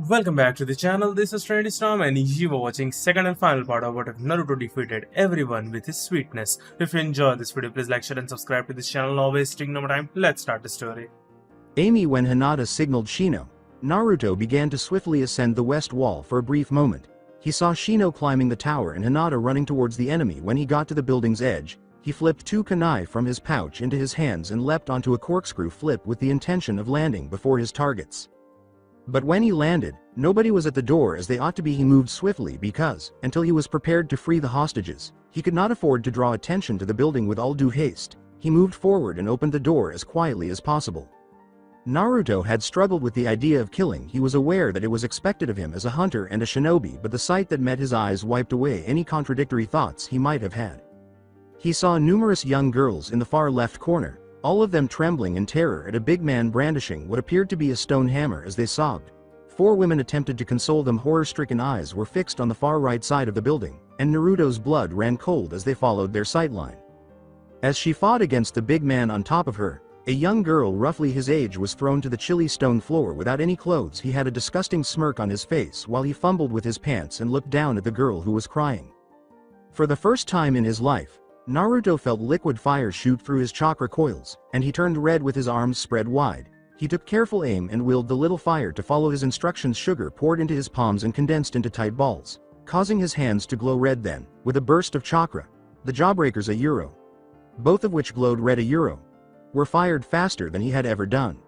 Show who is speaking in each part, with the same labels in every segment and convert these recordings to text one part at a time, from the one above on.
Speaker 1: Welcome back to the channel. This is Trendy Storm and you are watching second and final part of what if Naruto defeated everyone with his sweetness. If you enjoyed this video, please like, share and subscribe to this channel. Not wasting no more time. Let's start the story.
Speaker 2: When Hinata signaled Shino, Naruto began to swiftly ascend the west wall for a brief moment. He saw Shino climbing the tower and Hinata running towards the enemy. When he got to the building's edge, he flipped two kunai from his pouch into his hands and leapt onto a corkscrew flip with the intention of landing before his targets. But when he landed, nobody was at the door as they ought to be. He moved swiftly because, until he was prepared to free the hostages, he could not afford to draw attention to the building with all due haste. He moved forward and opened the door as quietly as possible. Naruto had struggled with the idea of killing. He was aware that it was expected of him as a hunter and a shinobi, but the sight that met his eyes wiped away any contradictory thoughts he might have had. He saw numerous young girls in the far left corner, all of them trembling in terror at a big man brandishing what appeared to be a stone hammer as they sobbed. Four women attempted to console them. Horror-stricken eyes were fixed on the far right side of the building, and Naruto's blood ran cold as they followed their sightline. As she fought against the big man on top of her, a young girl roughly his age was thrown to the chilly stone floor without any clothes. He had a disgusting smirk on his face while he fumbled with his pants and looked down at the girl who was crying. For the first time in his life, Naruto felt liquid fire shoot through his chakra coils, and he turned red with his arms spread wide. He took careful aim and willed the little fire to follow his instructions. Sugar poured into his palms and condensed into tight balls, causing his hands to glow red. Then, with a burst of chakra, the jawbreakers both of which glowed red were fired faster than he had ever done.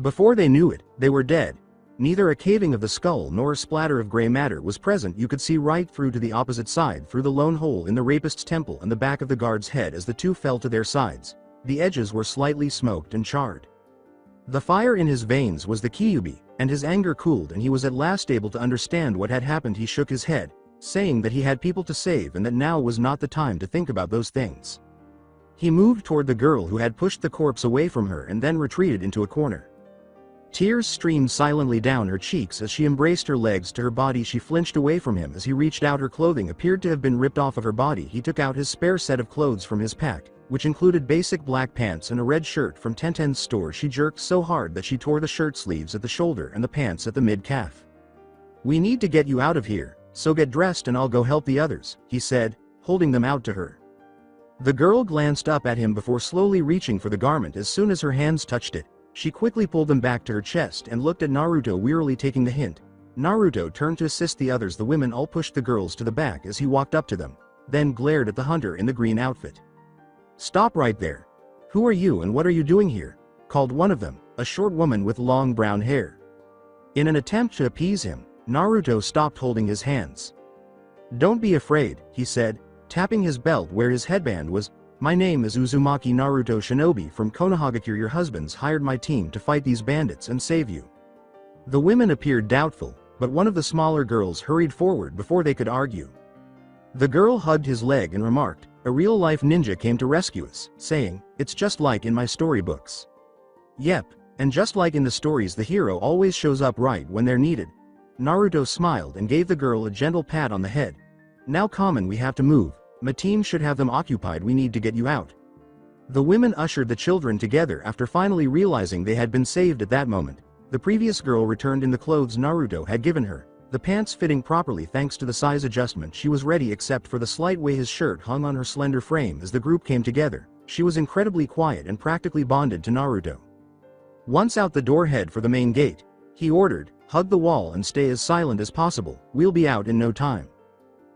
Speaker 2: Before they knew it, they were dead. Neither a caving of the skull nor a splatter of gray matter was present. You could see right through to the opposite side, through the lone hole in the rapist's temple and the back of the guard's head as the two fell to their sides. The edges were slightly smoked and charred. The fire in his veins was the Kyuubi, and his anger cooled and he was at last able to understand what had happened. He shook his head, saying that he had people to save and that now was not the time to think about those things. He moved toward the girl who had pushed the corpse away from her and then retreated into a corner. Tears streamed silently down her cheeks as she embraced her legs to her body. She flinched away from him as he reached out. Her clothing appeared to have been ripped off of her body. He took out his spare set of clothes from his pack, which included basic black pants and a red shirt from Tenten's store. She jerked so hard that she tore the shirt sleeves at the shoulder and the pants at the mid-calf. "We need to get you out of here, so get dressed and I'll go help the others," he said, holding them out to her. The girl glanced up at him before slowly reaching for the garment. As soon as her hands touched it, she quickly pulled them back to her chest and looked at Naruto, wearily taking the hint. Naruto turned to assist the others. The women all pushed the girls to the back as he walked up to them, then glared at the hunter in the green outfit. "Stop right there. Who are you and what are you doing here?" called one of them, a short woman with long brown hair. In an attempt to appease him, Naruto stopped holding his hands. "Don't be afraid," he said, tapping his belt where his headband was. "My name is Uzumaki Naruto, shinobi from Konohagakure. Your husbands hired my team to fight these bandits and save you." The women appeared doubtful, but one of the smaller girls hurried forward before they could argue. The girl hugged his leg and remarked, "A real-life ninja came to rescue us," saying, "It's just like in my storybooks." "Yep, and just like in the stories, the hero always shows up right when they're needed." Naruto smiled and gave the girl a gentle pat on the head. "Now come, we have to move. My team should have them occupied. We need to get you out." The women ushered the children together after finally realizing they had been saved. At that moment, the previous girl returned in the clothes Naruto had given her, the pants fitting properly thanks to the size adjustment. She was ready except for the slight way his shirt hung on her slender frame. As the group came together, she was incredibly quiet and practically bonded to Naruto. Once out the door, head for the main gate, he ordered. "Hug the wall and stay as silent as possible. We'll be out in no time."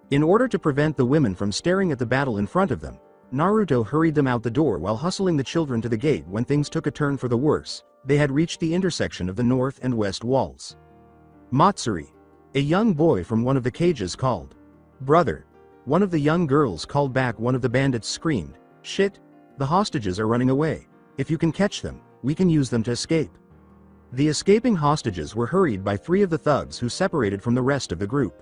Speaker 2: In order to prevent the women from staring at the battle in front of them, Naruto hurried them out the door while hustling the children to the gate. When things took a turn for the worse, they had reached the intersection of the north and west walls. Matsuri, a young boy from one of the cages, called, "Brother." One of the young girls called back. One of the bandits screamed, "Shit! The hostages are running away. If you can catch them, we can use them to escape." The escaping hostages were hurried by three of the thugs who separated from the rest of the group.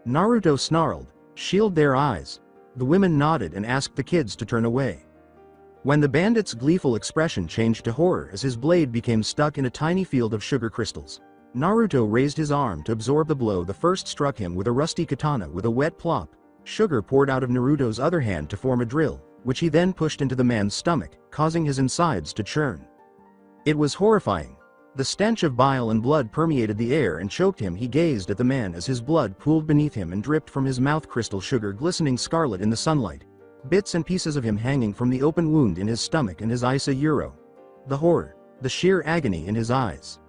Speaker 2: Naruto snarled, "Shield their eyes." The women nodded and asked the kids to turn away. When the bandit's gleeful expression changed to horror as his blade became stuck in a tiny field of sugar crystals, Naruto raised his arm to absorb the blow. The first struck him with a rusty katana. With a wet plop, sugar poured out of Naruto's other hand to form a drill, which he then pushed into the man's stomach, causing his insides to churn. It was horrifying. The stench of bile and blood permeated the air and choked him. He gazed at the man as his blood pooled beneath him and dripped from his mouth, crystal sugar glistening scarlet in the sunlight. Bits and pieces of him hanging from the open wound in his stomach and his eyes. The horror, the sheer agony in his eyes.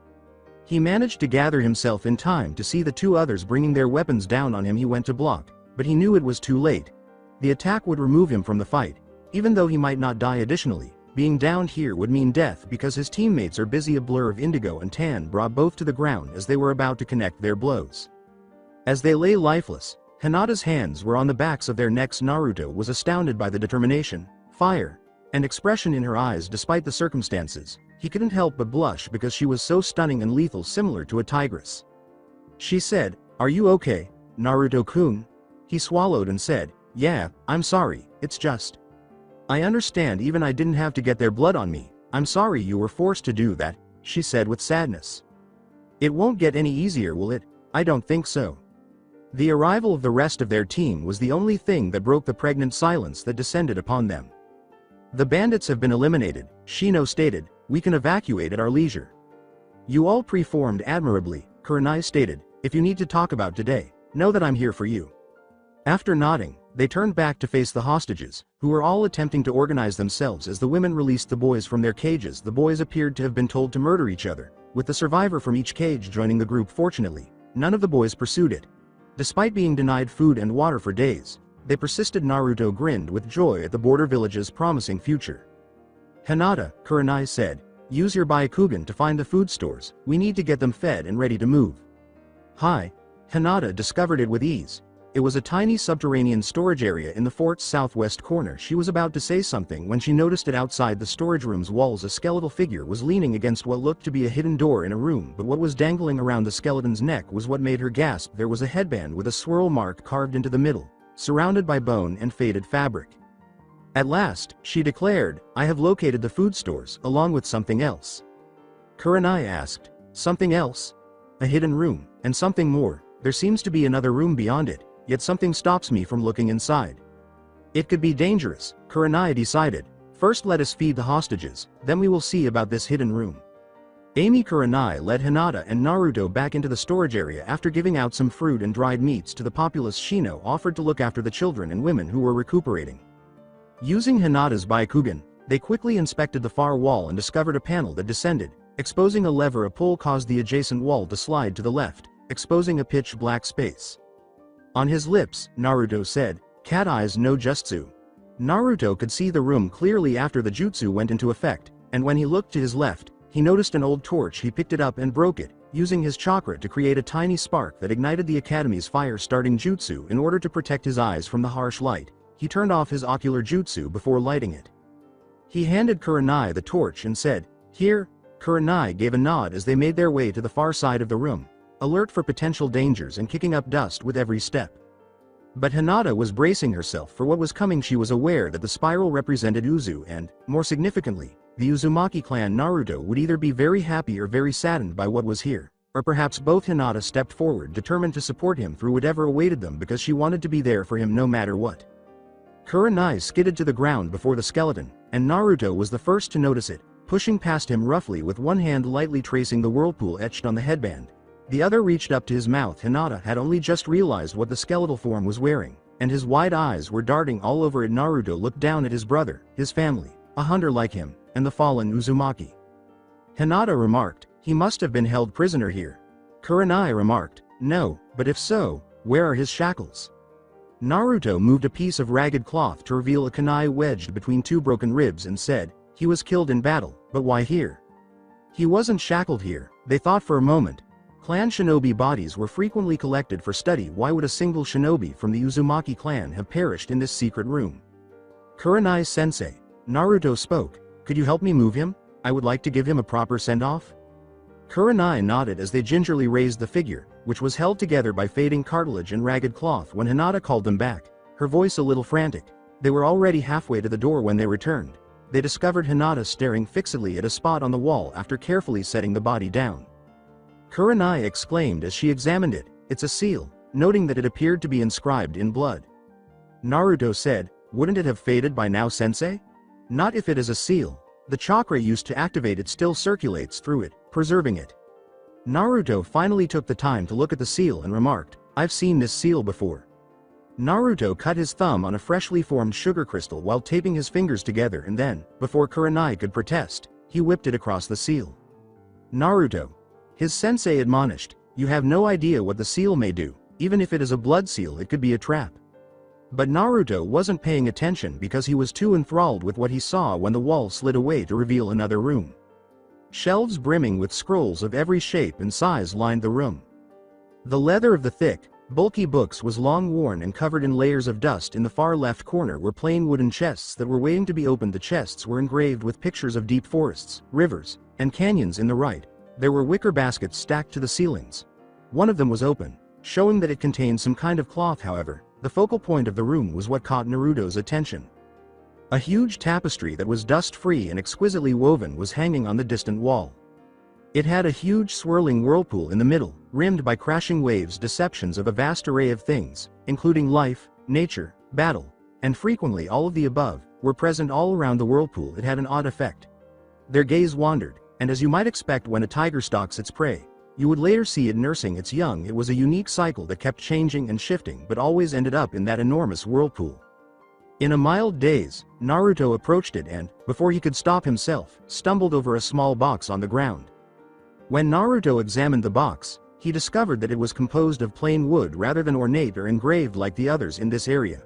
Speaker 2: He managed to gather himself in time to see the two others bringing their weapons down on him. He went to block, but he knew it was too late. The attack would remove him from the fight. Even though he might not die additionally, being downed here would mean death because his teammates are busy. A blur of indigo and tan brought both to the ground as they were about to connect their blows. As they lay lifeless, Hinata's hands were on the backs of their necks. Naruto was astounded by the determination, fire, and expression in her eyes. Despite the circumstances, he couldn't help but blush because she was so stunning and lethal, similar to a tigress. She said, "Are you okay, Naruto-kun?" He swallowed and said, "Yeah, I'm sorry, it's just. I understand, even I didn't have to get their blood on me. I'm sorry you were forced to do that," she said with sadness. "It won't get any easier, will it?" "I don't think so." The arrival of the rest of their team was the only thing that broke the pregnant silence that descended upon them. "The bandits have been eliminated," Shino stated. "We can evacuate at our leisure." "You all performed admirably," Kurenai stated. "If you need to talk about today, know that I'm here for you." After nodding, they turned back to face the hostages, who were all attempting to organize themselves as the women released the boys from their cages. The boys appeared to have been told to murder each other, with the survivor from each cage joining the group. Fortunately, none of the boys pursued it. Despite being denied food and water for days, they persisted. Naruto grinned with joy at the border village's promising future. "Hinata," Kurenai said, "use your Byakugan to find the food stores. We need to get them fed and ready to move." "Hi." Hinata discovered it with ease. It was a tiny subterranean storage area in the fort's southwest corner. She was about to say something when she noticed it outside the storage room's walls. A skeletal figure was leaning against what looked to be a hidden door in a room, but what was dangling around the skeleton's neck was what made her gasp. There was a headband with a swirl mark carved into the middle, surrounded by bone and faded fabric. "At last," she declared, "I have located the food stores, along with something else." Kurenai asked, "Something else?" "A hidden room, and something more. There seems to be another room beyond it, yet something stops me from looking inside. It could be dangerous," Kurenai decided. "First let us feed the hostages, then we will see about this hidden room." Amy Kurenai led Hinata and Naruto back into the storage area after giving out some fruit and dried meats to the populace. Shino offered to look after the children and women who were recuperating. Using Hinata's Byakugan, they quickly inspected the far wall and discovered a panel that descended, exposing a lever. A pull caused the adjacent wall to slide to the left, exposing a pitch-black space. On his lips, Naruto said, "Cat eyes no jutsu." Naruto could see the room clearly after the jutsu went into effect, and when he looked to his left, he noticed an old torch. He picked it up and broke it, using his chakra to create a tiny spark that ignited the academy's fire-starting jutsu. In order to protect his eyes from the harsh light, he turned off his ocular jutsu before lighting it. He handed Kurenai the torch and said, "Here." Kurenai gave a nod as they made their way to the far side of the room, alert for potential dangers and kicking up dust with every step. But Hinata was bracing herself for what was coming. She was aware that the spiral represented Uzu and, more significantly, the Uzumaki clan. Naruto would either be very happy or very saddened by what was here, or perhaps both. Hinata stepped forward, determined to support him through whatever awaited them because she wanted to be there for him no matter what. Kurenai skidded to the ground before the skeleton, and Naruto was the first to notice it, pushing past him roughly with one hand lightly tracing the whirlpool etched on the headband. The other reached up to his mouth. Hinata had only just realized what the skeletal form was wearing, and his wide eyes were darting all over it. Naruto looked down at his brother, his family, a hunter like him, and the fallen Uzumaki. Hinata remarked, "He must have been held prisoner here." Kurenai remarked, "No, but if so, where are his shackles?" Naruto moved a piece of ragged cloth to reveal a kunai wedged between two broken ribs and said, "He was killed in battle, but why here?" "He wasn't shackled here." They thought for a moment. Clan shinobi bodies were frequently collected for study. Why would a single shinobi from the Uzumaki clan have perished in this secret room? "Kurenai-sensei," Naruto spoke, "could you help me move him? I would like to give him a proper send-off." Kurenai nodded as they gingerly raised the figure, which was held together by fading cartilage and ragged cloth. When Hinata called them back, her voice a little frantic, they were already halfway to the door when they returned. They discovered Hinata staring fixedly at a spot on the wall after carefully setting the body down. Kurenai exclaimed as she examined it, "It's a seal," noting that it appeared to be inscribed in blood. Naruto said, "Wouldn't it have faded by now, sensei?" "Not if it is a seal. The chakra used to activate it still circulates through it," preserving it. Naruto finally took the time to look at the seal and remarked, "I've seen this seal before." Naruto cut his thumb on a freshly formed sugar crystal while taping his fingers together, and then, before Kurenai could protest, he whipped it across the seal. "Naruto," his sensei admonished, "you have no idea what the seal may do. Even if it is a blood seal, it could be a trap." But Naruto wasn't paying attention because he was too enthralled with what he saw when the wall slid away to reveal another room. Shelves brimming with scrolls of every shape and size lined the room. The leather of the thick, bulky books was long worn and covered in layers of dust. In the far left corner were plain wooden chests that were waiting to be opened. The chests were engraved with pictures of deep forests, rivers, and canyons. In the right, there were wicker baskets stacked to the ceilings. One of them was open, showing that it contained some kind of cloth. However, the focal point of the room was what caught Naruto's attention. A huge tapestry that was dust-free and exquisitely woven was hanging on the distant wall. It had a huge swirling whirlpool in the middle, rimmed by crashing waves, deceptions of a vast array of things, including life, nature, battle, and frequently all of the above, were present all around the whirlpool. It had an odd effect. Their gaze wandered, and as you might expect when a tiger stalks its prey, you would later see it nursing its young. It was a unique cycle that kept changing and shifting but always ended up in that enormous whirlpool. In a mild daze, Naruto approached it and, before he could stop himself, stumbled over a small box on the ground. When Naruto examined the box, he discovered that it was composed of plain wood rather than ornate or engraved like the others in this area.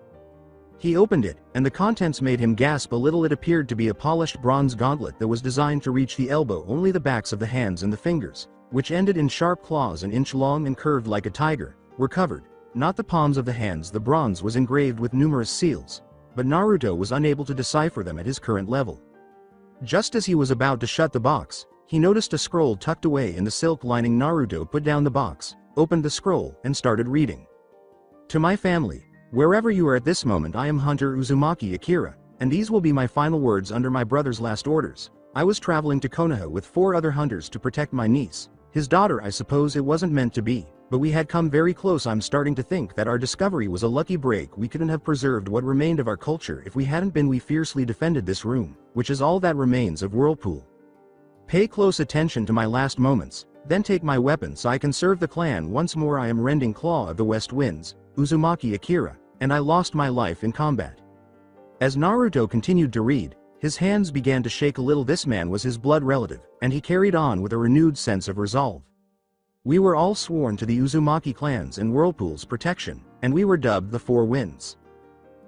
Speaker 2: He opened it, and the contents made him gasp a little. It appeared to be a polished bronze gauntlet that was designed to reach the elbow. Only the backs of the hands and the fingers, which ended in sharp claws an inch long and curved like a tiger, were covered, not the palms of the hands. The bronze was engraved with numerous seals, but Naruto was unable to decipher them at his current level. Just as he was about to shut the box, he noticed a scroll tucked away in the silk lining. Naruto put down the box, opened the scroll, and started reading. "To my family, wherever you are at this moment, I am Hunter Uzumaki Akira, and these will be my final words under my brother's last orders. I was traveling to Konoha with 4 other hunters to protect my niece, his daughter. I suppose it wasn't meant to be, but we had come very close. I'm starting to think that our discovery was a lucky break. We couldn't have preserved what remained of our culture if we hadn't been. We fiercely defended this room, which is all that remains of Whirlpool. Pay close attention to my last moments, then take my weapon so I can serve the clan once more. I am Rending Claw of the West Winds, Uzumaki Akira, and I lost my life in combat." As Naruto continued to read, his hands began to shake a little. This man was his blood relative, and he carried on with a renewed sense of resolve. "We were all sworn to the Uzumaki clans and Whirlpool's protection, and we were dubbed the Four Winds.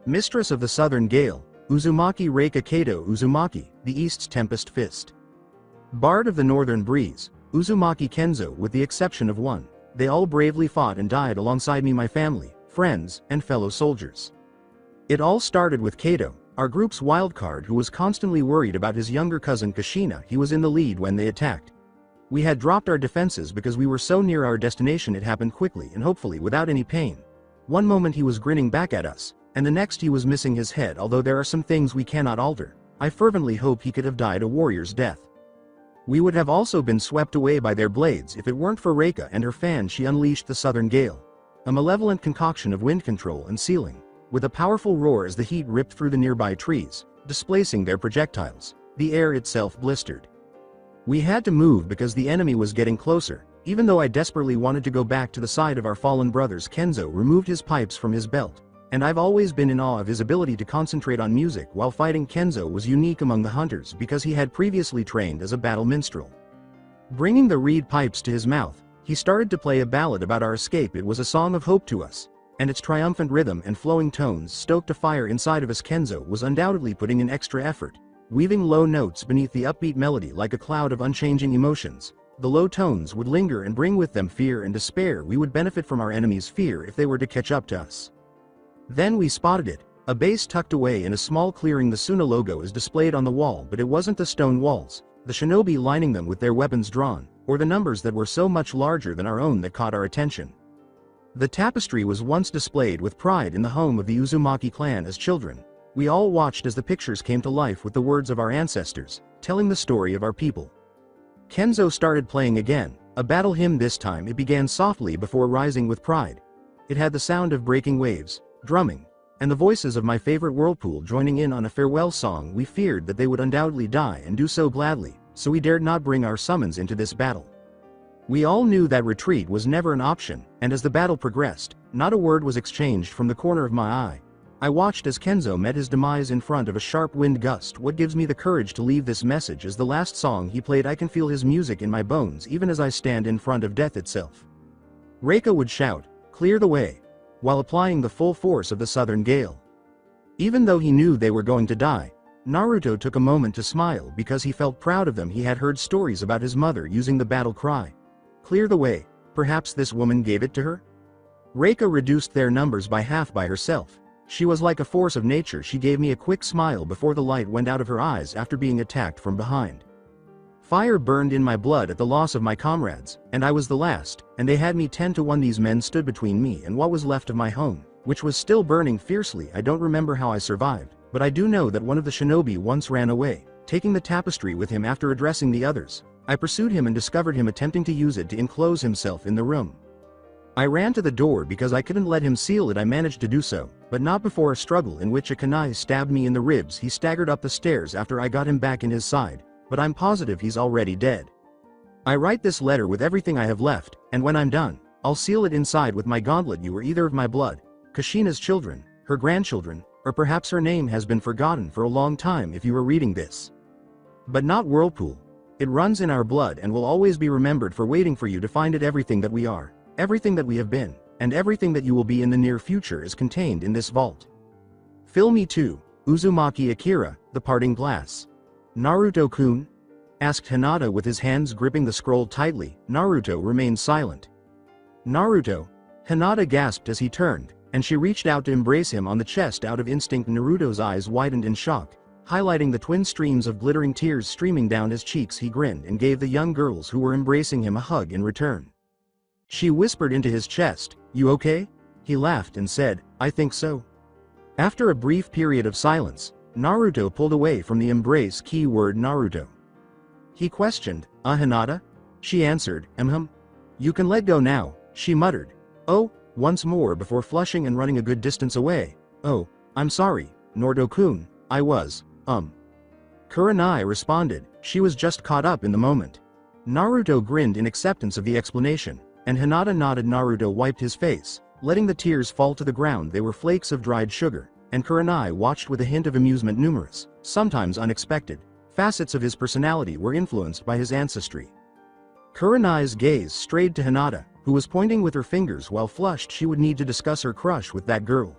Speaker 2: Mistress of the Southern Gale, Uzumaki Reika Kato Uzumaki, the East's Tempest Fist. Bard of the Northern Breeze, Uzumaki Kenzo. With the exception of one, they all bravely fought and died alongside me, my family, friends, and fellow soldiers. It all started with Kato, our group's wildcard, who was constantly worried about his younger cousin Kushina. He was in the lead when they attacked. We had dropped our defenses because we were so near our destination. It happened quickly and hopefully without any pain. One moment he was grinning back at us, and the next he was missing his head. Although there are some things we cannot alter, I fervently hope he could have died a warrior's death. We would have also been swept away by their blades if it weren't for Reika and her fan. She unleashed the Southern Gale, a malevolent concoction of wind control and sealing, with a powerful roar as the heat ripped through the nearby trees, displacing their projectiles. The air itself blistered. We had to move because the enemy was getting closer. Even though I desperately wanted to go back to the side of our fallen brothers, Kenzo removed his pipes from his belt, and I've always been in awe of his ability to concentrate on music while fighting. Kenzo was unique among the hunters because he had previously trained as a battle minstrel. Bringing the reed pipes to his mouth, he started to play a ballad about our escape. It was a song of hope to us, and its triumphant rhythm and flowing tones stoked a fire inside of us. Kenzo was undoubtedly putting in extra effort, weaving low notes beneath the upbeat melody like a cloud of unchanging emotions. The low tones would linger and bring with them fear and despair. We would benefit from our enemies' fear if they were to catch up to us. Then we spotted it, a base tucked away in a small clearing. The Suna logo is displayed on the wall, but it wasn't the stone walls, the shinobi lining them with their weapons drawn, or the numbers that were so much larger than our own that caught our attention. The tapestry was once displayed with pride in the home of the Uzumaki clan. As children, we all watched as the pictures came to life with the words of our ancestors, telling the story of our people. Kenzo started playing again, a battle hymn. This time it began softly before rising with pride. It had the sound of breaking waves, drumming, and the voices of my favorite Whirlpool joining in on a farewell song. We feared that they would undoubtedly die and do so gladly, so we dared not bring our summons into this battle. We all knew that retreat was never an option, and as the battle progressed, not a word was exchanged from the corner of my eye. I watched as Kenzo met his demise in front of a sharp wind gust. What gives me the courage to leave this message is the last song he played. I can feel his music in my bones even as I stand in front of death itself. Reika would shout, "Clear the way," while applying the full force of the southern gale. Even though he knew they were going to die, Naruto took a moment to smile because he felt proud of them. He had heard stories about his mother using the battle cry. Clear the way, perhaps this woman gave it to her? Reika reduced their numbers by half by herself. She was like a force of nature. She gave me a quick smile before the light went out of her eyes after being attacked from behind. Fire burned in my blood at the loss of my comrades, and I was the last, and they had me 10-1. These men stood between me and what was left of my home, which was still burning fiercely. I don't remember how I survived, but I do know that one of the shinobi once ran away, taking the tapestry with him. After addressing the others, I pursued him and discovered him attempting to use it to enclose himself in the room. I ran to the door because I couldn't let him seal it. I managed to do so, but not before a struggle in which a kunai stabbed me in the ribs. He staggered up the stairs after I got him back in his side, but I'm positive he's already dead. I write this letter with everything I have left, and when I'm done, I'll seal it inside with my gauntlet. You are either of my blood, Kushina's children, her grandchildren, or perhaps her name has been forgotten for a long time if you are reading this. But not Whirlpool. It runs in our blood and will always be remembered for waiting for you to find it. Everything that we are, everything that we have been, and everything that you will be in the near future is contained in this vault. Fill me too, Uzumaki Akira, the parting glass. Naruto-kun? Asked Hinata with his hands gripping the scroll tightly. Naruto remained silent. Naruto? Hinata gasped as he turned, and she reached out to embrace him on the chest. Out of instinct, Naruto's eyes widened in shock, highlighting the twin streams of glittering tears streaming down his cheeks. He grinned and gave the young girls who were embracing him a hug in return. She whispered into his chest, "You okay?" He laughed and said, "I think so." After a brief period of silence, Naruto pulled away from the embrace. Keyword Naruto. He questioned, Hinata?" She answered, You can let go now," she muttered. "Oh," once more before flushing and running a good distance away. "Oh, I'm sorry, Naruto-kun, I was, Kurenai responded. She was just caught up in the moment. Naruto grinned in acceptance of the explanation, and Hinata nodded. Naruto wiped his face, letting the tears fall to the ground. They were flakes of dried sugar, and Kurenai watched with a hint of amusement. Numerous, sometimes unexpected, facets of his personality were influenced by his ancestry. Kurenai's gaze strayed to Hinata, who was pointing with her fingers. While flushed, she would need to discuss her crush with that girl.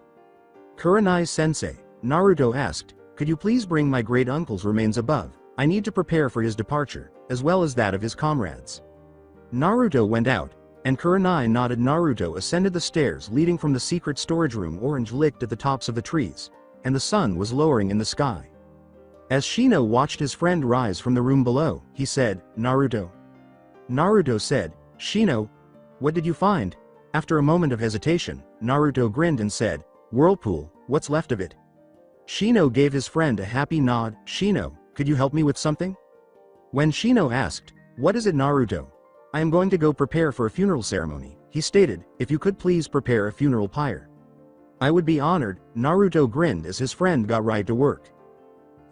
Speaker 2: "Kurenai-sensei," Naruto asked, "could you please bring my great-uncle's remains above? I need to prepare for his departure, as well as that of his comrades." Naruto went out, and Kurenai nodded. Naruto ascended the stairs leading from the secret storage room. Orange licked at the tops of the trees, and the sun was lowering in the sky. As Shino watched his friend rise from the room below, he said, "Naruto." Naruto said, "Shino, what did you find?" After a moment of hesitation, Naruto grinned and said, "Whirlpool, what's left of it?" Shino gave his friend a happy nod. "Shino, could you help me with something?" When Shino asked, "What is it, Naruto?" "I am going to go prepare for a funeral ceremony," he stated. "If you could please prepare a funeral pyre." "I would be honored," Naruto grinned as his friend got right to work.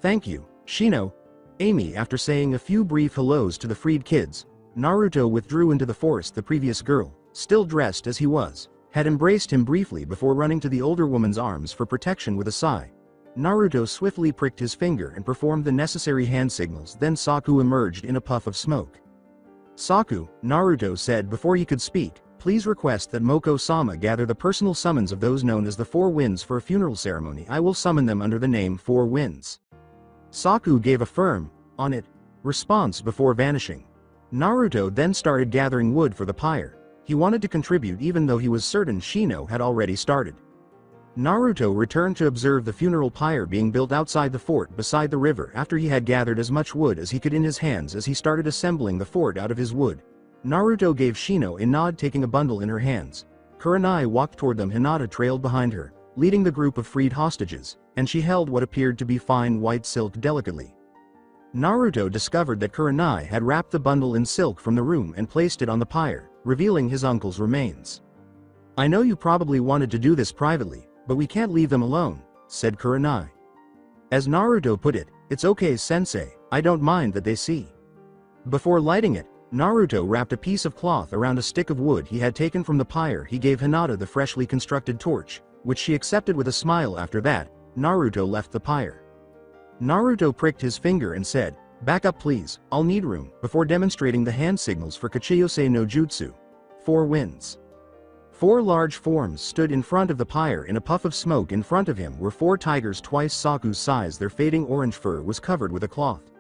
Speaker 2: "Thank you, Shino." Amy, after saying a few brief hellos to the freed kids, Naruto withdrew into the forest. The previous girl, still dressed as he was, had embraced him briefly before running to the older woman's arms for protection. With a sigh, Naruto swiftly pricked his finger and performed the necessary hand signals. Then Saku emerged in a puff of smoke. "Saku," Naruto said before he could speak, "please request that Moko-sama gather the personal summons of those known as the Four Winds for a funeral ceremony. I will summon them under the name Four Winds." Saku gave a firm, "on it," response before vanishing. Naruto then started gathering wood for the pyre. He wanted to contribute even though he was certain Shino had already started. Naruto returned to observe the funeral pyre being built outside the fort beside the river. After he had gathered as much wood as he could in his hands, as he started assembling the fort out of his wood, Naruto gave Shino a nod, taking a bundle in her hands. Kurenai walked toward them. Hinata trailed behind her, leading the group of freed hostages, and she held what appeared to be fine white silk delicately. Naruto discovered that Kurenai had wrapped the bundle in silk from the room and placed it on the pyre, revealing his uncle's remains. "I know you probably wanted to do this privately, but we can't leave them alone," said Kurenai. As Naruto put it, "It's okay, sensei, I don't mind that they see." Before lighting it, Naruto wrapped a piece of cloth around a stick of wood he had taken from the pyre. He gave Hinata the freshly constructed torch, which she accepted with a smile. After that, Naruto left the pyre. Naruto pricked his finger and said, "Back up please, I'll need room," before demonstrating the hand signals for Kachiyose no Jutsu. 4 winds. 4 large forms stood in front of the pyre. In a puff of smoke in front of him were 4 tigers twice Saku's size. Their fading orange fur was covered with a cloth.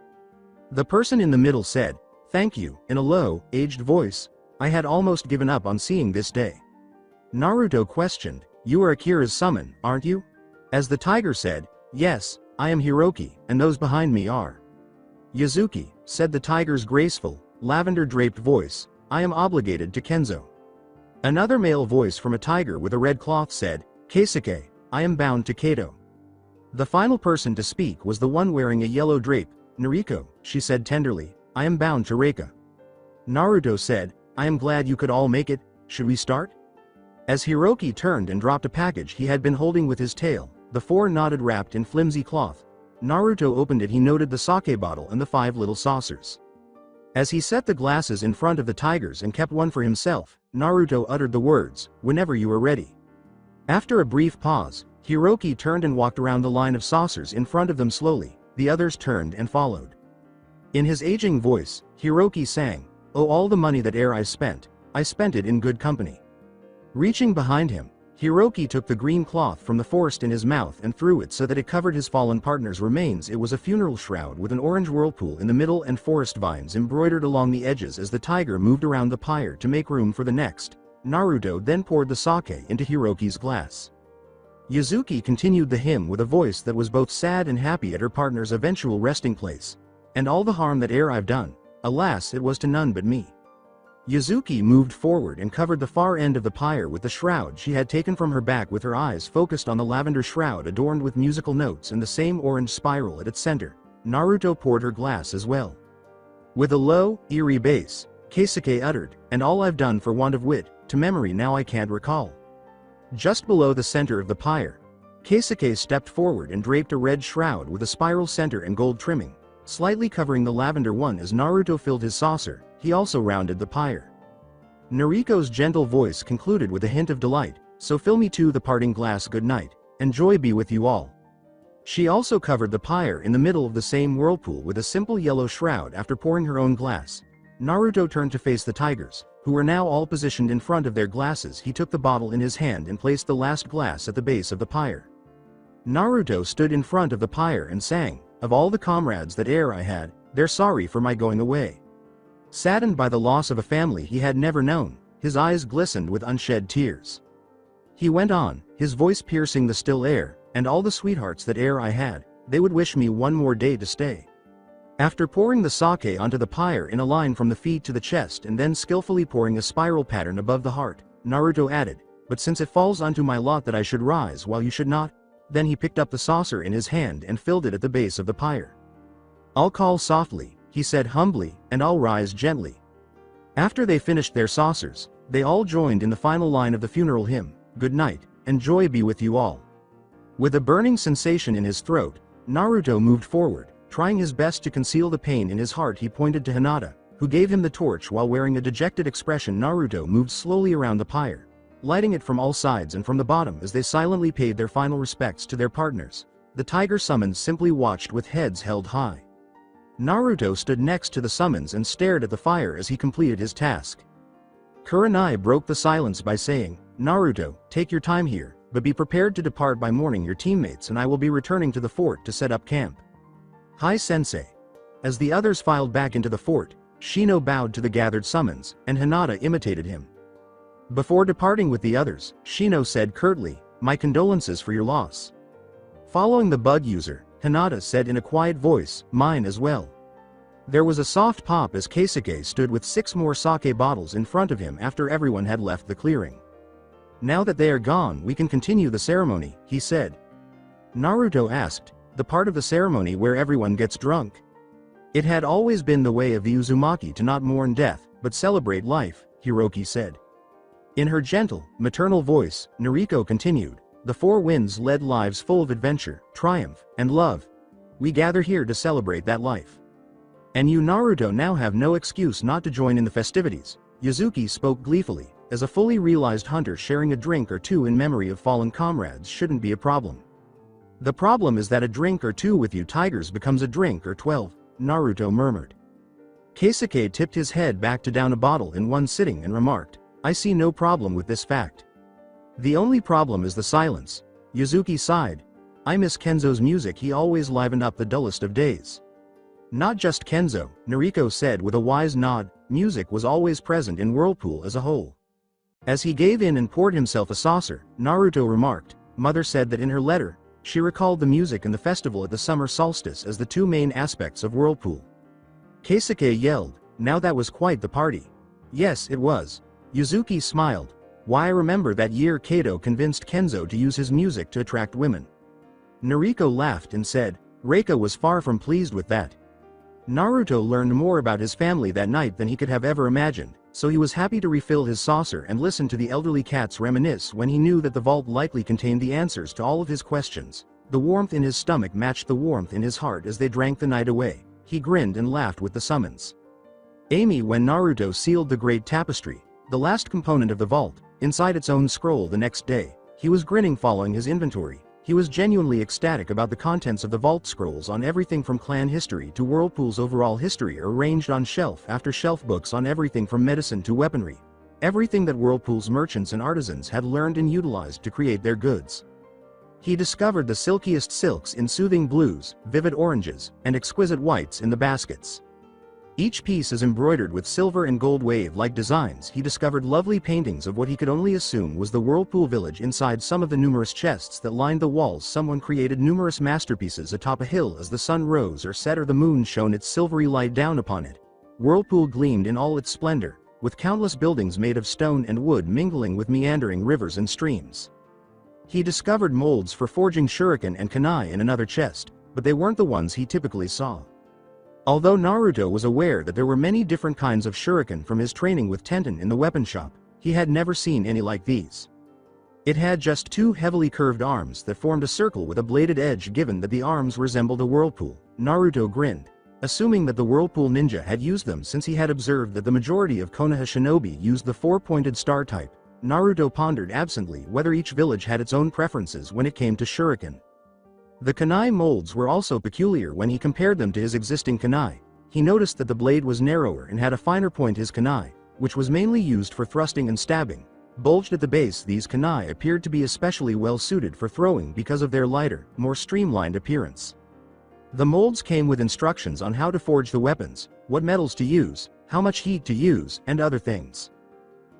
Speaker 2: The person in the middle said, "Thank you," in a low, aged voice. "I had almost given up on seeing this day." Naruto questioned, "You are Akira's summon, aren't you?" As the tiger said, "Yes, I am Hiroki, and those behind me are." "Yazuki," said the tiger's graceful, lavender-draped voice, "I am obligated to Kenzo." Another male voice from a tiger with a red cloth said, "Keisuke, I am bound to Kato." The final person to speak was the one wearing a yellow drape. "Nariko," she said tenderly, "I am bound to Reika." Naruto said, "I am glad you could all make it. Should we start?" As Hiroki turned and dropped a package he had been holding with his tail, the 4 nodded wrapped in flimsy cloth. Naruto opened it. He noted the sake bottle and the 5 little saucers. As he set the glasses in front of the tigers and kept one for himself, Naruto uttered the words, "Whenever you are ready." After a brief pause, Hiroki turned and walked around the line of saucers in front of them slowly. The others turned and followed. In his aging voice, Hiroki sang, "Oh, all the money that I spent it in good company." Reaching behind him, Hiroki took the green cloth from the forest in his mouth and threw it so that it covered his fallen partner's remains. It was a funeral shroud with an orange whirlpool in the middle and forest vines embroidered along the edges. As the tiger moved around the pyre to make room for the next, Naruto then poured the sake into Hiroki's glass. Yazuki continued the hymn with a voice that was both sad and happy at her partner's eventual resting place. "And all the harm that I've done, alas, it was to none but me." Yazuki moved forward and covered the far end of the pyre with the shroud she had taken from her back. With her eyes focused on the lavender shroud adorned with musical notes and the same orange spiral at its center, Naruto poured her glass as well. With a low, eerie bass, Keisuke uttered, "And all I've done for want of wit, to memory now I can't recall." Just below the center of the pyre, Keisuke stepped forward and draped a red shroud with a spiral center and gold trimming, slightly covering the lavender one. As Naruto filled his saucer, he also rounded the pyre. Nariko's gentle voice concluded with a hint of delight, "So fill me too the parting glass. Good night, and joy be with you all." She also covered the pyre in the middle of the same whirlpool with a simple yellow shroud. After pouring her own glass, Naruto turned to face the tigers, who were now all positioned in front of their glasses. He took the bottle in his hand and placed the last glass at the base of the pyre. Naruto stood in front of the pyre and sang, "Of all the comrades that I had, they're sorry for my going away." Saddened by the loss of a family he had never known, his eyes glistened with unshed tears. He went on, his voice piercing the still air, "And all the sweethearts that I had, they would wish me one more day to stay." After pouring the sake onto the pyre in a line from the feet to the chest and then skillfully pouring a spiral pattern above the heart, Naruto added, "But since it falls unto my lot that I should rise while you should not," then he picked up the saucer in his hand and filled it at the base of the pyre. "I'll call softly," he said humbly, "and I'll rise gently." After they finished their saucers, they all joined in the final line of the funeral hymn, "Good night, and joy be with you all." With a burning sensation in his throat, Naruto moved forward, trying his best to conceal the pain in his heart. He pointed to Hinata, who gave him the torch while wearing a dejected expression. Naruto moved slowly around the pyre, lighting it from all sides and from the bottom as they silently paid their final respects to their partners. The tiger summons simply watched with heads held high. Naruto stood next to the summons and stared at the fire as he completed his task. Kurenai broke the silence by saying, "Naruto, take your time here, but be prepared to depart by morning. Your teammates and I will be returning to the fort to set up camp." "Hi sensei." As the others filed back into the fort, Shino bowed to the gathered summons, and Hinata imitated him. Before departing with the others, Shino said curtly, "My condolences for your loss." Following the bug user, Hinata said in a quiet voice, "Mine as well." There was a soft pop as Keisuke stood with 6 more sake bottles in front of him after everyone had left the clearing. "Now that they are gone, we can continue the ceremony," he said. Naruto asked, "The part of the ceremony where everyone gets drunk?" "It had always been the way of the Uzumaki to not mourn death, but celebrate life," Hiroki said. In her gentle, maternal voice, Nariko continued, "The 4 winds led lives full of adventure, triumph, and love. We gather here to celebrate that life." And you Naruto now have no excuse not to join in the festivities. Yuzuki spoke gleefully, as a fully realized hunter sharing a drink or two in memory of fallen comrades shouldn't be a problem. The problem is that a drink or two with you tigers becomes a drink or 12, Naruto murmured. Keisuke tipped his head back to down a bottle in one sitting and remarked, I see no problem with this fact. The only problem is the silence. Yuzuki sighed. I miss Kenzo's music, he always livened up the dullest of days. Not just Kenzo, Noriko said with a wise nod, music was always present in Whirlpool as a whole. As he gave in and poured himself a saucer, Naruto remarked, Mother said that in her letter, she recalled the music and the festival at the summer solstice as the two main aspects of Whirlpool. Keisuke yelled, now that was quite the party. Yes, it was. Yuzuki smiled. Why, I remember that year Kato convinced Kenzo to use his music to attract women. Noriko laughed and said, Reika was far from pleased with that. Naruto learned more about his family that night than he could have ever imagined, so he was happy to refill his saucer and listen to the elderly cats reminisce when he knew that the vault likely contained the answers to all of his questions. The warmth in his stomach matched the warmth in his heart as they drank the night away. He grinned and laughed with the summons. Amy, when Naruto sealed the great tapestry, the last component of the vault, inside its own scroll the next day, he was grinning following his inventory. He was genuinely ecstatic about the contents of the vault scrolls on everything from clan history to Whirlpool's overall history are arranged on shelf after shelf, books on everything from medicine to weaponry. Everything that Whirlpool's merchants and artisans had learned and utilized to create their goods. He discovered the silkiest silks in soothing blues, vivid oranges, and exquisite whites in the baskets. Each piece is embroidered with silver and gold wave-like designs. He discovered lovely paintings of what he could only assume was the Whirlpool village inside some of the numerous chests that lined the walls. Someone created numerous masterpieces atop a hill as the sun rose or set or the moon shone its silvery light down upon it. Whirlpool gleamed in all its splendor, with countless buildings made of stone and wood mingling with meandering rivers and streams. He discovered molds for forging shuriken and kunai in another chest, but they weren't the ones he typically saw. Although Naruto was aware that there were many different kinds of shuriken from his training with Tenten in the weapon shop, he had never seen any like these. It had just two heavily curved arms that formed a circle with a bladed edge. Given that the arms resembled a whirlpool, Naruto grinned, assuming that the Whirlpool ninja had used them since he had observed that the majority of Konoha shinobi used the four-pointed star type. Naruto pondered absently whether each village had its own preferences when it came to shuriken. The kunai molds were also peculiar when he compared them to his existing kunai. He noticed that the blade was narrower and had a finer point. His kunai, which was mainly used for thrusting and stabbing, bulged at the base. These kunai appeared to be especially well suited for throwing because of their lighter, more streamlined appearance. The molds came with instructions on how to forge the weapons, what metals to use, how much heat to use, and other things.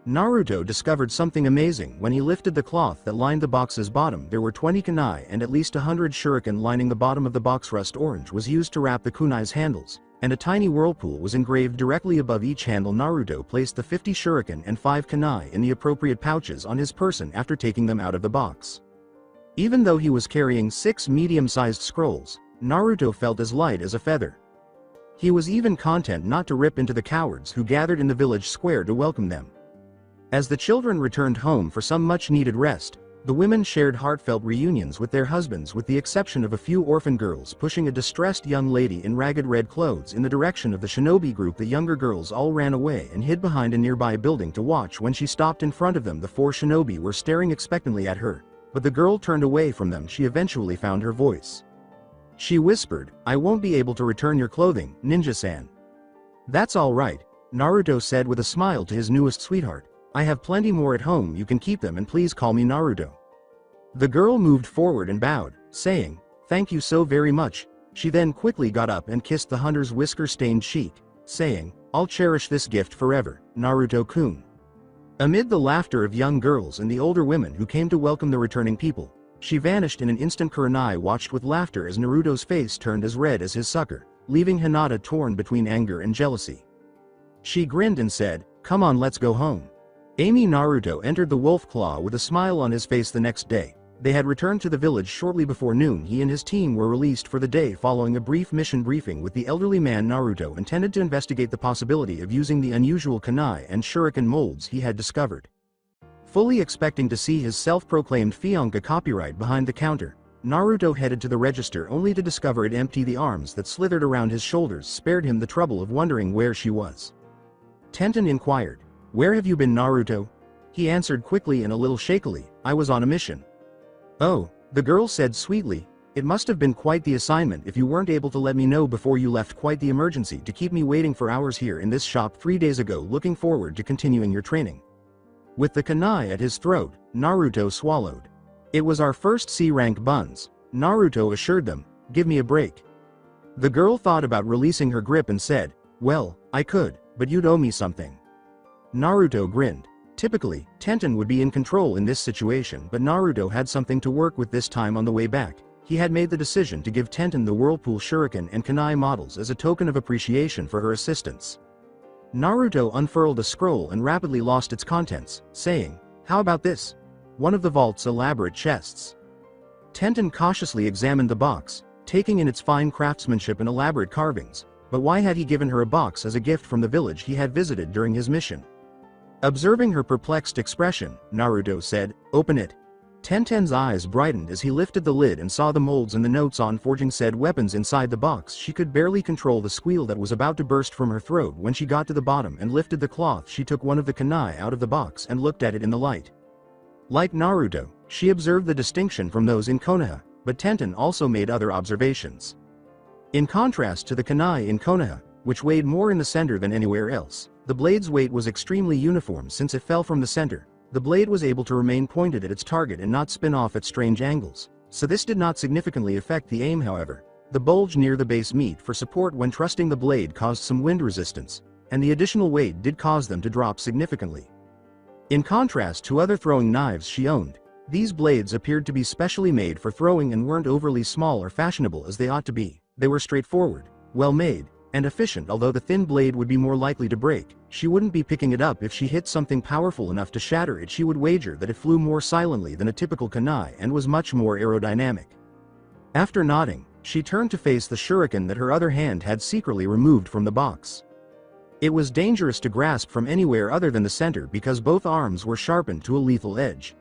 Speaker 2: Naruto discovered something amazing when he lifted the cloth that lined the box's bottom. There were 20 kunai and at least 100 shuriken lining the bottom of the box. Rust orange was used to wrap the kunai's handles, and a tiny whirlpool was engraved directly above each handle. Naruto placed the 50 shuriken and 5 kunai in the appropriate pouches on his person after taking them out of the box. Even though he was carrying 6 medium-sized scrolls, Naruto felt as light as a feather. He was even content not to rip into the cowards who gathered in the village square to welcome them. As the children returned home for some much-needed rest, the women shared heartfelt reunions with their husbands, with the exception of a few orphan girls pushing a distressed young lady in ragged red clothes in the direction of the shinobi group. The younger girls all ran away and hid behind a nearby building to watch when she stopped in front of them. The 4 shinobi were staring expectantly at her, but the girl turned away from them. She eventually found her voice. She whispered, I won't be able to return your clothing, ninja-san. That's all right, Naruto said with a smile to his newest sweetheart. I have plenty more at home. You can keep them and please call me Naruto. The girl moved forward and bowed, saying, thank you so very much. She then quickly got up and kissed the hunter's whisker-stained cheek, saying, I'll cherish this gift forever, Naruto-kun. Amid the laughter of young girls and the older women who came to welcome the returning people, she vanished in an instant. Kurenai watched with laughter as Naruto's face turned as red as his sucker, leaving Hinata torn between anger and jealousy. She grinned and said, come on, let's go home. Amy Naruto entered the Wolf Claw with a smile on his face the next day. They had returned to the village shortly before noon. He and his team were released for the day following a brief mission briefing with the elderly man. Naruto intended to investigate the possibility of using the unusual kunai and shuriken molds he had discovered. Fully expecting to see his self-proclaimed fianca copyright behind the counter, Naruto headed to the register only to discover it empty. The arms that slithered around his shoulders spared him the trouble of wondering where she was. Tenten inquired, "Where have you been, Naruto?" He answered quickly and a little shakily, "I was on a mission." "Oh," the girl said sweetly, "it must have been quite the assignment if you weren't able to let me know before you left. Quite the emergency to keep me waiting for hours here in this shop 3 days ago. Looking forward to continuing your training." With the kunai at his throat, Naruto swallowed. "It was our first C-rank buns," Naruto assured them, "give me a break." The girl thought about releasing her grip and said, "Well, I could, but you'd owe me something." Naruto grinned. Typically, Tenten would be in control in this situation, but Naruto had something to work with this time. On the way back, he had made the decision to give Tenten the Whirlpool Shuriken and kunai models as a token of appreciation for her assistance. Naruto unfurled a scroll and rapidly lost its contents, saying, "How about this? One of the vault's elaborate chests." Tenten cautiously examined the box, taking in its fine craftsmanship and elaborate carvings, but why had he given her a box as a gift from the village he had visited during his mission? Observing her perplexed expression, Naruto said, "Open it." Tenten's eyes brightened as he lifted the lid and saw the molds and the notes on forging said weapons inside the box. She could barely control the squeal that was about to burst from her throat when she got to the bottom and lifted the cloth. She took one of the kunai out of the box and looked at it in the light. Like Naruto, she observed the distinction from those in Konoha, but Tenten also made other observations. In contrast to the kunai in Konoha, which weighed more in the center than anywhere else, the blade's weight was extremely uniform. Since it fell from the center, the blade was able to remain pointed at its target and not spin off at strange angles, so this did not significantly affect the aim. However, the bulge near the base meat for support when thrusting the blade caused some wind resistance, and the additional weight did cause them to drop significantly. In contrast to other throwing knives she owned, these blades appeared to be specially made for throwing and weren't overly small or fashionable as they ought to be. They were straightforward, well made, and efficient. Although the thin blade would be more likely to break, she wouldn't be picking it up if she hit something powerful enough to shatter it. She would wager that it flew more silently than a typical kunai and was much more aerodynamic. After nodding, she turned to face the shuriken that her other hand had secretly removed from the box. It was dangerous to grasp from anywhere other than the center because both arms were sharpened to a lethal edge.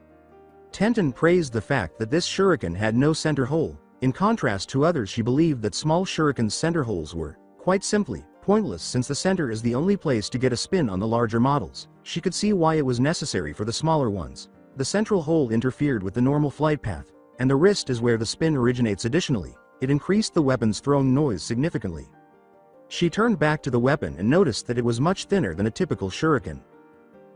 Speaker 2: Tenten praised the fact that this shuriken had no center hole. In contrast to others, she believed that small shuriken's center holes were, quite simply, pointless. Since the center is the only place to get a spin on the larger models, she could see why it was necessary for the smaller ones. The central hole interfered with the normal flight path, and the wrist is where the spin originates. Additionally, it increased the weapon's throwing noise significantly. She turned back to the weapon and noticed that it was much thinner than a typical shuriken.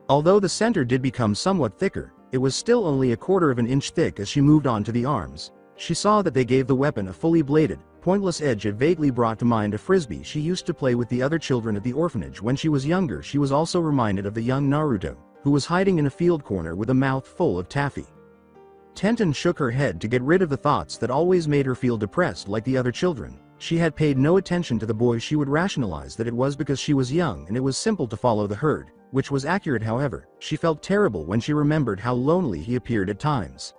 Speaker 2: Although the center did become somewhat thicker, it was still only a quarter of an inch thick. As she moved on to the arms, she saw that they gave the weapon a fully bladed, pointless edge. It vaguely brought to mind a frisbee she used to play with the other children at the orphanage when she was younger. She was also reminded of the young Naruto, who was hiding in a field corner with a mouth full of taffy. Tenten shook her head to get rid of the thoughts that always made her feel depressed like the other children. She had paid no attention to the boy. She would rationalize that it was because she was young and it was simple to follow the herd, which was accurate. However, she felt terrible when she remembered how lonely he appeared at times.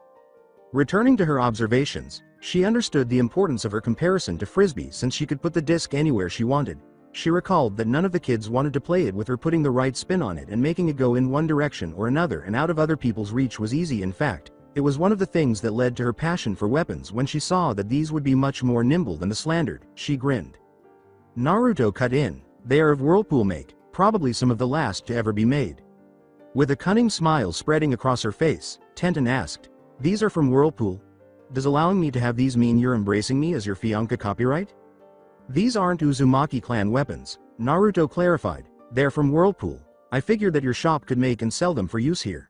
Speaker 2: Returning to her observations, she understood the importance of her comparison to frisbee since she could put the disc anywhere she wanted. She recalled that none of the kids wanted to play it with her. Putting the right spin on it and making it go in one direction or another and out of other people's reach was easy. In fact, it was one of the things that led to her passion for weapons. When she saw that these would be much more nimble than the slandered, she grinned. Naruto cut in, "They are of Whirlpool make, probably some of the last to ever be made." With a cunning smile spreading across her face, Tenten asked, "These are from Whirlpool? Does allowing me to have these mean you're embracing me as your fiancé copyright?" "These aren't Uzumaki clan weapons," Naruto clarified. "They're from Whirlpool. I figured that your shop could make and sell them for use here."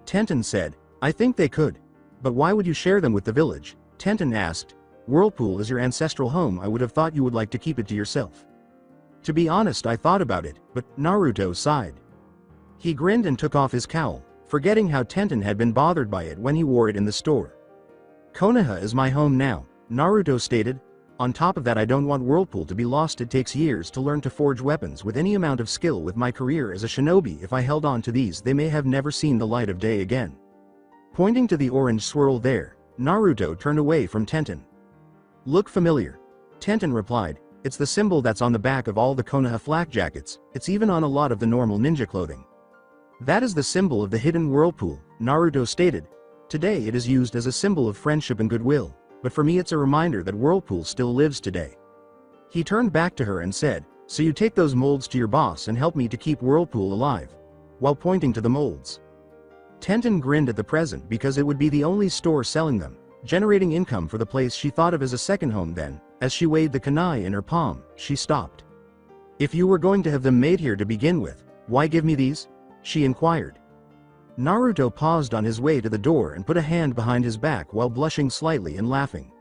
Speaker 2: Tenten said, "I think they could. But why would you share them with the village?" Tenten asked. "Whirlpool is your ancestral home. I would have thought you would like to keep it to yourself." "To be honest, I thought about it, but," Naruto sighed. He grinned and took off his cowl, forgetting how Tenten had been bothered by it when he wore it in the store. "Konoha is my home now," Naruto stated. "On top of that, I don't want Whirlpool to be lost. It takes years to learn to forge weapons with any amount of skill. With my career as a shinobi, if I held on to these, they may have never seen the light of day again." Pointing to the orange swirl there, Naruto turned away from Tenten. "Look familiar?" Tenten replied, "It's the symbol that's on the back of all the Konoha flak jackets. It's even on a lot of the normal ninja clothing." "That is the symbol of the hidden Whirlpool," Naruto stated. Today it is used as a symbol of friendship and goodwill, but for me it's a reminder that Whirlpool still lives today. He turned back to her and said, "So you take those molds to your boss and help me to keep Whirlpool alive," while pointing to the molds. Tenten grinned at the present because it would be the only store selling them, generating income for the place she thought of as a second home. Then, as she weighed the kunai in her palm, she stopped. "If you were going to have them made here to begin with, why give me these?" she inquired. Naruto paused on his way to the door and put a hand behind his back while blushing slightly and laughing.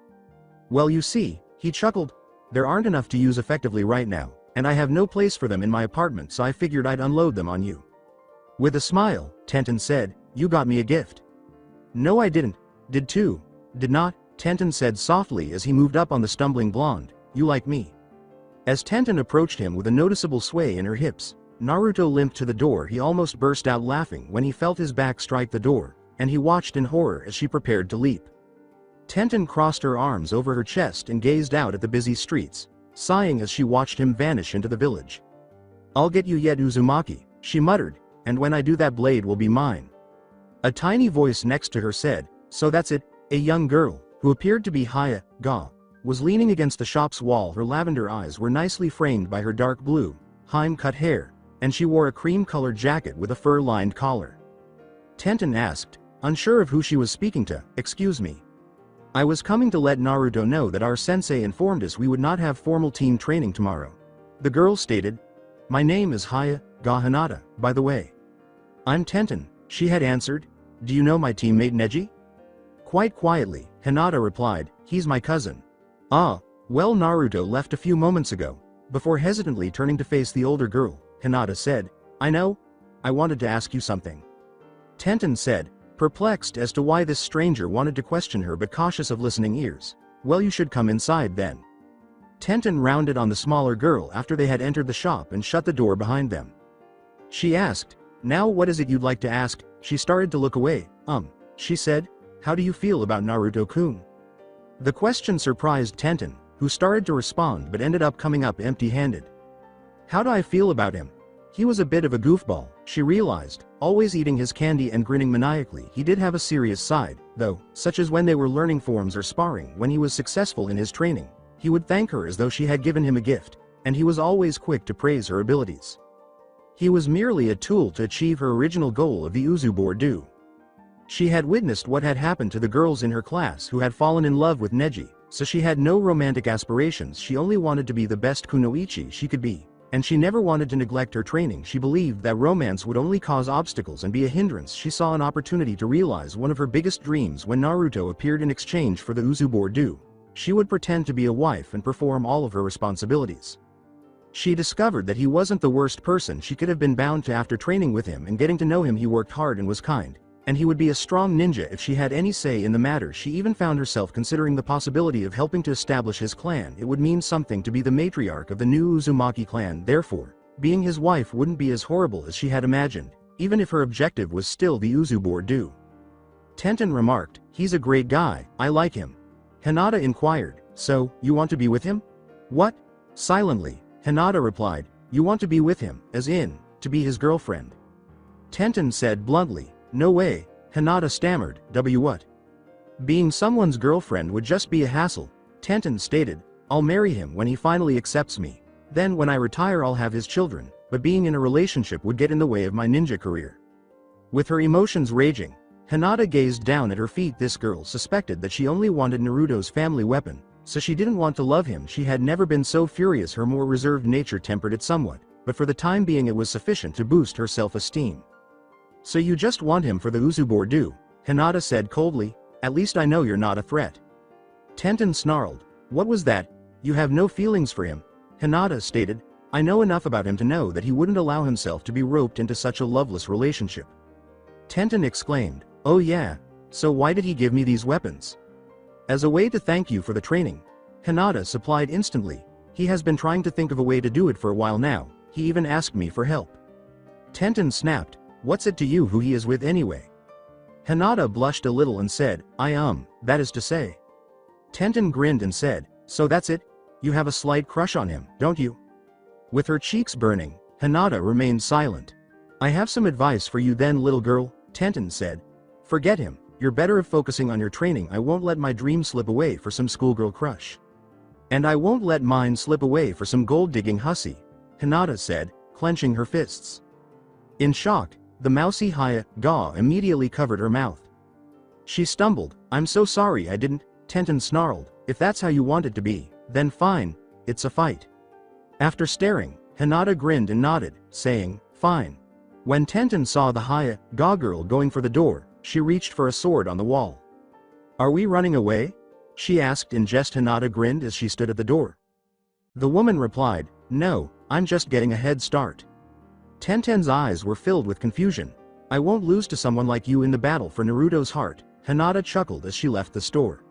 Speaker 2: "Well, you see," he chuckled, "there aren't enough to use effectively right now, and I have no place for them in my apartment, so I figured I'd unload them on you." With a smile, Tenten said, "You got me a gift." "No, I didn't. Did too. Did not," Tenten said softly as he moved up on the stumbling blonde. "You like me." As Tenten approached him with a noticeable sway in her hips, Naruto limped to the door. He almost burst out laughing when he felt his back strike the door, and he watched in horror as she prepared to leap. Tenten crossed her arms over her chest and gazed out at the busy streets, sighing as she watched him vanish into the village. "I'll get you yet, Uzumaki," she muttered, "and when I do that blade will be mine." A tiny voice next to her said, "So that's it." A young girl, who appeared to be Haya, was leaning against the shop's wall. Her lavender eyes were nicely framed by her dark blue, Heim-cut hair, and she wore a cream-colored jacket with a fur-lined collar. Tenten asked, unsure of who she was speaking to, "Excuse me. I was coming to let Naruto know that our sensei informed us we would not have formal team training tomorrow." The girl stated, "My name is Haya Hinata, by the way." "I'm Tenten," she had answered. "Do you know my teammate Neji?" Quite quietly, Hinata replied, "He's my cousin." "Ah, well, Naruto left a few moments ago." Before hesitantly turning to face the older girl, Hinata said, "I know. I wanted to ask you something." Tenten said, perplexed as to why this stranger wanted to question her but cautious of listening ears. "Well, you should come inside then." Tenten rounded on the smaller girl after they had entered the shop and shut the door behind them. She asked, "Now what is it you'd like to ask?" She started to look away. She said, "How do you feel about Naruto-kun?" The question surprised Tenten, who started to respond but ended up coming up empty-handed. "How do I feel about him? He was a bit of a goofball," she realized, always eating his candy and grinning maniacally. He did have a serious side, though, such as when they were learning forms or sparring. When he was successful in his training, he would thank her as though she had given him a gift, and he was always quick to praise her abilities. He was merely a tool to achieve her original goal of the Uzubo-do. She had witnessed what had happened to the girls in her class who had fallen in love with Neji, so she had no romantic aspirations. She only wanted to be the best kunoichi she could be, and she never wanted to neglect her training. She believed that romance would only cause obstacles and be a hindrance. She saw an opportunity to realize one of her biggest dreams when Naruto appeared in exchange for the Uzubo-do. She would pretend to be a wife and perform all of her responsibilities. She discovered that he wasn't the worst person she could have been bound to. After training with him and getting to know him, he worked hard and was kind, and he would be a strong ninja if she had any say in the matter. She even found herself considering the possibility of helping to establish his clan. It would mean something to be the matriarch of the new Uzumaki clan. Therefore, being his wife wouldn't be as horrible as she had imagined, even if her objective was still the Uzubo-do. Tenten remarked, "He's a great guy, I like him." Hinata inquired, "So, you want to be with him?" "What?" Silently, Hinata replied, "You want to be with him, as in, to be his girlfriend." Tenten said bluntly, "No way." Hinata stammered, What? Being someone's girlfriend would just be a hassle." Tenten stated, "I'll marry him when he finally accepts me. Then when I retire I'll have his children, but being in a relationship would get in the way of my ninja career." With her emotions raging, Hinata gazed down at her feet. This girl suspected that she only wanted Naruto's family weapon, so she didn't want to love him. She had never been so furious. Her more reserved nature tempered it somewhat, but for the time being it was sufficient to boost her self-esteem. "So you just want him for the Uzubo-do?" Hinata said coldly. "At least I know you're not a threat." Tenten snarled, "What was that? You have no feelings for him?" Hinata stated, "I know enough about him to know that he wouldn't allow himself to be roped into such a loveless relationship." Tenten exclaimed, "Oh yeah, so why did he give me these weapons?" "As a way to thank you for the training," Hinata supplied instantly. "He has been trying to think of a way to do it for a while now. He even asked me for help." Tenten snapped, "What's it to you who he is with anyway?" Hinata blushed a little and said, that is to say." Tenten grinned and said, "So that's it? You have a slight crush on him, don't you?" With her cheeks burning, Hinata remained silent. "I have some advice for you then, little girl," Tenten said. "Forget him. You're better off focusing on your training. I won't let my dream slip away for some schoolgirl crush. And I won't let mine slip away for some gold-digging hussy, Hinata said, clenching her fists. In shock, the mousy Gaw immediately covered her mouth. She stumbled. I'm so sorry I didn't, Tenten snarled. If that's how you want it to be, then fine, it's a fight. After staring, Hinata grinned and nodded, saying, fine. When Tenten saw the Gaw girl going for the door, she reached for a sword on the wall. Are we running away? She asked in jest. Hinata grinned as she stood at the door. The woman replied, no, I'm just getting a head start. Tenten's eyes were filled with confusion. I won't lose to someone like you in the battle for Naruto's heart, Hinata chuckled as she left the store.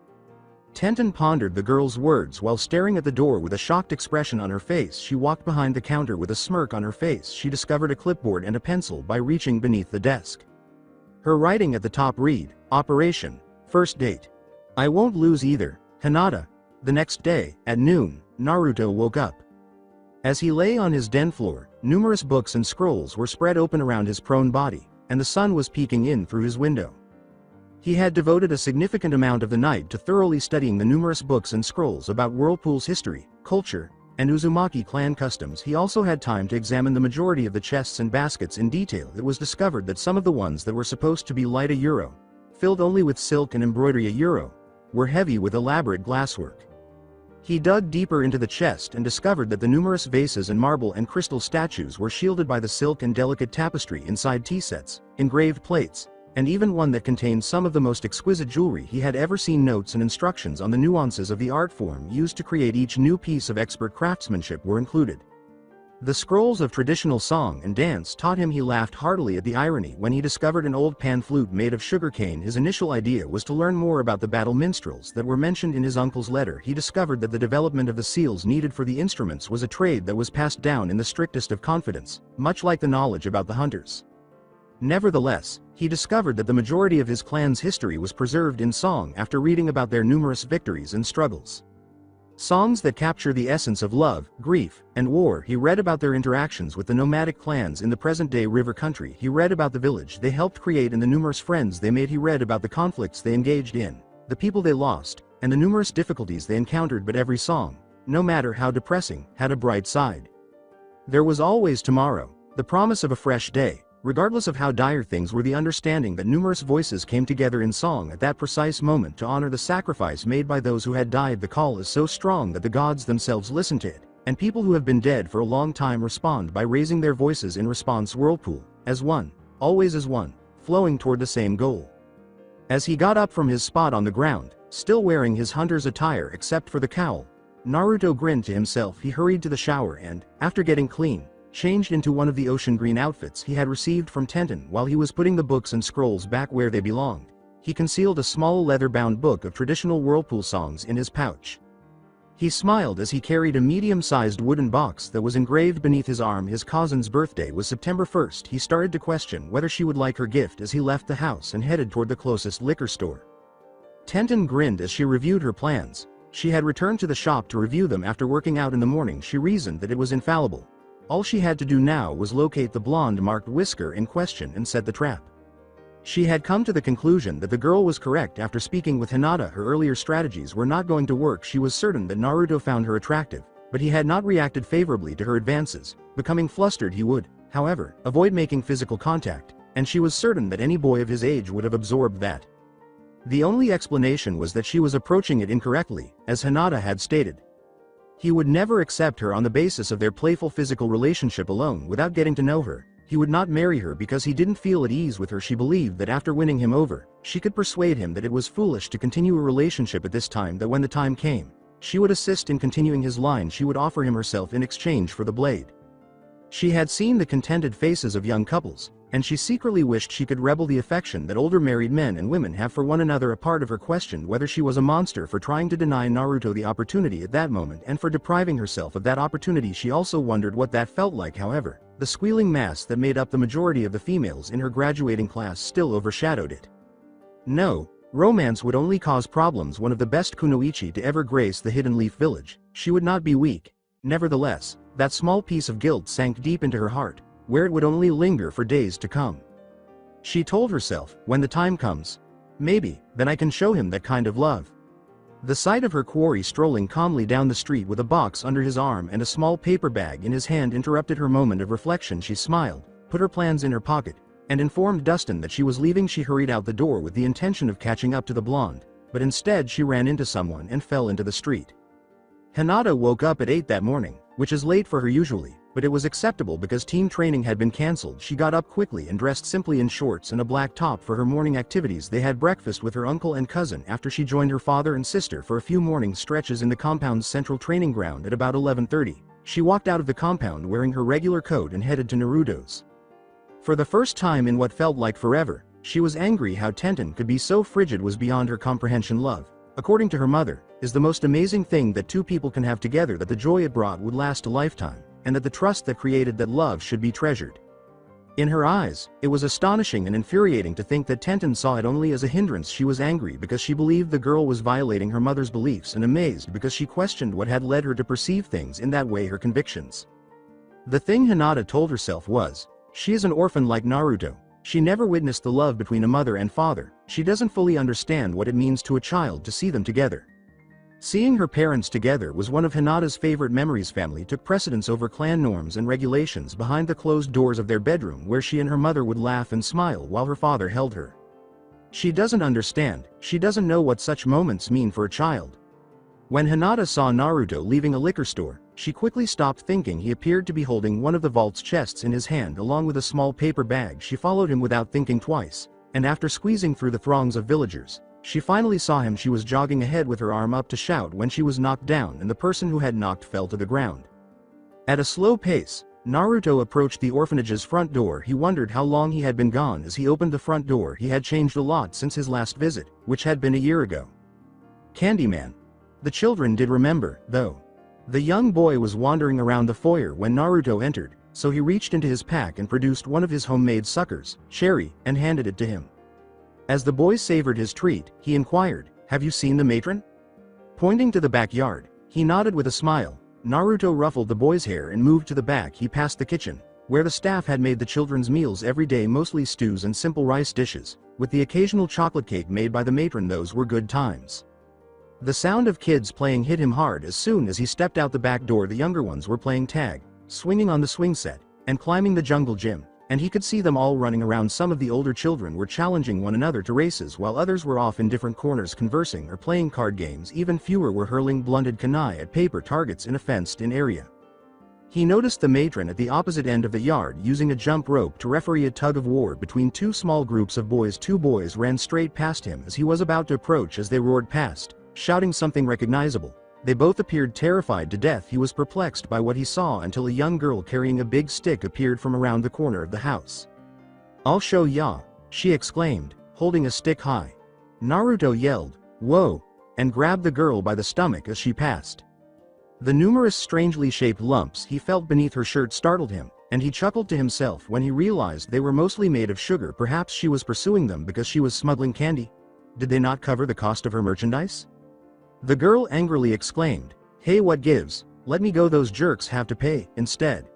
Speaker 2: Tenten pondered the girl's words while staring at the door with a shocked expression on her face. She walked behind the counter with a smirk on her face. She discovered a clipboard and a pencil by reaching beneath the desk. Her writing at the top read, Operation, First Date. I won't lose either, Hinata. The next day, at noon, Naruto woke up. As he lay on his den floor, numerous books and scrolls were spread open around his prone body, and the sun was peeking in through his window. He had devoted a significant amount of the night to thoroughly studying the numerous books and scrolls about Whirlpool's history, culture, and Uzumaki clan customs. He also had time to examine the majority of the chests and baskets in detail. It was discovered that some of the ones that were supposed to be light €1, filled only with silk and embroidery €1, were heavy with elaborate glasswork. He dug deeper into the chest and discovered that the numerous vases and marble and crystal statues were shielded by the silk and delicate tapestry inside tea sets, engraved plates, and even one that contained some of the most exquisite jewelry he had ever seen. Notes and instructions on the nuances of the art form used to create each new piece of expert craftsmanship were included. The scrolls of traditional song and dance taught him. He laughed heartily at the irony when he discovered an old pan flute made of sugarcane. His initial idea was to learn more about the battle minstrels that were mentioned in his uncle's letter. He discovered that the development of the seals needed for the instruments was a trade that was passed down in the strictest of confidence, much like the knowledge about the hunters. Nevertheless, he discovered that the majority of his clan's history was preserved in song after reading about their numerous victories and struggles. Songs that capture the essence of love, grief, and war. He read about their interactions with the nomadic clans in the present-day river country. He read about the village they helped create and the numerous friends they made. He read about the conflicts they engaged in, the people they lost, and the numerous difficulties they encountered. But every song, no matter how depressing, had a bright side. There was always tomorrow, the promise of a fresh day. Regardless of how dire things were, the understanding that numerous voices came together in song at that precise moment to honor the sacrifice made by those who had died. The call is so strong that the gods themselves listen to it, and people who have been dead for a long time respond by raising their voices in response. Whirlpool, as one, always as one, flowing toward the same goal. As he got up from his spot on the ground, still wearing his hunter's attire except for the cowl, Naruto grinned to himself. He hurried to the shower and, after getting clean, changed into one of the ocean green outfits he had received from Tenten. While he was putting the books and scrolls back where they belonged, he concealed a small leather-bound book of traditional Whirlpool songs in his pouch. He smiled as he carried a medium-sized wooden box that was engraved beneath his arm. His cousin's birthday was September 1st. He started to question whether she would like her gift as he left the house and headed toward the closest liquor store. Tenten grinned as she reviewed her plans. She had returned to the shop to review them after working out in the morning. She reasoned that it was infallible. All she had to do now was locate the blonde-marked whisker in question and set the trap. She had come to the conclusion that the girl was correct after speaking with Hinata. Her earlier strategies were not going to work. She was certain that Naruto found her attractive, but he had not reacted favorably to her advances. Becoming flustered, he would, however, avoid making physical contact, and she was certain that any boy of his age would have absorbed that. The only explanation was that she was approaching it incorrectly, as Hinata had stated. He would never accept her on the basis of their playful physical relationship alone without getting to know her. He would not marry her because he didn't feel at ease with her. She believed that after winning him over, she could persuade him that it was foolish to continue a relationship at this time, that when the time came, she would assist in continuing his line. She would offer him herself in exchange for the blade. She had seen the contented faces of young couples, and she secretly wished she could rebel the affection that older married men and women have for one another. A part of her questioned whether she was a monster for trying to deny Naruto the opportunity at that moment and for depriving herself of that opportunity. She also wondered what that felt like. However, the squealing mass that made up the majority of the females in her graduating class still overshadowed it. No, romance would only cause problems. One of the best kunoichi to ever grace the Hidden Leaf Village, she would not be weak. Nevertheless, that small piece of guilt sank deep into her heart, where it would only linger for days to come. She told herself, when the time comes, Maybe, then I can show him that kind of love. The sight of her quarry strolling calmly down the street with a box under his arm and a small paper bag in his hand interrupted her moment of reflection. She smiled, put her plans in her pocket, and informed Dustin that she was leaving. She hurried out the door with the intention of catching up to the blonde, but instead she ran into someone and fell into the street. Hinata woke up at 8 that morning, which is late for her usually, but it was acceptable because team training had been cancelled. She got up quickly and dressed simply in shorts and a black top for her morning activities. They had breakfast with her uncle and cousin after she joined her father and sister for a few morning stretches in the compound's central training ground at about 11:30. She walked out of the compound wearing her regular coat and headed to Naruto's. For the first time in what felt like forever, she was angry. How Tenten could be so frigid was beyond her comprehension. Love, according to her mother, is the most amazing thing that two people can have together, that the joy it brought would last a lifetime, and that the trust that created that love should be treasured. In her eyes, it was astonishing and infuriating to think that Tenten saw it only as a hindrance. She was angry because she believed the girl was violating her mother's beliefs, and amazed because she questioned what had led her to perceive things in that way. Her convictions. The thing Hinata told herself was, she is an orphan like Naruto. She never witnessed the love between a mother and father. She doesn't fully understand what it means to a child to see them together. Seeing her parents together was one of Hinata's favorite memories. Family took precedence over clan norms and regulations behind the closed doors of their bedroom, where she and her mother would laugh and smile while her father held her. She doesn't understand, she doesn't know what such moments mean for a child. When Hinata saw Naruto leaving a liquor store, she quickly stopped thinking. He appeared to be holding one of the vault's chests in his hand along with a small paper bag. She followed him without thinking twice, and after squeezing through the throngs of villagers, she finally saw him. She was jogging ahead with her arm up to shout when she was knocked down and the person who had knocked fell to the ground. At a slow pace, Naruto approached the orphanage's front door. He wondered how long he had been gone. As he opened the front door, he had changed a lot since his last visit, which had been a year ago. Candyman. The children did remember, though. The young boy was wandering around the foyer when Naruto entered, so he reached into his pack and produced one of his homemade suckers, cherry, and handed it to him. As the boy savored his treat, he inquired, "Have you seen the matron?" Pointing to the backyard, he nodded with a smile. Naruto ruffled the boy's hair and moved to the back. He passed the kitchen, where the staff had made the children's meals every day, mostly stews and simple rice dishes, with the occasional chocolate cake made by the matron. Those were good times. The sound of kids playing hit him hard. As soon as he stepped out the back door, the younger ones were playing tag, swinging on the swing set, and climbing the jungle gym, and he could see them all running around. Some of the older children were challenging one another to races, while others were off in different corners conversing or playing card games. Even fewer were hurling blunted kunai at paper targets in a fenced-in area. He noticed the matron at the opposite end of the yard using a jump rope to referee a tug-of-war between two small groups of boys. Two boys ran straight past him as he was about to approach. As they roared past, shouting something recognizable, they both appeared terrified to death. He was perplexed by what he saw until a young girl carrying a big stick appeared from around the corner of the house. "I'll show ya," she exclaimed, holding a stick high. Naruto yelled, "Whoa," and grabbed the girl by the stomach as she passed. The numerous strangely shaped lumps he felt beneath her shirt startled him, and he chuckled to himself when he realized they were mostly made of sugar. Perhaps she was pursuing them because she was smuggling candy. Did they not cover the cost of her merchandise? The girl angrily exclaimed, "Hey, what gives? Let me go, those jerks have to pay." Instead,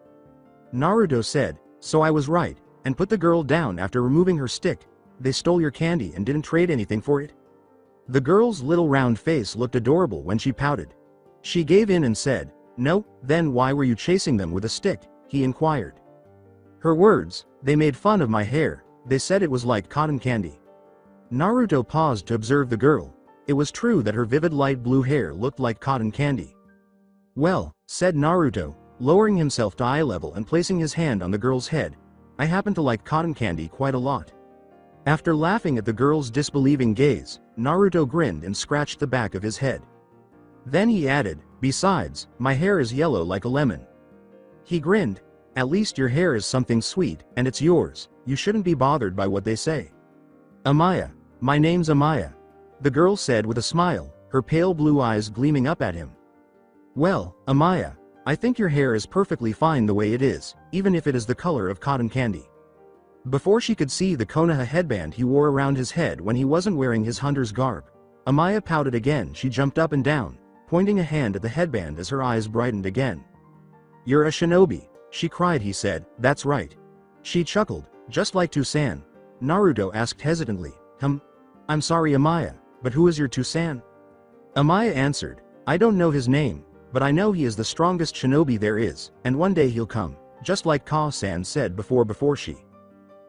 Speaker 2: Naruto said, "So I was right," and put the girl down after removing her stick. "They stole your candy and didn't trade anything for it?" The girl's little round face looked adorable when she pouted. She gave in and said, "No." "Then why were you chasing them with a stick?" he inquired. Her words, "They made fun of my hair. They said it was like cotton candy." Naruto paused to observe the girl. It was true that her vivid light blue hair looked like cotton candy. "Well," said Naruto, lowering himself to eye level and placing his hand on the girl's head, "I happen to like cotton candy quite a lot." After laughing at the girl's disbelieving gaze, Naruto grinned and scratched the back of his head. Then he added, "Besides, my hair is yellow like a lemon." He grinned, "At least your hair is something sweet, and it's yours. You shouldn't be bothered by what they say." "Amaya. My name's Amaya," the girl said with a smile, her pale blue eyes gleaming up at him. "Well, Amaya, I think your hair is perfectly fine the way it is, even if it is the color of cotton candy." Before she could see the Konoha headband he wore around his head when he wasn't wearing his hunter's garb, Amaya pouted again. She jumped up and down, pointing a hand at the headband as her eyes brightened again. "You're a shinobi," she cried. He said, "That's right." She chuckled, "Just like Tusan?" Naruto asked hesitantly, I'm sorry Amaya, but who is your Tusan? Amaya answered, I don't know his name, but I know he is the strongest shinobi there is, and one day he'll come, just like Ka-san said before she.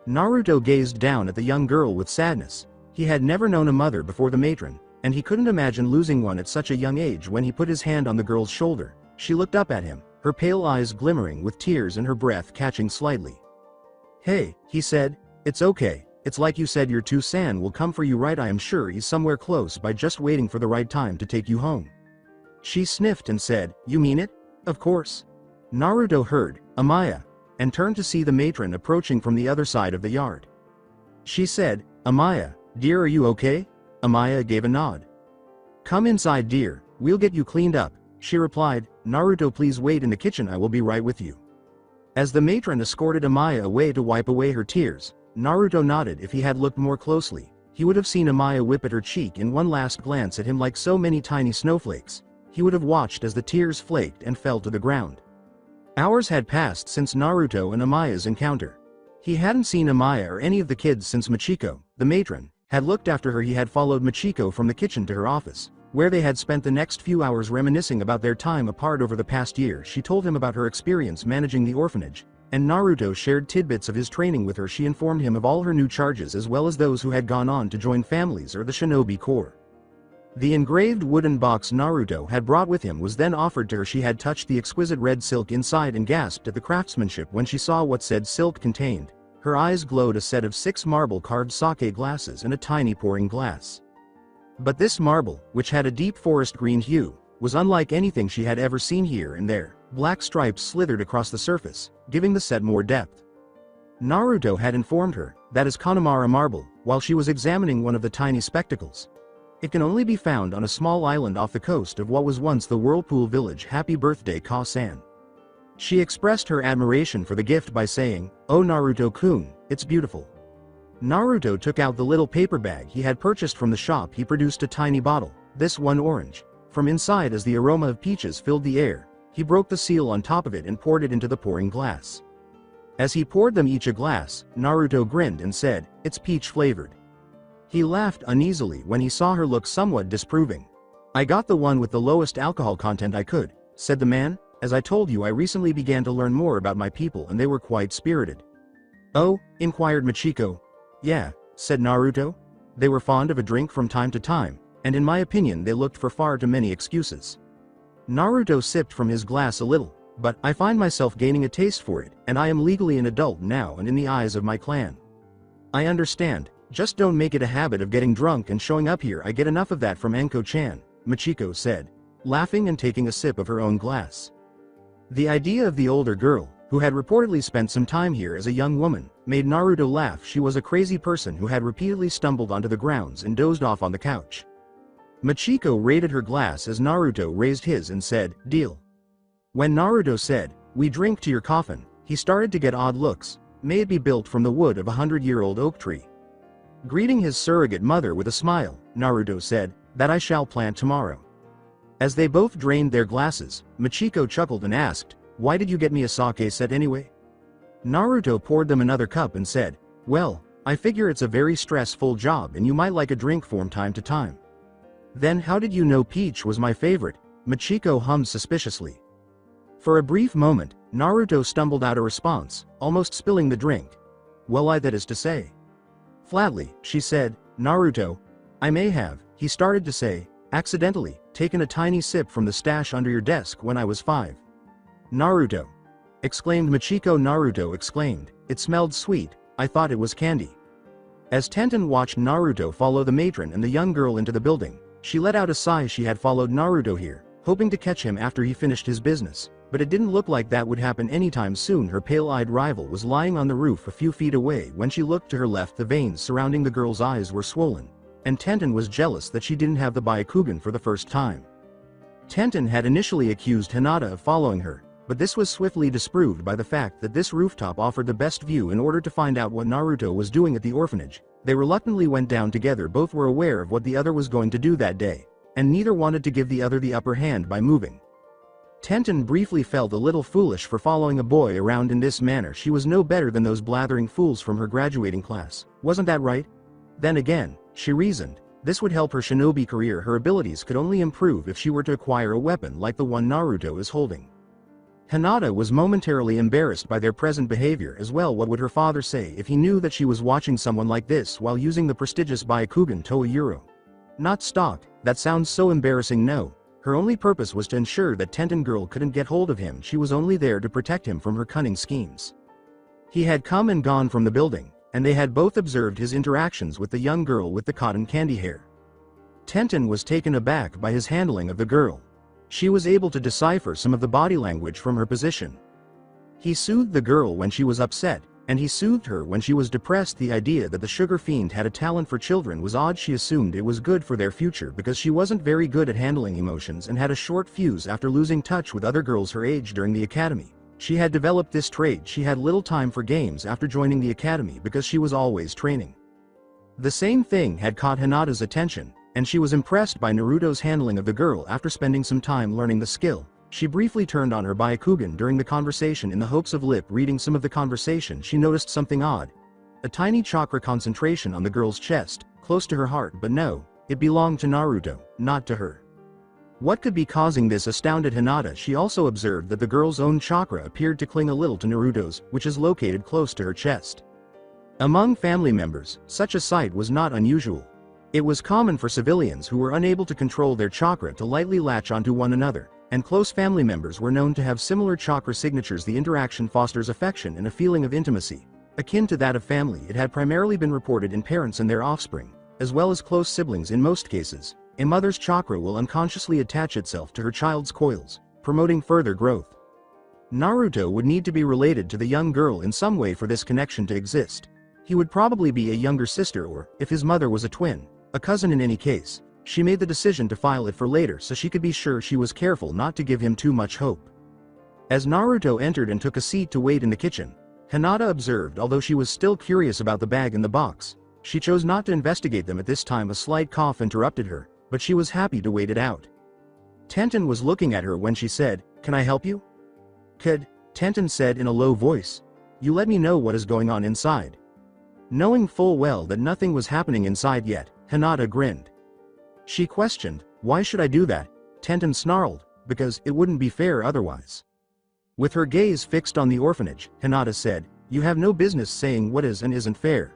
Speaker 2: Naruto gazed down at the young girl with sadness. He had never known a mother before the matron, and he couldn't imagine losing one at such a young age. When he put his hand on the girl's shoulder, she looked up at him, her pale eyes glimmering with tears and her breath catching slightly. Hey, he said, it's okay, it's like you said your Tusan will come for you, right? I am sure he's somewhere close by, just waiting for the right time to take you home. She sniffed and said, you mean it? Of course. Naruto heard, Amaya, and turned to see the matron approaching from the other side of the yard. She said, Amaya, dear, are you okay? Amaya gave a nod. Come inside dear, we'll get you cleaned up, she replied. Naruto, please wait in the kitchen, I will be right with you. As the matron escorted Amaya away to wipe away her tears, Naruto nodded. If he had looked more closely, he would have seen Amaya whip at her cheek in one last glance at him like so many tiny snowflakes. He would have watched as the tears flaked and fell to the ground. Hours had passed since Naruto and Amaya's encounter. He hadn't seen Amaya or any of the kids since Michiko, the matron, had looked after her. He had followed Michiko from the kitchen to her office, where they had spent the next few hours reminiscing about their time apart over the past year. She told him about her experience managing the orphanage, and Naruto shared tidbits of his training with her. She informed him of all her new charges as well as those who had gone on to join families or the shinobi corps. The engraved wooden box Naruto had brought with him was then offered to her. She had touched the exquisite red silk inside and gasped at the craftsmanship when she saw what said silk contained. Her eyes glowed. A set of 6 marble-carved sake glasses and a tiny pouring glass. But this marble, which had a deep forest green hue, was unlike anything she had ever seen. Here and there, black stripes slithered across the surface, giving the set more depth. Naruto had informed her that is Connemara marble while she was examining one of the tiny spectacles. It can only be found on a small island off the coast of what was once the Whirlpool Village. Happy birthday, Ka-san. She expressed her admiration for the gift by saying, oh Naruto-kun, it's beautiful. Naruto took out the little paper bag he had purchased from the shop. He produced a tiny bottle, this one orange. From inside, as the aroma of peaches filled the air, he broke the seal on top of it and poured it into the pouring glass. As he poured them each a glass, Naruto grinned and said, it's peach flavored. He laughed uneasily when he saw her look somewhat disapproving. I got the one with the lowest alcohol content I could, said the man. As I told you, I recently began to learn more about my people and they were quite spirited. Oh, inquired Michiko. Yeah, said Naruto. They were fond of a drink from time to time, and in my opinion they looked for far too many excuses. Naruto sipped from his glass a little, but I find myself gaining a taste for it, and I am legally an adult now and in the eyes of my clan. I understand, just don't make it a habit of getting drunk and showing up here. I get enough of that from Enko-chan, Michiko said, laughing and taking a sip of her own glass. The idea of the older girl, who had reportedly spent some time here as a young woman, made Naruto laugh. She was a crazy person who had repeatedly stumbled onto the grounds and dozed off on the couch. Michiko raided her glass as Naruto raised his and said, deal. When Naruto said, we drink to your coffin, he started to get odd looks. May it be built from the wood of a 100-year-old oak tree. Greeting his surrogate mother with a smile, Naruto said, that I shall plant tomorrow. As they both drained their glasses, Michiko chuckled and asked, why did you get me a sake set anyway? Naruto poured them another cup and said, well, I figure it's a very stressful job and you might like a drink from time to time. Then how did you know peach was my favorite? Michiko hummed suspiciously. For a brief moment, Naruto stumbled out a response, almost spilling the drink. Well, that is to say. Flatly, she said, Naruto, I may have, he started to say, accidentally, taken a tiny sip from the stash under your desk when I was 5. Naruto! Exclaimed Michiko. Naruto exclaimed, it smelled sweet, I thought it was candy. As Tenten watched Naruto follow the matron and the young girl into the building, she let out a sigh. She had followed Naruto here, hoping to catch him after he finished his business, but it didn't look like that would happen anytime soon. Her pale-eyed rival was lying on the roof a few feet away. When she looked to her left, the veins surrounding the girl's eyes were swollen, and Tenten was jealous that she didn't have the Byakugan for the first time. Tenten had initially accused Hinata of following her, but this was swiftly disproved by the fact that this rooftop offered the best view. In order to find out what Naruto was doing at the orphanage, they reluctantly went down together. Both were aware of what the other was going to do that day, and neither wanted to give the other the upper hand by moving. Tenten briefly felt a little foolish for following a boy around in this manner. She was no better than those blathering fools from her graduating class, wasn't that right? Then again, She reasoned. This would help her shinobi career. Her abilities could only improve if she were to acquire a weapon like the one Naruto is holding. Hinata was momentarily embarrassed by their present behavior as well. What would her father say if he knew that she was watching someone like this while using the prestigious Byakugan Toa? Not stock, that sounds so embarrassing. No. Her only purpose was to ensure that Tenten girl couldn't get hold of him. She was only there to protect him from her cunning schemes. He had come and gone from the building, and they had both observed his interactions with the young girl with the cotton candy hair. Tenten was taken aback by his handling of the girl. She was able to decipher some of the body language from her position. He soothed the girl when she was upset, and he soothed her when she was depressed. The idea that the sugar fiend had a talent for children was odd. She assumed it was good for their future because she wasn't very good at handling emotions and had a short fuse after losing touch with other girls her age during the academy. She had developed this trait. She had little time for games after joining the academy because she was always training. The same thing had caught Hinata's attention, and she was impressed by Naruto's handling of the girl. After spending some time learning the skill, she briefly turned on her Byakugan during the conversation. In the hopes of reading some of the conversation, she noticed something odd. A tiny chakra concentration on the girl's chest, close to her heart, but no, it belonged to Naruto, not to her. What could be causing this astounded Hinata? She also observed that the girl's own chakra appeared to cling a little to Naruto's, which is located close to her chest. Among family members, such a sight was not unusual. It was common for civilians who were unable to control their chakra to lightly latch onto one another, and close family members were known to have similar chakra signatures. The interaction fosters affection and a feeling of intimacy, akin to that of family. It had primarily been reported in parents and their offspring, as well as close siblings. In most cases, a mother's chakra will unconsciously attach itself to her child's coils, promoting further growth. Naruto would need to be related to the young girl in some way for this connection to exist. He would probably be a younger sister, or, if his mother was a twin, a cousin. In any case, she made the decision to file it for later so she could be sure. She was careful not to give him too much hope. As Naruto entered and took a seat to wait in the kitchen, Hinata observed. Although she was still curious about the bag and the box, she chose not to investigate them at this time. A slight cough interrupted her, but she was happy to wait it out. Tenten was looking at her when she said, "Can I help you?" "Could," Tenten said in a low voice. "You let me know what is going on inside." Knowing full well that nothing was happening inside yet, Hinata grinned. She questioned, "Why should I do that?" Tenten snarled, "Because it wouldn't be fair otherwise." With her gaze fixed on the orphanage, Hinata said, "You have no business saying what is and isn't fair."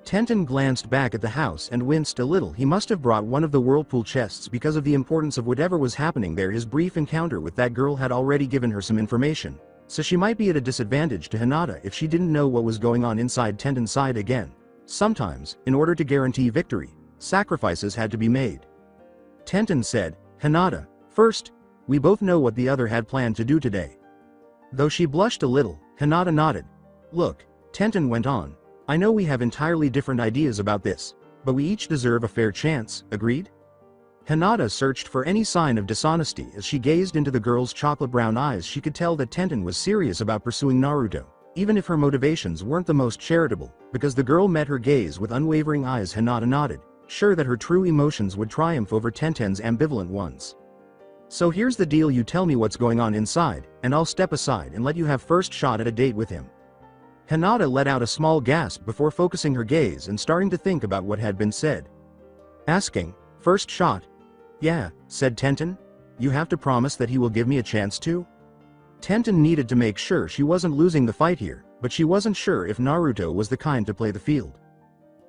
Speaker 2: Tenten glanced back at the house and winced a little. He must have brought one of the whirlpool chests because of the importance of whatever was happening there. His brief encounter with that girl had already given her some information, so she might be at a disadvantage to Hinata if she didn't know what was going on inside Tenten's side again. Sometimes, in order to guarantee victory, sacrifices had to be made. Tenten said, "Hinata, first, we both know what the other had planned to do today." Though she blushed a little, Hinata nodded. "Look," Tenten went on, "I know we have entirely different ideas about this, but we each deserve a fair chance, agreed?" Hinata searched for any sign of dishonesty as she gazed into the girl's chocolate brown eyes. She could tell that Tenten was serious about pursuing Naruto, even if her motivations weren't the most charitable. Because the girl met her gaze with unwavering eyes, Hinata nodded, sure that her true emotions would triumph over Tenten's ambivalent ones. "So here's the deal. You tell me what's going on inside, and I'll step aside and let you have first shot at a date with him." Hinata let out a small gasp before focusing her gaze and starting to think about what had been said. Asking, "First shot?" "Yeah," said Tenten. "You have to promise that he will give me a chance to?" Tenten needed to make sure she wasn't losing the fight here, but she wasn't sure if Naruto was the kind to play the field.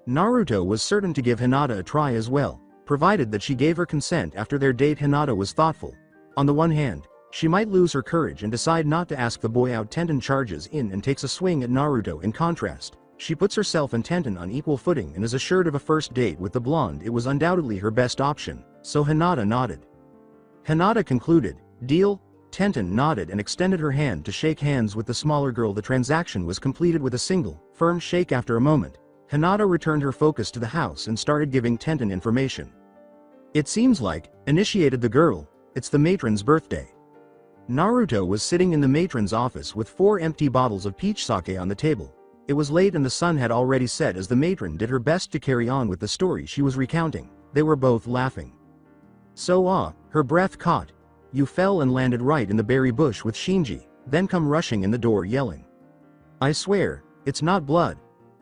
Speaker 2: Naruto was certain to give Hinata a try as well, provided that she gave her consent. After their date, Hinata was thoughtful. On the one hand, she might lose her courage and decide not to ask the boy out. Tenten charges in and takes a swing at Naruto. In contrast, she puts herself and Tenten on equal footing and is assured of a first date with the blonde. It was undoubtedly her best option, so Hinata nodded. Hinata concluded, "Deal?" Tenten nodded and extended her hand to shake hands with the smaller girl. The transaction was completed with a single, firm shake. After a moment, Hinata returned her focus to the house and started giving Tenten information. "It seems like," initiated the girl, "it's the matron's birthday." Naruto was sitting in the matron's office with 4 empty bottles of peach sake on the table. It was late and the sun had already set as the matron did her best to carry on with the story she was recounting. They were both laughing. "So her breath caught. You fell and landed right in the berry bush with Shinji, then come rushing in the door yelling. I swear, it's not blood."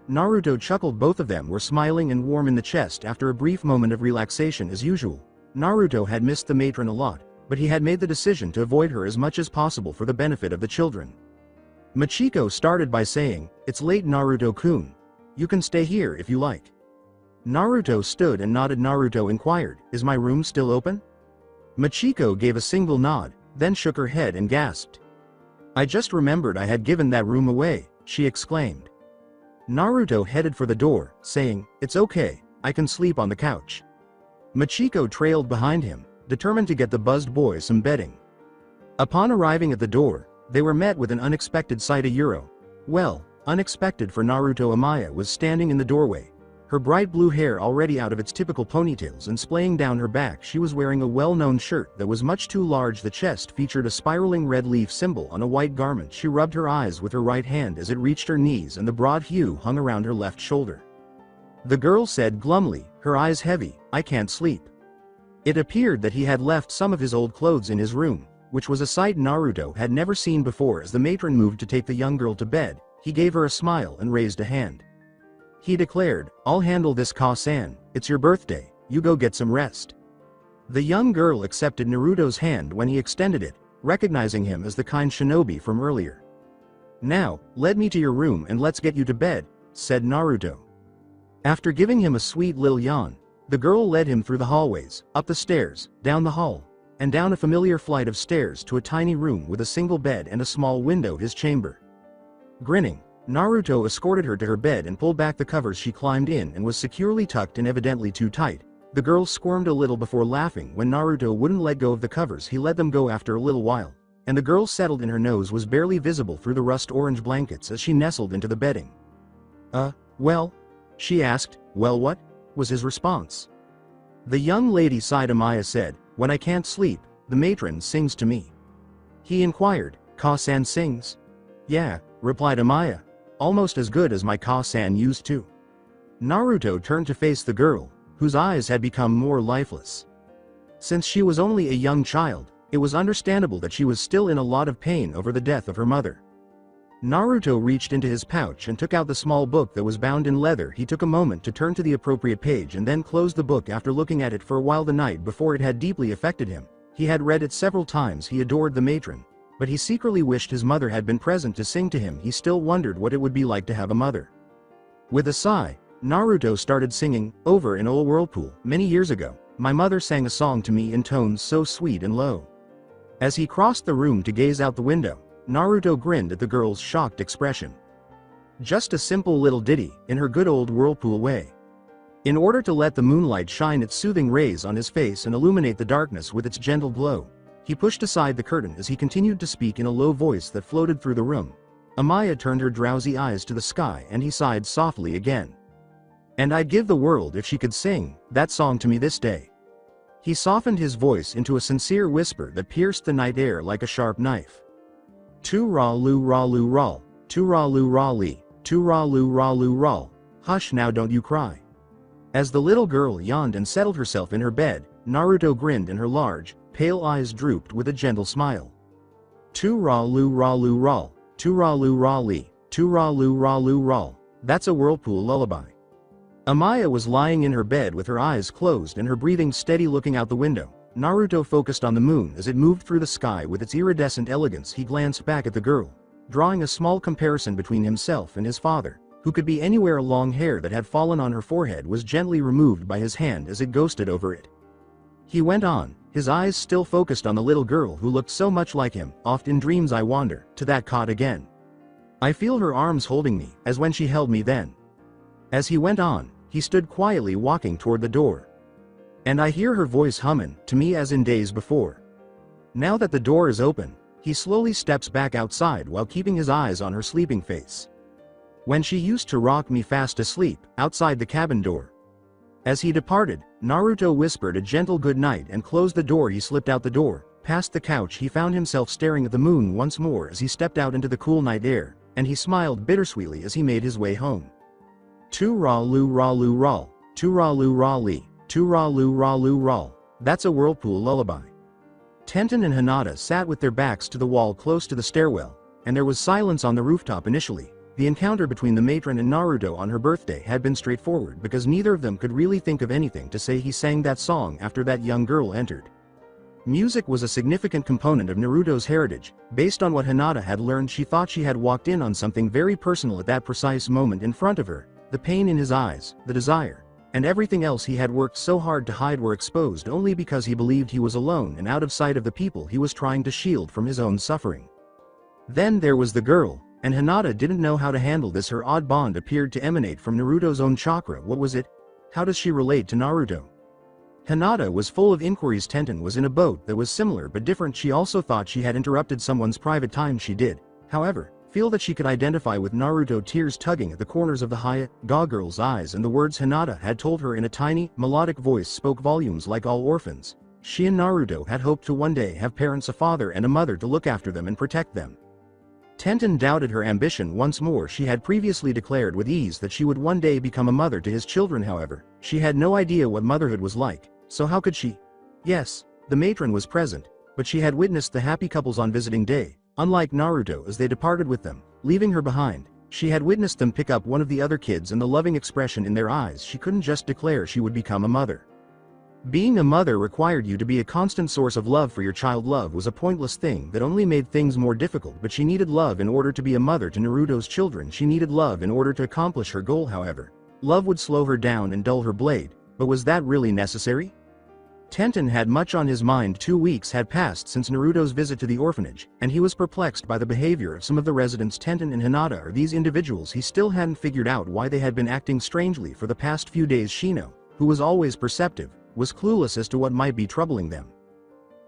Speaker 2: Naruto chuckled. Both of them were smiling and warm in the chest after a brief moment of relaxation as usual. Naruto had missed the matron a lot, but he had made the decision to avoid her as much as possible for the benefit of the children. Machiko started by saying, "It's late, Naruto-kun. You can stay here if you like." Naruto stood and nodded. Naruto inquired, "Is my room still open?" Machiko gave a single nod, then shook her head and gasped. "I just remembered I had given that room away," she exclaimed. Naruto headed for the door, saying, "It's okay, I can sleep on the couch." Machiko trailed behind him, determined to get the buzzed boy some bedding. Upon arriving at the door, they were met with an unexpected sight. Unexpected for Naruto. Amaya was standing in the doorway. Her bright blue hair already out of its typical ponytails and splaying down her back. She was wearing a well-known shirt that was much too large. The chest featured a spiraling red leaf symbol on a white garment. She rubbed her eyes with her right hand as it reached her knees, and the broad hue hung around her left shoulder. The girl said glumly, her eyes heavy, "I can't sleep." It appeared that he had left some of his old clothes in his room, which was a sight Naruto had never seen before. As the matron moved to take the young girl to bed, he gave her a smile and raised a hand. He declared, "I'll handle this, Ka-san, it's your birthday, you go get some rest." The young girl accepted Naruto's hand when he extended it, recognizing him as the kind shinobi from earlier. "Now, let me to your room and let's get you to bed," said Naruto. After giving him a sweet little yawn, the girl led him through the hallways, up the stairs, down the hall, and down a familiar flight of stairs to a tiny room with a single bed and a small window, his chamber. Grinning, Naruto escorted her to her bed and pulled back the covers. She climbed in and was securely tucked in, evidently too tight. The girl squirmed a little before laughing when Naruto wouldn't let go of the covers. He let them go after a little while, and the girl settled in. Her nose was barely visible through the rust-orange blankets as she nestled into the bedding. Well?" she asked. "Well, what?" was his response. The young lady sighed. Amaya said, "When I can't sleep, the matron sings to me." He inquired, "Ka-san sings?" "Yeah," replied Amaya. "Almost as good as my Ka-san used to." Naruto turned to face the girl, whose eyes had become more lifeless. Since she was only a young child, it was understandable that she was still in a lot of pain over the death of her mother. Naruto reached into his pouch and took out the small book that was bound in leather. He took a moment to turn to the appropriate page and then closed the book. After looking at it for a while the night before, it had deeply affected him. He had read it several times. He adored the matron, but he secretly wished his mother had been present to sing to him. He still wondered what it would be like to have a mother. With a sigh, Naruto started singing. "Over in Old Whirlpool, many years ago, my mother sang a song to me in tones so sweet and low." As he crossed the room to gaze out the window, Naruto grinned at the girl's shocked expression. Just a simple little ditty, in her good old Whirlpool way. In order to let the moonlight shine its soothing rays on his face and illuminate the darkness with its gentle glow, he pushed aside the curtain as he continued to speak in a low voice that floated through the room. Amaya turned her drowsy eyes to the sky and he sighed softly again. "And I'd give the world if she could sing that song to me this day." He softened his voice into a sincere whisper that pierced the night air like a sharp knife. "Tu-ra-lu-ra-lu-ral, tu-ra-lu-ra-li, tu-ra-lu-ra-lu-ral, hush now, don't you cry." As the little girl yawned and settled herself in her bed, Naruto grinned and her large, pale eyes drooped with a gentle smile. "Tu-ra-lu-ra-lu-ral, tu-ra-lu-ra-li, tu-ra-lu-ra-lu-ral, that's a Whirlpool lullaby." Amaya was lying in her bed with her eyes closed and her breathing steady. Looking out the window, Naruto focused on the moon as it moved through the sky with its iridescent elegance. He glanced back at the girl, drawing a small comparison between himself and his father, who could be anywhere. A long hair that had fallen on her forehead was gently removed by his hand as it ghosted over it. He went on, his eyes still focused on the little girl who looked so much like him. "Oft in dreams I wander to that cot again. I feel her arms holding me, as when she held me then." As he went on, he stood quietly walking toward the door. "And I hear her voice hummin' to me as in days before." Now that the door is open, he slowly steps back outside while keeping his eyes on her sleeping face. "When she used to rock me fast asleep, outside the cabin door." As he departed, Naruto whispered a gentle good night and closed the door. He slipped out the door, past the couch. He found himself staring at the moon once more as he stepped out into the cool night air, and he smiled bittersweetly as he made his way home. "Tu-ra-lu-ra-lu-ral, tu-ra-lu-ra-li, tu-ra-lu-ra-lu-ral, that's a Whirlpool lullaby." Tenten and Hinata sat with their backs to the wall close to the stairwell, and there was silence on the rooftop initially. The encounter between the matron and Naruto on her birthday had been straightforward because neither of them could really think of anything to say. He sang that song after that young girl entered. Music was a significant component of Naruto's heritage. Based on what Hinata had learned, she thought she had walked in on something very personal at that precise moment in front of her. The pain in his eyes, the desire, and everything else he had worked so hard to hide were exposed only because he believed he was alone and out of sight of the people he was trying to shield from his own suffering. Then there was the girl, and Hinata didn't know how to handle this. Her odd bond appeared to emanate from Naruto's own chakra. What was it? How does she relate to Naruto? Hinata was full of inquiries. Tenten was in a boat that was similar but different. She also thought she had interrupted someone's private time. She did, however, feel that she could identify with Naruto. Tears tugging at the corners of the Hyuga girl's eyes, and the words Hinata had told her in a tiny, melodic voice spoke volumes. Like all orphans, she and Naruto had hoped to one day have parents, a father and a mother, to look after them and protect them. Tenten doubted her ambition once more. She had previously declared with ease that she would one day become a mother to his children. However, she had no idea what motherhood was like, so how could she? Yes, the matron was present, but she had witnessed the happy couples on visiting day. Unlike Naruto, as they departed with them, leaving her behind, she had witnessed them pick up one of the other kids, and the loving expression in their eyes. She couldn't just declare she would become a mother. Being a mother required you to be a constant source of love for your child. Love was a pointless thing that only made things more difficult, but she needed love in order to be a mother to Naruto's children. She needed love in order to accomplish her goal. However, love would slow her down and dull her blade, but was that really necessary? Tenten had much on his mind. 2 weeks had passed since Naruto's visit to the orphanage, and he was perplexed by the behavior of some of the residents. Tenten and Hinata are these individuals. He still hadn't figured out why they had been acting strangely for the past few days. Shino, who was always perceptive, was clueless as to what might be troubling them.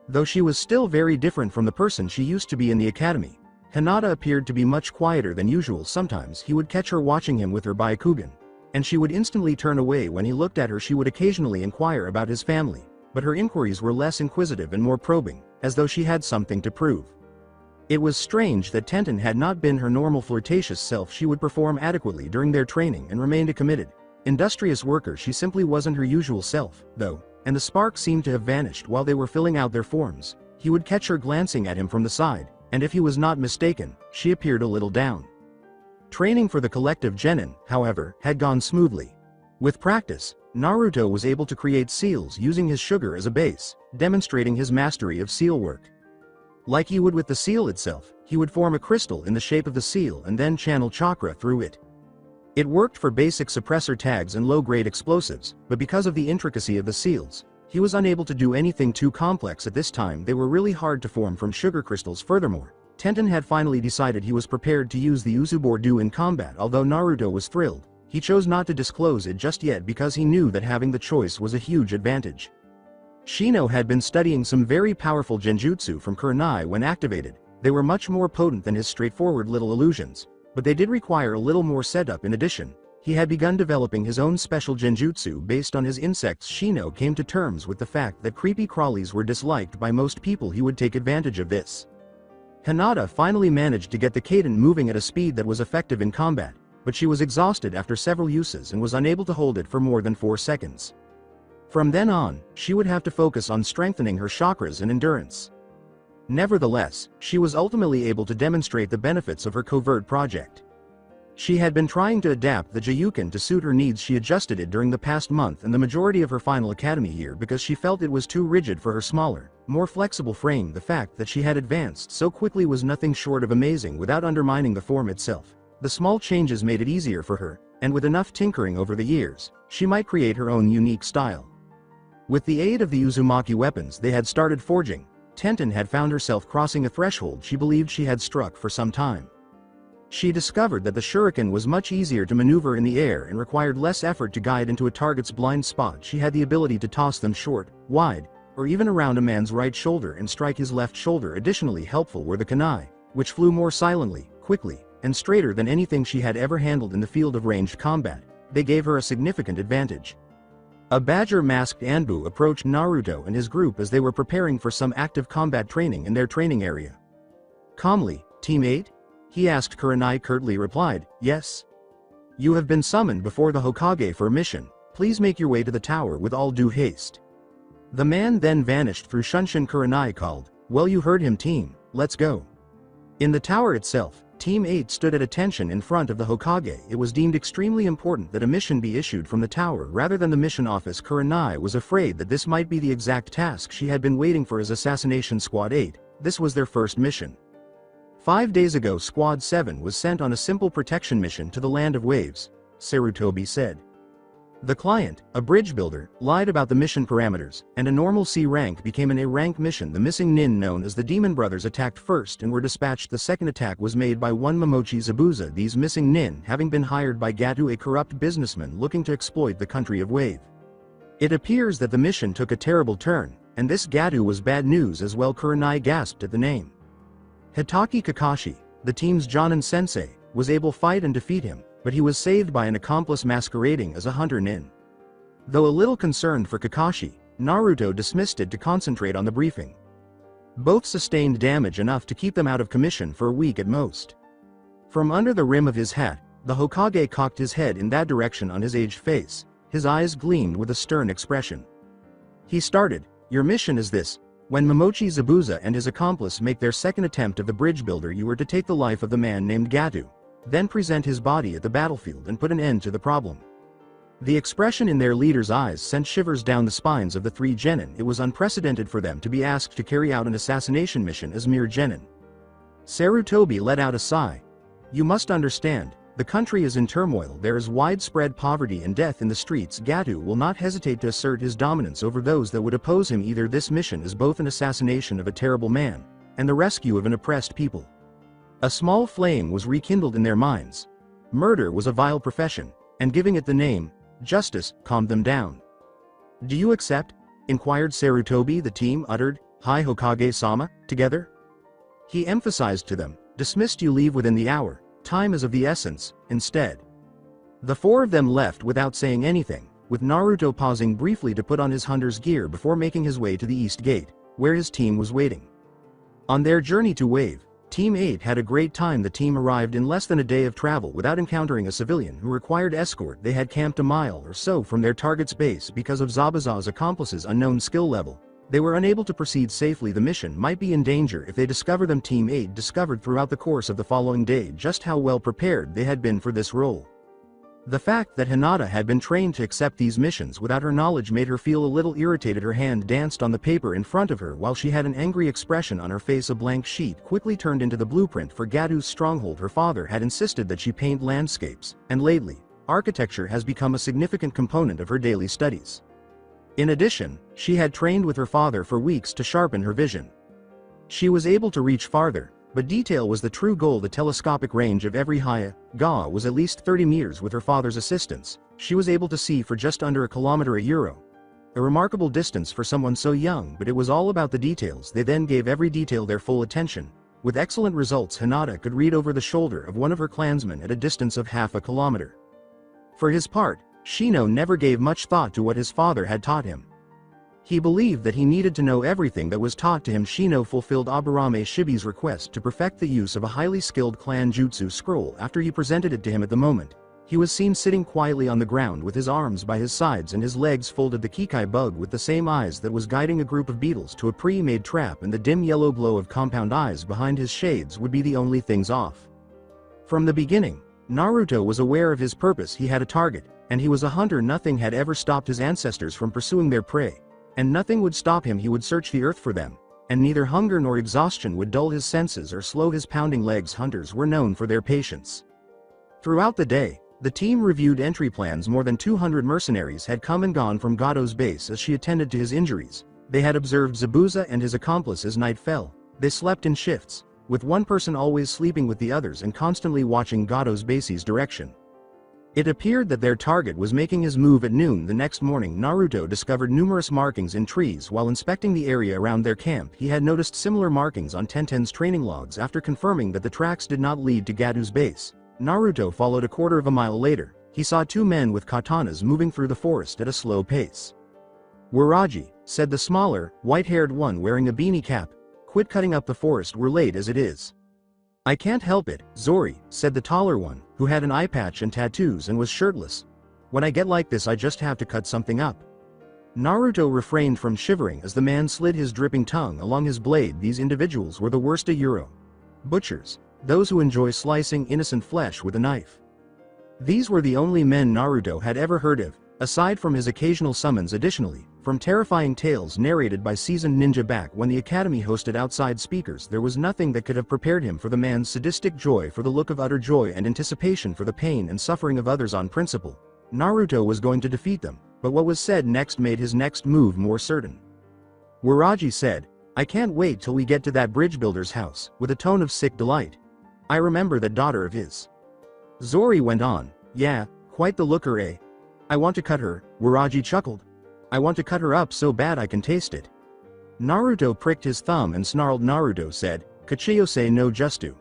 Speaker 2: Though she was still very different from the person she used to be in the academy, Hinata appeared to be much quieter than usual. Sometimes he would catch her watching him with her Byakugan, and she would instantly turn away when he looked at her. She would occasionally inquire about his family, but her inquiries were less inquisitive and more probing, as though she had something to prove. It was strange that Tenten had not been her normal flirtatious self. She would perform adequately during their training and remained a committed, industrious worker. She simply wasn't her usual self, though, and the spark seemed to have vanished while they were filling out their forms. He would catch her glancing at him from the side, and if he was not mistaken, she appeared a little down. Training for the collective genin, however, had gone smoothly. With practice, Naruto was able to create seals using his sugar as a base, demonstrating his mastery of seal work. Like he would with the seal itself, he would form a crystal in the shape of the seal and then channel chakra through it. It worked for basic suppressor tags and low-grade explosives, but because of the intricacy of the seals, he was unable to do anything too complex at this time. They were really hard to form from sugar crystals. Furthermore, Tenten had finally decided he was prepared to use the Uzubordu in combat. Although Naruto was thrilled, he chose not to disclose it just yet because he knew that having the choice was a huge advantage. Shino had been studying some very powerful genjutsu from Kurenai. When activated, they were much more potent than his straightforward little illusions, but they did require a little more setup. In addition, he had begun developing his own special genjutsu based on his insects. Shino came to terms with the fact that creepy crawlies were disliked by most people. He would take advantage of this. Hinata finally managed to get the Kaden moving at a speed that was effective in combat, but she was exhausted after several uses and was unable to hold it for more than 4 seconds. From then on, she would have to focus on strengthening her chakras and endurance. Nevertheless, she was ultimately able to demonstrate the benefits of her covert project. She had been trying to adapt the Jayuken to suit her needs. She adjusted it during the past month and the majority of her final academy year because she felt it was too rigid for her smaller, more flexible frame. The fact that she had advanced so quickly was nothing short of amazing without undermining the form itself. The small changes made it easier for her, and with enough tinkering over the years, she might create her own unique style. With the aid of the Uzumaki weapons they had started forging, Tenten had found herself crossing a threshold she believed she had struck for some time. She discovered that the shuriken was much easier to maneuver in the air and required less effort to guide into a target's blind spot. She had the ability to toss them short, wide, or even around a man's right shoulder and strike his left shoulder. Additionally helpful were the kunai, which flew more silently, quickly, and straighter than anything she had ever handled in the field of ranged combat. They gave her a significant advantage. A badger-masked Anbu approached Naruto and his group as they were preparing for some active combat training in their training area. Calmly, "Teammate?" he asked. Kurenai curtly replied, "Yes. You have been summoned before the Hokage for a mission. Please make your way to the tower with all due haste." The man then vanished through Shunshin. Kurenai called, "Well, you heard him, team, let's go." In the tower itself, Team 8 stood at attention in front of the Hokage. It was deemed extremely important that a mission be issued from the tower rather than the mission office. Kurenai was afraid that this might be the exact task she had been waiting for as Assassination Squad 8. This was their first mission. 5 days ago Squad 7 was sent on a simple protection mission to the Land of Waves, Sarutobi said. The client, a bridge builder, lied about the mission parameters, and a normal C rank became an A rank mission. The missing nin known as the Demon Brothers attacked first and were dispatched. The second attack was made by one Momochi Zabuza, these missing nin having been hired by Gatu, a corrupt businessman looking to exploit the country of Wave. It appears that the mission took a terrible turn, and this Gatu was bad news as well. Kurenai gasped at the name. Hitaki Kakashi, the team's Jonin sensei, was able to fight and defeat him, but he was saved by an accomplice masquerading as a hunter nin. Though a little concerned for Kakashi, Naruto dismissed it to concentrate on the briefing. Both sustained damage enough to keep them out of commission for a week at most. From under the rim of his hat, the Hokage cocked his head in that direction on his aged face. His eyes gleamed with a stern expression. He started, "Your mission is this. When Momochi Zabuza and his accomplice make their second attempt of the bridge builder, you are to take the life of the man named Gatu, then present his body at the battlefield and put an end to the problem." The expression in their leader's eyes sent shivers down the spines of the 3 genin. It was unprecedented for them to be asked to carry out an assassination mission as mere genin. Sarutobi let out a sigh. "You must understand, the country is in turmoil. There is widespread poverty and death in the streets. Gatu will not hesitate to assert his dominance over those that would oppose him. Either this mission is both an assassination of a terrible man and the rescue of an oppressed people." A small flame was rekindled in their minds. Murder was a vile profession, and giving it the name, justice, calmed them down. "Do you accept?" inquired Sarutobi. The team uttered, "Hi Hokage-sama," together. He emphasized to them, "Dismissed. You leave within the hour. Time is of the essence." Instead, the 4 of them left without saying anything, with Naruto pausing briefly to put on his hunter's gear before making his way to the East Gate, where his team was waiting. On their journey to Wave, Team 8 had a great time. The team arrived in less than a day of travel without encountering a civilian who required escort. They had camped a mile or so from their target's base because of Zabuza's accomplices' unknown skill level. They were unable to proceed safely. The mission might be in danger if they discover them. Team 8 discovered throughout the course of the following day just how well prepared they had been for this role. The fact that Hinata had been trained to accept these missions without her knowledge made her feel a little irritated. Her hand danced on the paper in front of her while she had an angry expression on her face. A blank sheet quickly turned into the blueprint for Gatu's stronghold. Her father had insisted that she paint landscapes, and lately, architecture has become a significant component of her daily studies. In addition, she had trained with her father for weeks to sharpen her vision. She was able to reach farther, but detail was the true goal. The telescopic range of every Ga was at least 30 meters. With her father's assistance, she was able to see for just under a kilometer a euro. A remarkable distance for someone so young, but it was all about the details. They then gave every detail their full attention. With excellent results, Hinata could read over the shoulder of one of her clansmen at a distance of half a kilometer. For his part, Shino never gave much thought to what his father had taught him. He believed that he needed to know everything that was taught to him. Shino fulfilled Aburame Shibi's request to perfect the use of a highly skilled clan jutsu scroll. After he presented it to him, at the moment, he was seen sitting quietly on the ground with his arms by his sides and his legs folded. The Kikai bug with the same eyes that was guiding a group of beetles to a pre-made trap, and the dim yellow glow of compound eyes behind his shades would be the only things off. From the beginning, Naruto was aware of his purpose. He had a target, and he was a hunter. Nothing had ever stopped his ancestors from pursuing their prey, and nothing would stop him. He would search the earth for them, and neither hunger nor exhaustion would dull his senses or slow his pounding legs. Hunters were known for their patience. Throughout the day, the team reviewed entry plans. More than 200 mercenaries had come and gone from Gato's base as she attended to his injuries. They had observed Zabuza and his accomplice as night fell. They slept in shifts, with one person always sleeping with the others and constantly watching Gato's base's direction. It appeared that their target was making his move at noon. The next morning, Naruto discovered numerous markings in trees. While inspecting the area around their camp, he had noticed similar markings on Tenten's training logs. After confirming that the tracks did not lead to Gato's base, Naruto followed. A quarter of a mile later, he saw 2 men with katanas moving through the forest at a slow pace. "Waraji," said the smaller, white-haired one wearing a beanie cap. "Quit cutting up the forest, we're late as it is." "I can't help it, Zori," said the taller one, who had an eye patch and tattoos and was shirtless. "When I get like this I just have to cut something up." Naruto refrained from shivering as the man slid his dripping tongue along his blade. These individuals were the worst. A euro butchers. those who enjoy slicing innocent flesh with a knife. These were the only men Naruto had ever heard of, aside from his occasional summons. Additionally, from terrifying tales narrated by seasoned ninja back when the academy hosted outside speakers, there was nothing that could have prepared him for the man's sadistic joy, for the look of utter joy and anticipation for the pain and suffering of others on principle. Naruto was going to defeat them, but what was said next made his next move more certain. Waraji said, "I can't wait till we get to that bridge builder's house," with a tone of sick delight. "I remember that daughter of his." Zori went on, "Yeah, quite the looker, eh? I want to cut her." Waraji chuckled. "I want to cut her up so bad I can taste it." Naruto pricked his thumb and snarled. Naruto said, "Kachiyose no justu."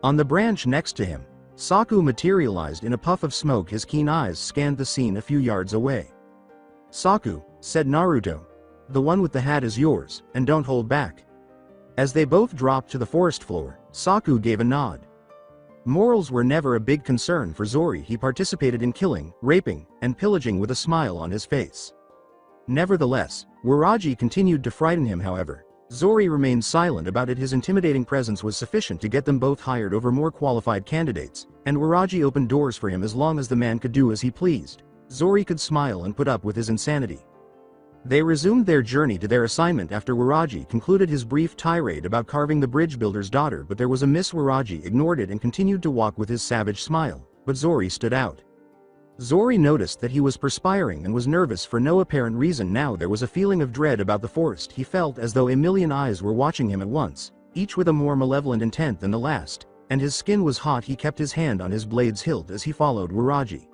Speaker 2: On the branch next to him, Saku materialized in a puff of smoke. His keen eyes scanned the scene a few yards away. "Saku," said Naruto, "the one with the hat is yours, and don't hold back." As they both dropped to the forest floor, Saku gave a nod. Morals were never a big concern for Zori. He participated in killing, raping, and pillaging with a smile on his face. Nevertheless, Waraji continued to frighten him. However, Zori remained silent about it. His intimidating presence was sufficient to get them both hired over more qualified candidates, and Waraji opened doors for him as long as the man could do as he pleased. Zori could smile and put up with his insanity. They resumed their journey to their assignment after Waraji concluded his brief tirade about carving the bridge builder's daughter, but there was a miss. Waraji ignored it and continued to walk with his savage smile, but Zori stood out. Zori noticed that he was perspiring and was nervous for no apparent reason. Now there was a feeling of dread about the forest. He felt as though a million eyes were watching him at once, each with a more malevolent intent than the last, and his skin was hot. He kept his hand on his blade's hilt as he followed Waraji.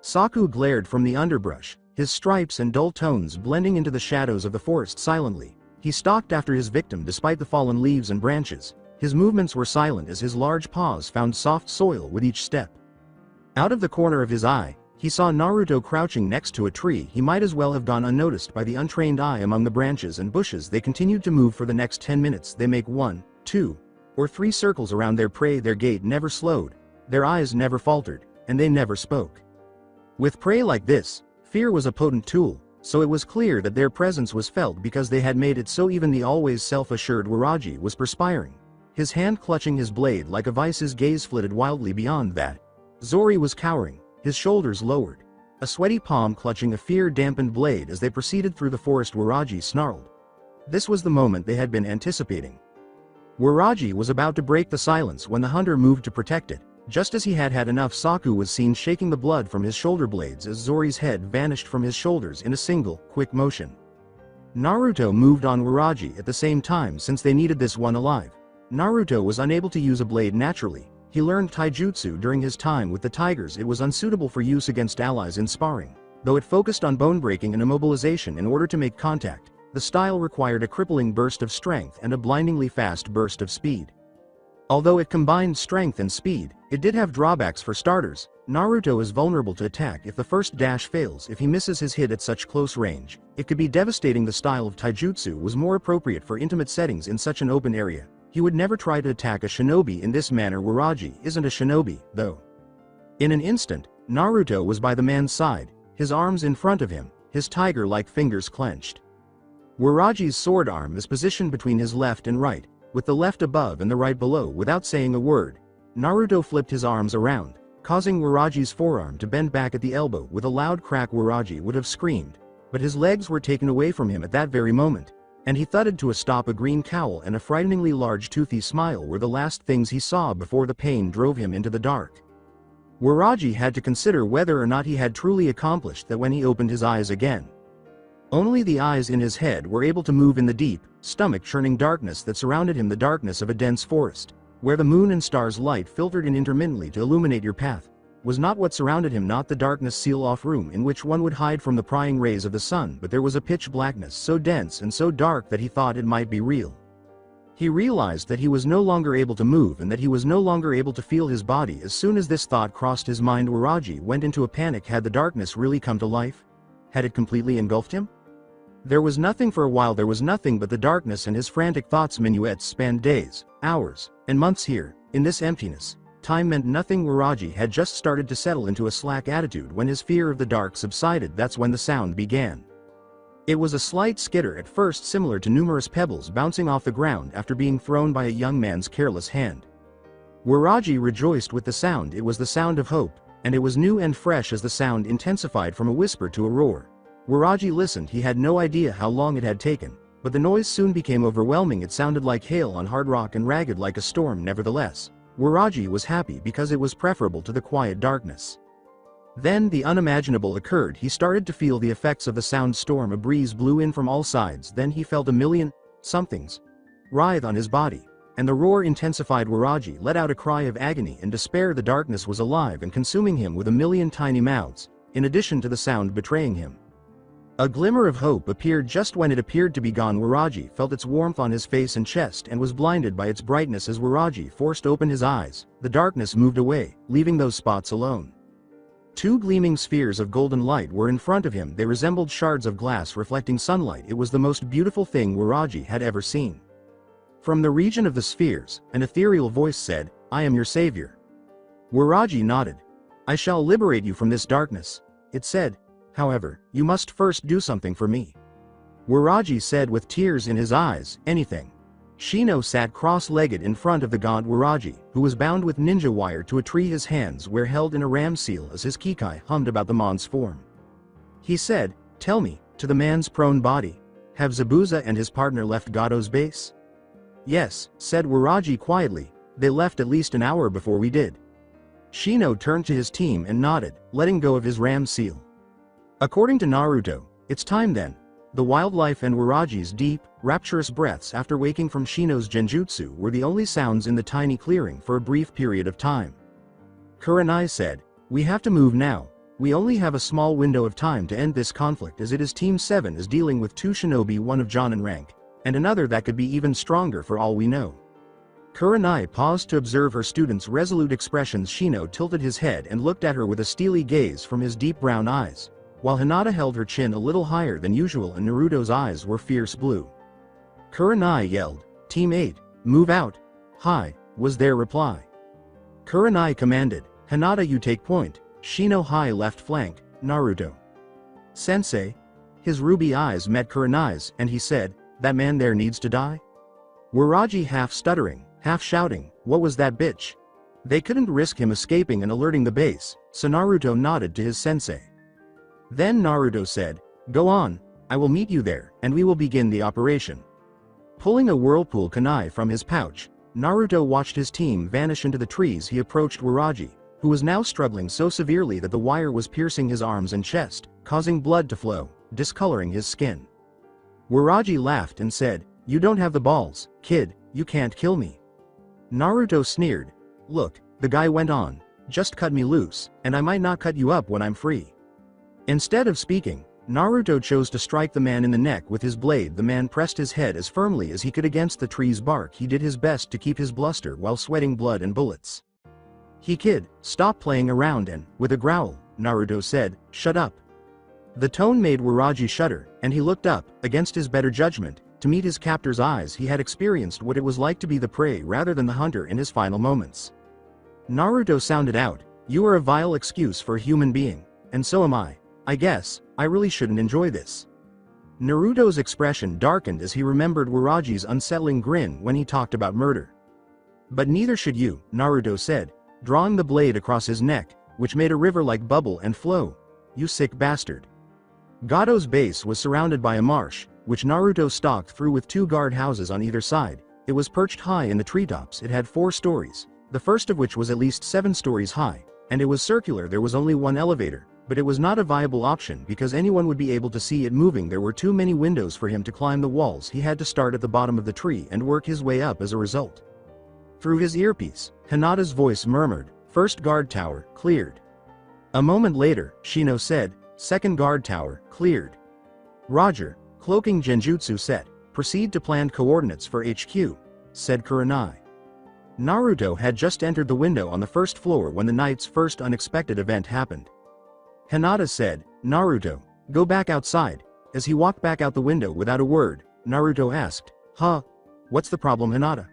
Speaker 2: Saku glared from the underbrush, his stripes and dull tones blending into the shadows of the forest. Silently, he stalked after his victim despite the fallen leaves and branches. His movements were silent as his large paws found soft soil with each step. Out of the corner of his eye, he saw Naruto crouching next to a tree. He might as well have gone unnoticed by the untrained eye among the branches and bushes. They continued to move for the next 10 minutes. They make 1, 2, or 3 circles around their prey. Their gait never slowed, their eyes never faltered, and they never spoke. With prey like this, fear was a potent tool, so it was clear that their presence was felt because they had made it so. Even the always self-assured Waraji was perspiring, his hand clutching his blade like a vice. His gaze flitted wildly beyond that. Zori was cowering, his shoulders lowered, a sweaty palm clutching a fear-dampened blade. As they proceeded through the forest, Waraji snarled. This was the moment they had been anticipating. Waraji was about to break the silence when the hunter moved to protect it. Just as he had had enough, Saku was seen shaking the blood from his shoulder blades as Zori's head vanished from his shoulders in a single, quick motion. Naruto moved on Waraji at the same time since they needed this one alive. Naruto was unable to use a blade naturally. He learned taijutsu during his time with the tigers. It was unsuitable for use against allies in sparring, though it focused on bone breaking and immobilization. In order to make contact, the style required a crippling burst of strength and a blindingly fast burst of speed. Although it combined strength and speed, it did have drawbacks. For starters, Naruto is vulnerable to attack if the first dash fails. If he misses his hit at such close range, it could be devastating. The style of taijutsu was more appropriate for intimate settings in such an open area. He would never try to attack a shinobi in this manner. Waraji isn't a shinobi, though. In an instant, Naruto was by the man's side, his arms in front of him, his tiger-like fingers clenched. Waraji's sword arm is positioned between his left and right, with the left above and the right below. Without saying a word, Naruto flipped his arms around, causing Waraji's forearm to bend back at the elbow. With a loud crack, Waraji would have screamed, but his legs were taken away from him at that very moment, and he thudded to a stop. A green cowl and a frighteningly large toothy smile were the last things he saw before the pain drove him into the dark. Waraji had to consider whether or not he had truly accomplished that when he opened his eyes again. Only the eyes in his head were able to move in the deep, stomach-churning darkness that surrounded him, the darkness of a dense forest, where the moon and stars' light filtered in intermittently to illuminate your path, was not what surrounded him. Not the darkness seal-off room in which one would hide from the prying rays of the sun, but there was a pitch blackness so dense and so dark that he thought it might be real. He realized that he was no longer able to move and that he was no longer able to feel his body. As soon as this thought crossed his mind, Waraji went into a panic. Had the darkness really come to life? Had it completely engulfed him? There was nothing. For a while there was nothing but the darkness and his frantic thoughts. Minuets spanned days, hours, and months here, in this emptiness. Time meant nothing. Waraji had just started to settle into a slack attitude when his fear of the dark subsided. That's when the sound began. It was a slight skitter at first, similar to numerous pebbles bouncing off the ground after being thrown by a young man's careless hand. Waraji rejoiced with the sound. It was the sound of hope, and it was new and fresh as the sound intensified from a whisper to a roar. Waraji listened. He had no idea how long it had taken, but the noise soon became overwhelming. It sounded like hail on hard rock and ragged like a storm. Nevertheless, Waraji was happy because it was preferable to the quiet darkness. Then the unimaginable occurred. He started to feel the effects of the sound storm. A breeze blew in from all sides. Then he felt a million somethings writhe on his body, and the roar intensified. Waraji let out a cry of agony and despair. The darkness was alive and consuming him with a million tiny mouths, in addition to the sound betraying him. A glimmer of hope appeared just when it appeared to be gone. Waraji felt its warmth on his face and chest and was blinded by its brightness. As Waraji forced open his eyes, the darkness moved away, leaving those spots alone. Two gleaming spheres of golden light were in front of him. They resembled shards of glass reflecting sunlight. It was the most beautiful thing Waraji had ever seen. From the region of the spheres, an ethereal voice said, "I am your savior." Waraji nodded. "I shall liberate you from this darkness," it said. "However, you must first do something for me." Waraji said with tears in his eyes, "Anything." Shino sat cross-legged in front of the god Waraji, who was bound with ninja wire to a tree. His hands were held in a ram seal as his kikai hummed about the mon's form. He said, "Tell me," to the man's prone body, "have Zabuza and his partner left Gado's base?" "Yes," said Waraji quietly, "they left at least an hour before we did." Shino turned to his team and nodded, letting go of his ram seal. According to Naruto, it's time then. The wildlife and Waraji's deep, rapturous breaths after waking from Shino's genjutsu were the only sounds in the tiny clearing for a brief period of time. Kurenai said, "We have to move now. We only have a small window of time to end this conflict, as it is Team 7 is dealing with two shinobi, one of Jonin rank, and another that could be even stronger for all we know." Kurenai paused to observe her student's resolute expressions. Shino tilted his head and looked at her with a steely gaze from his deep brown eyes, while Hinata held her chin a little higher than usual and Naruto's eyes were fierce blue. Kurenai yelled, "Team 8, move out!" "Hi," was their reply. Kurenai commanded, "Hinata, you take point." Shino, high left flank, Naruto. "Sensei." His ruby eyes met Kurenai's and he said, "That man there needs to die?" Waraji, half stuttering, half shouting, "What was that bitch?" They couldn't risk him escaping and alerting the base, so Naruto nodded to his sensei. Then Naruto said, "Go on, I will meet you there, and we will begin the operation." Pulling a whirlpool kunai from his pouch, Naruto watched his team vanish into the trees. He approached Waraji, who was now struggling so severely that the wire was piercing his arms and chest, causing blood to flow, discoloring his skin. Waraji laughed and said, "You don't have the balls, kid, you can't kill me." Naruto sneered. "Look," the guy went on, "just cut me loose, and I might not cut you up when I'm free." Instead of speaking, Naruto chose to strike the man in the neck with his blade. The man pressed his head as firmly as he could against the tree's bark. He did his best to keep his bluster while sweating blood and bullets. "Kid, stop playing around," and, with a growl, Naruto said, "Shut up." The tone made Waraji shudder, and he looked up, against his better judgment, to meet his captor's eyes. He had experienced what it was like to be the prey rather than the hunter in his final moments. Naruto sounded out, "You are a vile excuse for a human being, and so am I. I guess, I really shouldn't enjoy this." Naruto's expression darkened as he remembered Waraji's unsettling grin when he talked about murder. "But neither should you," Naruto said, drawing the blade across his neck, which made a river like bubble and flow. "You sick bastard." Gado's base was surrounded by a marsh, which Naruto stalked through with two guard houses on either side. It was perched high in the treetops. It had 4 stories, the first of which was at least 7 stories high, and it was circular. There was only one elevator, but it was not a viable option because anyone would be able to see it moving. There were too many windows for him to climb the walls. He had to start at the bottom of the tree and work his way up as a result. Through his earpiece, Hinata's voice murmured, "First guard tower, cleared." A moment later, Shino said, "Second guard tower, cleared." "Roger, cloaking genjutsu set, proceed to planned coordinates for HQ," said Kurenai. Naruto had just entered the window on the first floor when the night's first unexpected event happened. Hinata said, "Naruto, go back outside." As he walked back out the window without a word, Naruto asked, "Huh? What's the problem, Hinata?"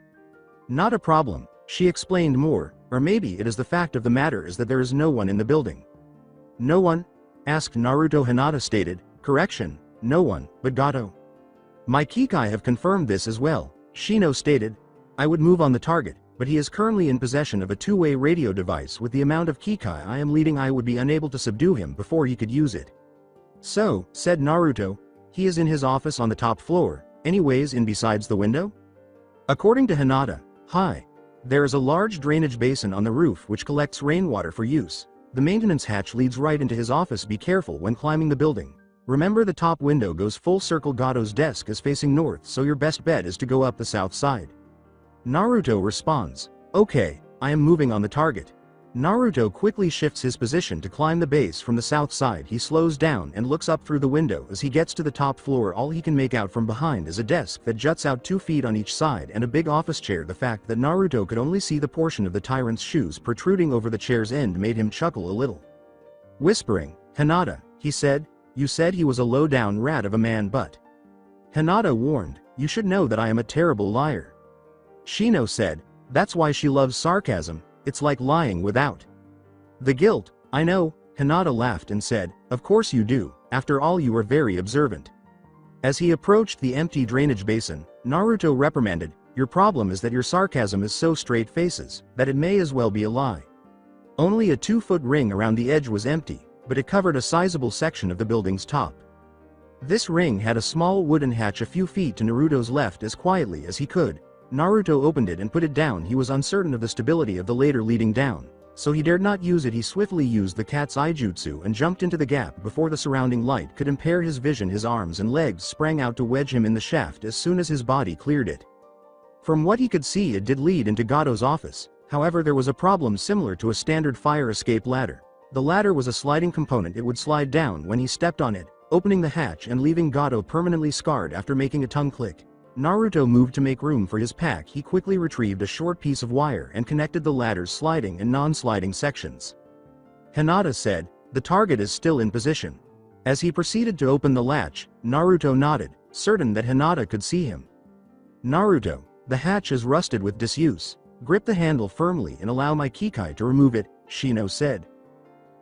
Speaker 2: "Not a problem," she explained more, "or maybe it is the fact of the matter is that there is no one in the building." "No one?" asked Naruto. Hinata stated, "Correction, no one, but Gato." "My Kikai have confirmed this as well," Shino stated. "I would move on the target. but he is currently in possession of a two-way radio device. With the amount of Kikai I am leading, I would be unable to subdue him before he could use it. So, said Naruto, he is in his office on the top floor, anyways in besides the window? According to Hinata, hi. There is a large drainage basin on the roof which collects rainwater for use. The maintenance hatch leads right into his office. Be careful when climbing the building. Remember, the top window goes full circle. Gato's desk is facing north, so your best bet is to go up the south side. Naruto responds, okay, I am moving on the target. Naruto quickly shifts his position to climb the base from the south side. He slows down and looks up through the window. As he gets to the top floor, all he can make out from behind is a desk that juts out 2 feet on each side and a big office chair. The fact that Naruto could only see the portion of the tyrant's shoes protruding over the chair's end made him chuckle a little. Whispering, Hinata, he said, you said he was a low-down rat of a man, but... Hinata warned, you should know that I am a terrible liar. Shino said, that's why she loves sarcasm. It's like lying without the guilt. I know, Hinata laughed and said, of course you do, after all you are very observant. As he approached the empty drainage basin, Naruto reprimanded, your problem is that your sarcasm is so straight faces, that it may as well be a lie. Only a 2-foot ring around the edge was empty, but it covered a sizable section of the building's top. This ring had a small wooden hatch a few feet to Naruto's left. As quietly as he could, Naruto opened it and put it down. He was uncertain of the stability of the ladder leading down, so he dared not use it. He swiftly used the cat's eye jutsu and jumped into the gap before the surrounding light could impair his vision. His arms and legs sprang out to wedge him in the shaft as soon as his body cleared it. From what he could see, it did lead into Gato's office. However, there was a problem similar to a standard fire escape ladder. The ladder was a sliding component. It would slide down when he stepped on it, opening the hatch and leaving Gato permanently scarred. After making a tongue click, Naruto moved to make room for his pack. He quickly retrieved a short piece of wire and connected the ladder's sliding and non-sliding sections. Hinata said, the target is still in position. As he proceeded to open the latch, Naruto nodded, certain that Hinata could see him. Naruto, the hatch is rusted with disuse. Grip the handle firmly and allow my Kikai to remove it, Shino said.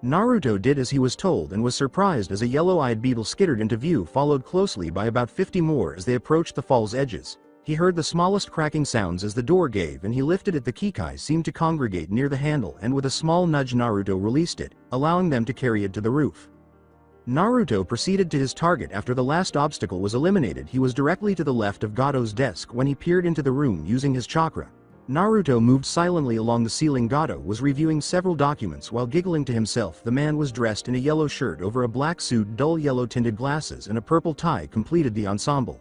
Speaker 2: Naruto did as he was told and was surprised as a yellow-eyed beetle skittered into view, followed closely by about 50 more. As they approached the fall's edges, he heard the smallest cracking sounds as the door gave and he lifted it. The Kikai seemed to congregate near the handle, and with a small nudge Naruto released it, allowing them to carry it to the roof. Naruto proceeded to his target. After the last obstacle was eliminated, he was directly to the left of Gato's desk when he peered into the room using his chakra. Naruto moved silently along the ceiling. Gato was reviewing several documents while giggling to himself. The man was dressed in a yellow shirt over a black suit. Dull yellow-tinted glasses and a purple tie completed the ensemble.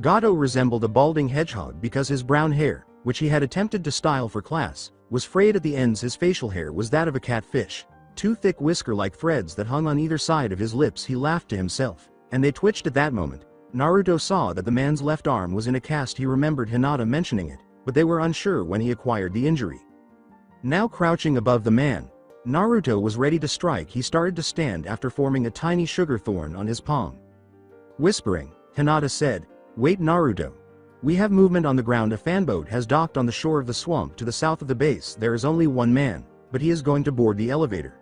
Speaker 2: Gato resembled a balding hedgehog because his brown hair, which he had attempted to style for class, was frayed at the ends. His facial hair was that of a catfish. 2 thick whisker-like threads that hung on either side of his lips. He laughed to himself, and they twitched at that moment. Naruto saw that the man's left arm was in a cast. He remembered Hinata mentioning it, but they were unsure when he acquired the injury. Now crouching above the man, Naruto was ready to strike. He started to stand after forming a tiny sugar thorn on his palm. Whispering, Hinata said, wait Naruto. We have movement on the ground. A fanboat has docked on the shore of the swamp to the south of the base. There is only one man, but he is going to board the elevator.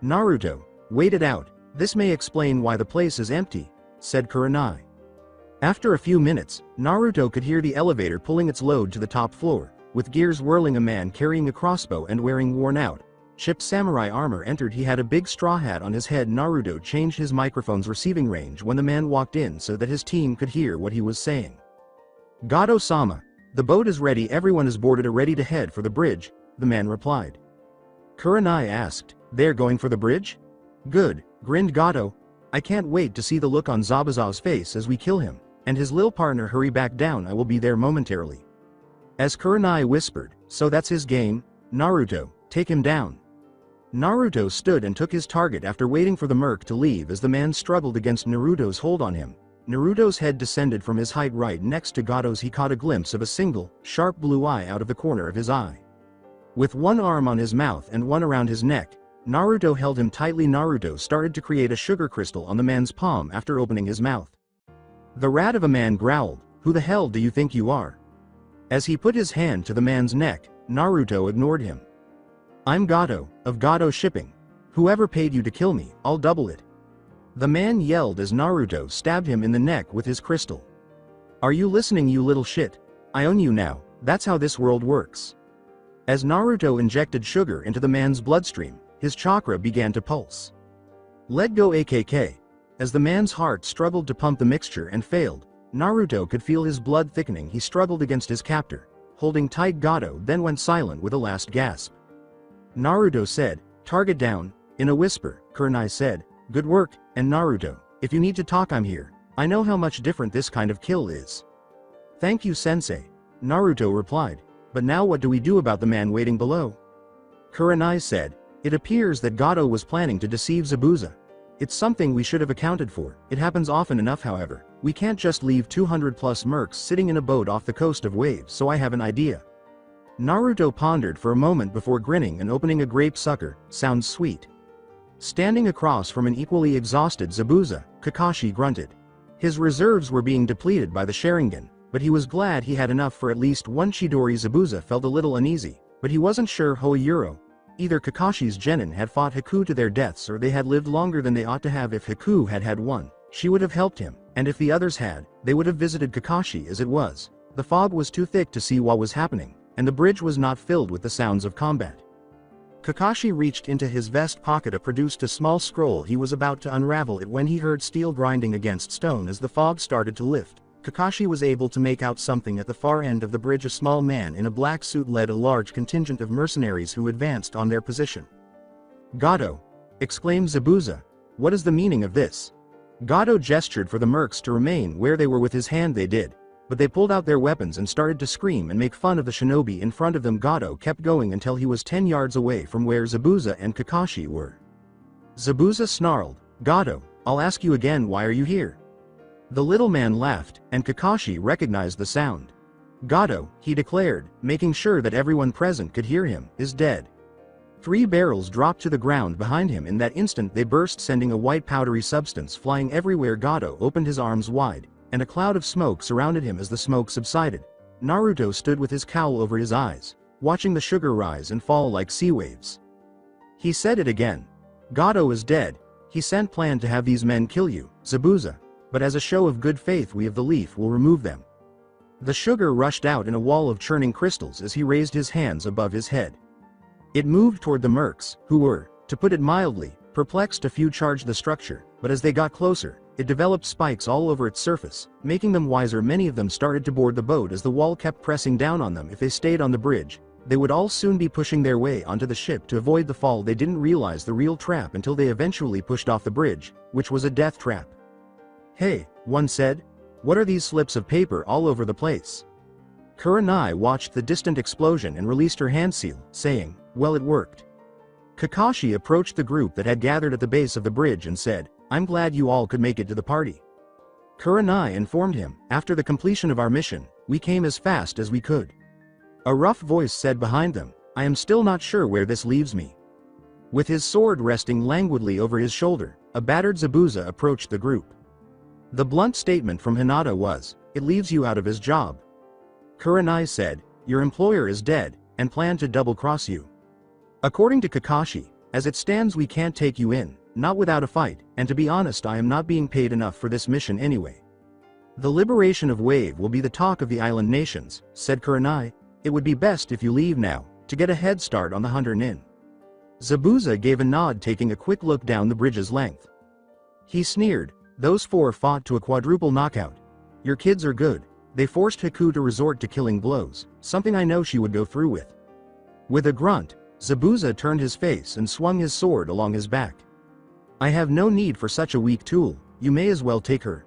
Speaker 2: Naruto, wait it out. This may explain why the place is empty, said Kurenai. After a few minutes, Naruto could hear the elevator pulling its load to the top floor, with gears whirling. A man carrying a crossbow and wearing worn-out, chipped samurai armor entered. He had a big straw hat on his head. Naruto changed his microphone's receiving range when the man walked in so that his team could hear what he was saying. Gato-sama, the boat is ready. Everyone is boarded and ready to head for the bridge, the man replied. Kurenai asked, they're going for the bridge? Good, grinned Gato. I can't wait to see the look on Zabuza's face as we kill him and his lil partner. Hurry back down, I will be there momentarily. As Kurenai whispered, so that's his game, Naruto, take him down. Naruto stood and took his target after waiting for the merc to leave. As the man struggled against Naruto's hold on him, Naruto's head descended from his height right next to Gato's. He caught a glimpse of a single, sharp blue eye out of the corner of his eye. With one arm on his mouth and one around his neck, Naruto held him tightly. Naruto started to create a sugar crystal on the man's palm after opening his mouth. The rat of a man growled, who the hell do you think you are? As he put his hand to the man's neck, Naruto ignored him. I'm Gato, of Gato Shipping. Whoever paid you to kill me, I'll double it. The man yelled as Naruto stabbed him in the neck with his crystal. Are you listening, you little shit? I own you now. That's how this world works. As Naruto injected sugar into the man's bloodstream, his chakra began to pulse. Let go AKK. As the man's heart struggled to pump the mixture and failed, Naruto could feel his blood thickening. He struggled against his captor, holding tight. Gato then went silent with a last gasp. Naruto said, "Target down." In a whisper, Kurenai said, "Good work," and Naruto, "If you need to talk, I'm here. I know how much different this kind of kill is." "Thank you, sensei," Naruto replied. "But now what do we do about the man waiting below?" Kurenai said, "It appears that Gato was planning to deceive Zabuza. It's something we should have accounted for. It happens often enough, however. We can't just leave 200 plus mercs sitting in a boat off the coast of Waves, so I have an idea." Naruto pondered for a moment before grinning and opening a grape sucker. "Sounds sweet." Standing across from an equally exhausted Zabuza, Kakashi grunted. His reserves were being depleted by the Sharingan, but he was glad he had enough for at least one Chidori. Zabuza felt a little uneasy, but he wasn't sure. Hoyuro. Either Kakashi's genin had fought Haku to their deaths, or they had lived longer than they ought to have. If Haku had had one, she would have helped him, and if the others had, they would have visited Kakashi. As it was, the fog was too thick to see what was happening, and the bridge was not filled with the sounds of combat. Kakashi reached into his vest pocket and produced a small scroll. He was about to unravel it when he heard steel grinding against stone. As the fog started to lift, Kakashi was able to make out something at the far end of the bridge. A small man in a black suit led a large contingent of mercenaries who advanced on their position. "Gato!" exclaimed Zabuza. "What is the meaning of this?" Gato gestured for the mercs to remain where they were. With his hand they did, but they pulled out their weapons and started to scream and make fun of the shinobi in front of them. Gato kept going until he was 10 yards away from where Zabuza and Kakashi were. Zabuza snarled, "Gato, I'll ask you again, why are you here?" The little man laughed, and Kakashi recognized the sound. "Gato," he declared, making sure that everyone present could hear him, "is dead." 3 barrels dropped to the ground behind him. In that instant they burst, sending a white powdery substance flying everywhere. Gato opened his arms wide, and a cloud of smoke surrounded him. As the smoke subsided, Naruto stood with his cowl over his eyes, watching the sugar rise and fall like sea waves. He said it again. "Gato is dead. He planned to have these men kill you, Zabuza. But as a show of good faith, we of the Leaf will remove them." The sugar rushed out in a wall of churning crystals as he raised his hands above his head. It moved toward the mercs, who were, to put it mildly, perplexed. A few charged the structure, but as they got closer, it developed spikes all over its surface, making them wiser. Many of them started to board the boat as the wall kept pressing down on them. If they stayed on the bridge, they would all soon be pushing their way onto the ship to avoid the fall. They didn't realize the real trap until they eventually pushed off the bridge, which was a death trap. "Hey," one said. "What are these slips of paper all over the place?" Kurenai watched the distant explosion and released her hand seal, saying, "Well, it worked." Kakashi approached the group that had gathered at the base of the bridge and said, "I'm glad you all could make it to the party." Kurenai informed him, "After the completion of our mission, we came as fast as we could." A rough voice said behind them, "I am still not sure where this leaves me." With his sword resting languidly over his shoulder, a battered Zabuza approached the group. The blunt statement from Hinata was, "It leaves you out of his job." Kurenai said, "Your employer is dead, and planned to double-cross you. According to Kakashi, as it stands we can't take you in, not without a fight, and to be honest I am not being paid enough for this mission anyway." "The liberation of Wave will be the talk of the island nations," said Kurenai. "It would be best if you leave now, to get a head start on the Hunter Nin." Zabuza gave a nod, taking a quick look down the bridge's length. He sneered, "Those 4 fought to a quadruple knockout. Your kids are good. They forced Haku to resort to killing blows, something I know she would go through with." With a grunt, Zabuza turned his face and swung his sword along his back. "I have no need for such a weak tool, you may as well take her."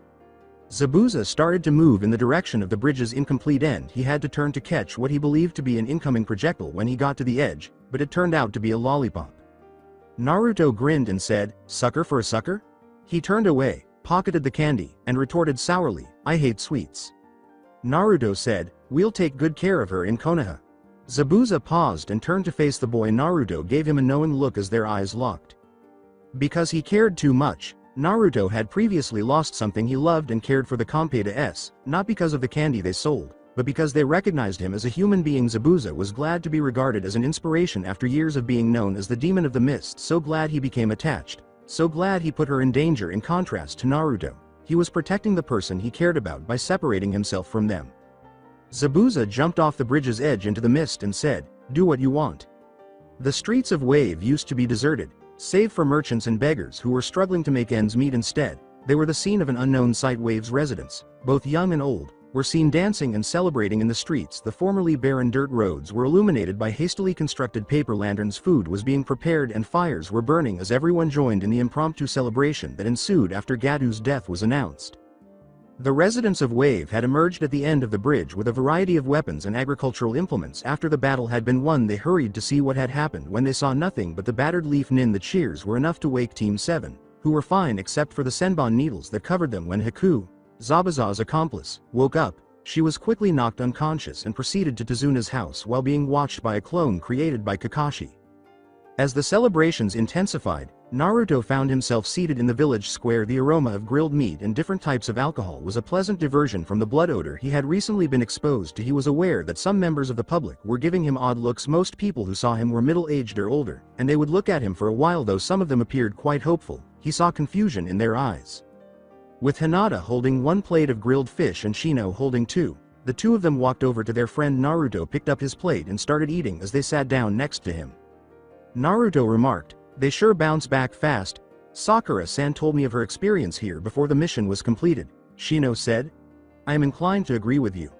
Speaker 2: Zabuza started to move in the direction of the bridge's incomplete end. He had to turn to catch what he believed to be an incoming projectile when he got to the edge, but it turned out to be a lollipop. Naruto grinned and said, "Sucker for a sucker?" He turned away, pocketed the candy, and retorted sourly, "I hate sweets." Naruto said, "We'll take good care of her in Konoha." Zabuza paused and turned to face the boy. Naruto gave him a knowing look as their eyes locked. Because he cared too much, Naruto had previously lost something he loved and cared for, the Compay, not because of the candy they sold, but because they recognized him as a human being. Zabuza was glad to be regarded as an inspiration after years of being known as the Demon of the Mist. So glad he became attached. So glad he put her in danger. In contrast to Naruto, he was protecting the person he cared about by separating himself from them. Zabuza jumped off the bridge's edge into the mist and said, "Do what you want." The streets of Wave used to be deserted, save for merchants and beggars who were struggling to make ends meet instead. They were the scene of an unknown sight. Wave's residents, both young and old, were seen dancing and celebrating in the streets. The formerly barren dirt roads were illuminated by hastily constructed paper lanterns. Food was being prepared and fires were burning as everyone joined in the impromptu celebration that ensued after Gadu's death was announced. The residents of Wave had emerged at the end of the bridge with a variety of weapons and agricultural implements. After the battle had been won, they hurried to see what had happened. When they saw nothing but the battered leaf nin, the cheers were enough to wake Team 7, who were fine except for the senbon needles that covered them. When Haku, Zabuza's accomplice, woke up, she was quickly knocked unconscious and proceeded to Tazuna's house while being watched by a clone created by Kakashi. As the celebrations intensified, Naruto found himself seated in the village square. The aroma of grilled meat and different types of alcohol was a pleasant diversion from the blood odor he had recently been exposed to. He was aware that some members of the public were giving him odd looks. Most people who saw him were middle-aged or older, and they would look at him for a while, though some of them appeared quite hopeful. He saw confusion in their eyes. With Hinata holding one plate of grilled fish and Shino holding two, the two of them walked over to their friend. Naruto picked up his plate and started eating as they sat down next to him. Naruto remarked, "They sure bounce back fast. Sakura-san told me of her experience here before the mission was completed." Shino said, "I am inclined to agree with you.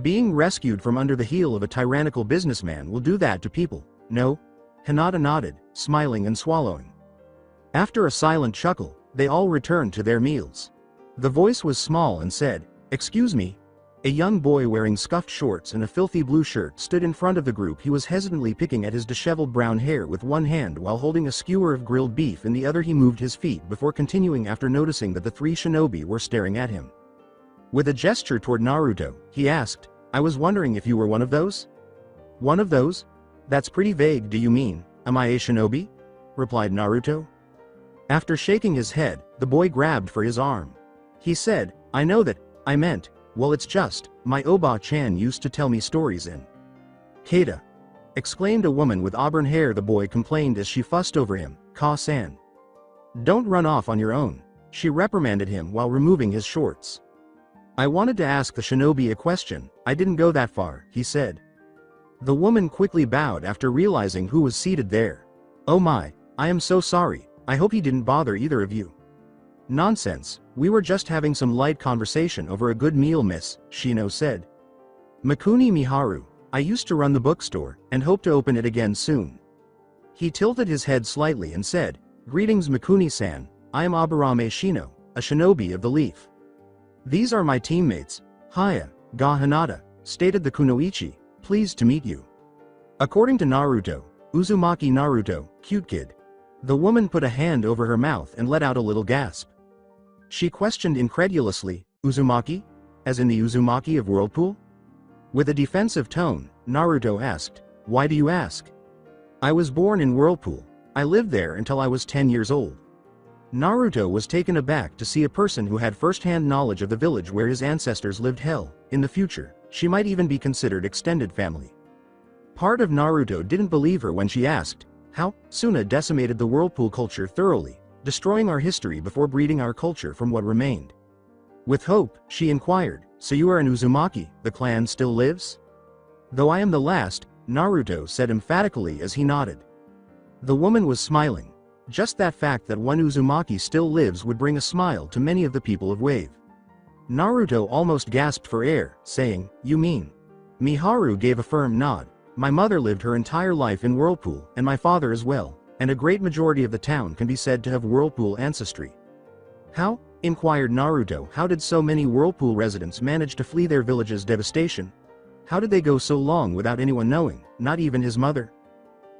Speaker 2: Being rescued from under the heel of a tyrannical businessman will do that to people, no?" Hinata nodded, smiling and swallowing. After a silent chuckle, they all returned to their meals. The voice was small and said, "Excuse me." A young boy wearing scuffed shorts and a filthy blue shirt stood in front of the group. He was hesitantly picking at his disheveled brown hair with one hand while holding a skewer of grilled beef in the other. He moved his feet before continuing after noticing that the three shinobi were staring at him. With a gesture toward Naruto, he asked, "I was wondering if you were one of those?" "One of those? That's pretty vague. Do you mean, am I a shinobi?" replied Naruto. After shaking his head, the boy grabbed for his arm. He said, "I know that, I meant, well, it's just, my Oba-chan used to tell me stories in Keita," exclaimed a woman with auburn hair. The boy complained as she fussed over him. "Ka-san, don't run off on your own," she reprimanded him while removing his shorts. "I wanted to ask the shinobi a question, I didn't go that far," he said. The woman quickly bowed after realizing who was seated there. "Oh my, I am so sorry, I hope he didn't bother either of you." "Nonsense, we were just having some light conversation over a good meal, miss," Shino said. "Mikuni Miharu, I used to run the bookstore, and hope to open it again soon." He tilted his head slightly and said, "Greetings Mikuni-san, I am Aburame Shino, a shinobi of the leaf. These are my teammates, Haya, ga Hinata," stated the kunoichi, "pleased to meet you." According to Naruto, Uzumaki Naruto, cute kid. The woman put a hand over her mouth and let out a little gasp. She questioned incredulously, "Uzumaki? As in the Uzumaki of Whirlpool?" With a defensive tone, Naruto asked, "Why do you ask?" "I was born in Whirlpool. I lived there until I was 10 years old." Naruto was taken aback to see a person who had first-hand knowledge of the village where his ancestors lived. Hell, in the future, she might even be considered extended family. Part of Naruto didn't believe her when she asked, "How? Suna decimated the Whirlpool culture thoroughly, destroying our history before breeding our culture from what remained." With hope, she inquired, "So you are an Uzumaki, the clan still lives?" "Though I am the last," Naruto said emphatically as he nodded. The woman was smiling. Just that fact that one Uzumaki still lives would bring a smile to many of the people of Wave. Naruto almost gasped for air, saying, "You mean?" Miharu gave a firm nod. "My mother lived her entire life in Whirlpool, and my father as well, and a great majority of the town can be said to have Whirlpool ancestry." "How?" inquired Naruto. "How did so many Whirlpool residents manage to flee their village's devastation? How did they go so long without anyone knowing, not even his mother?"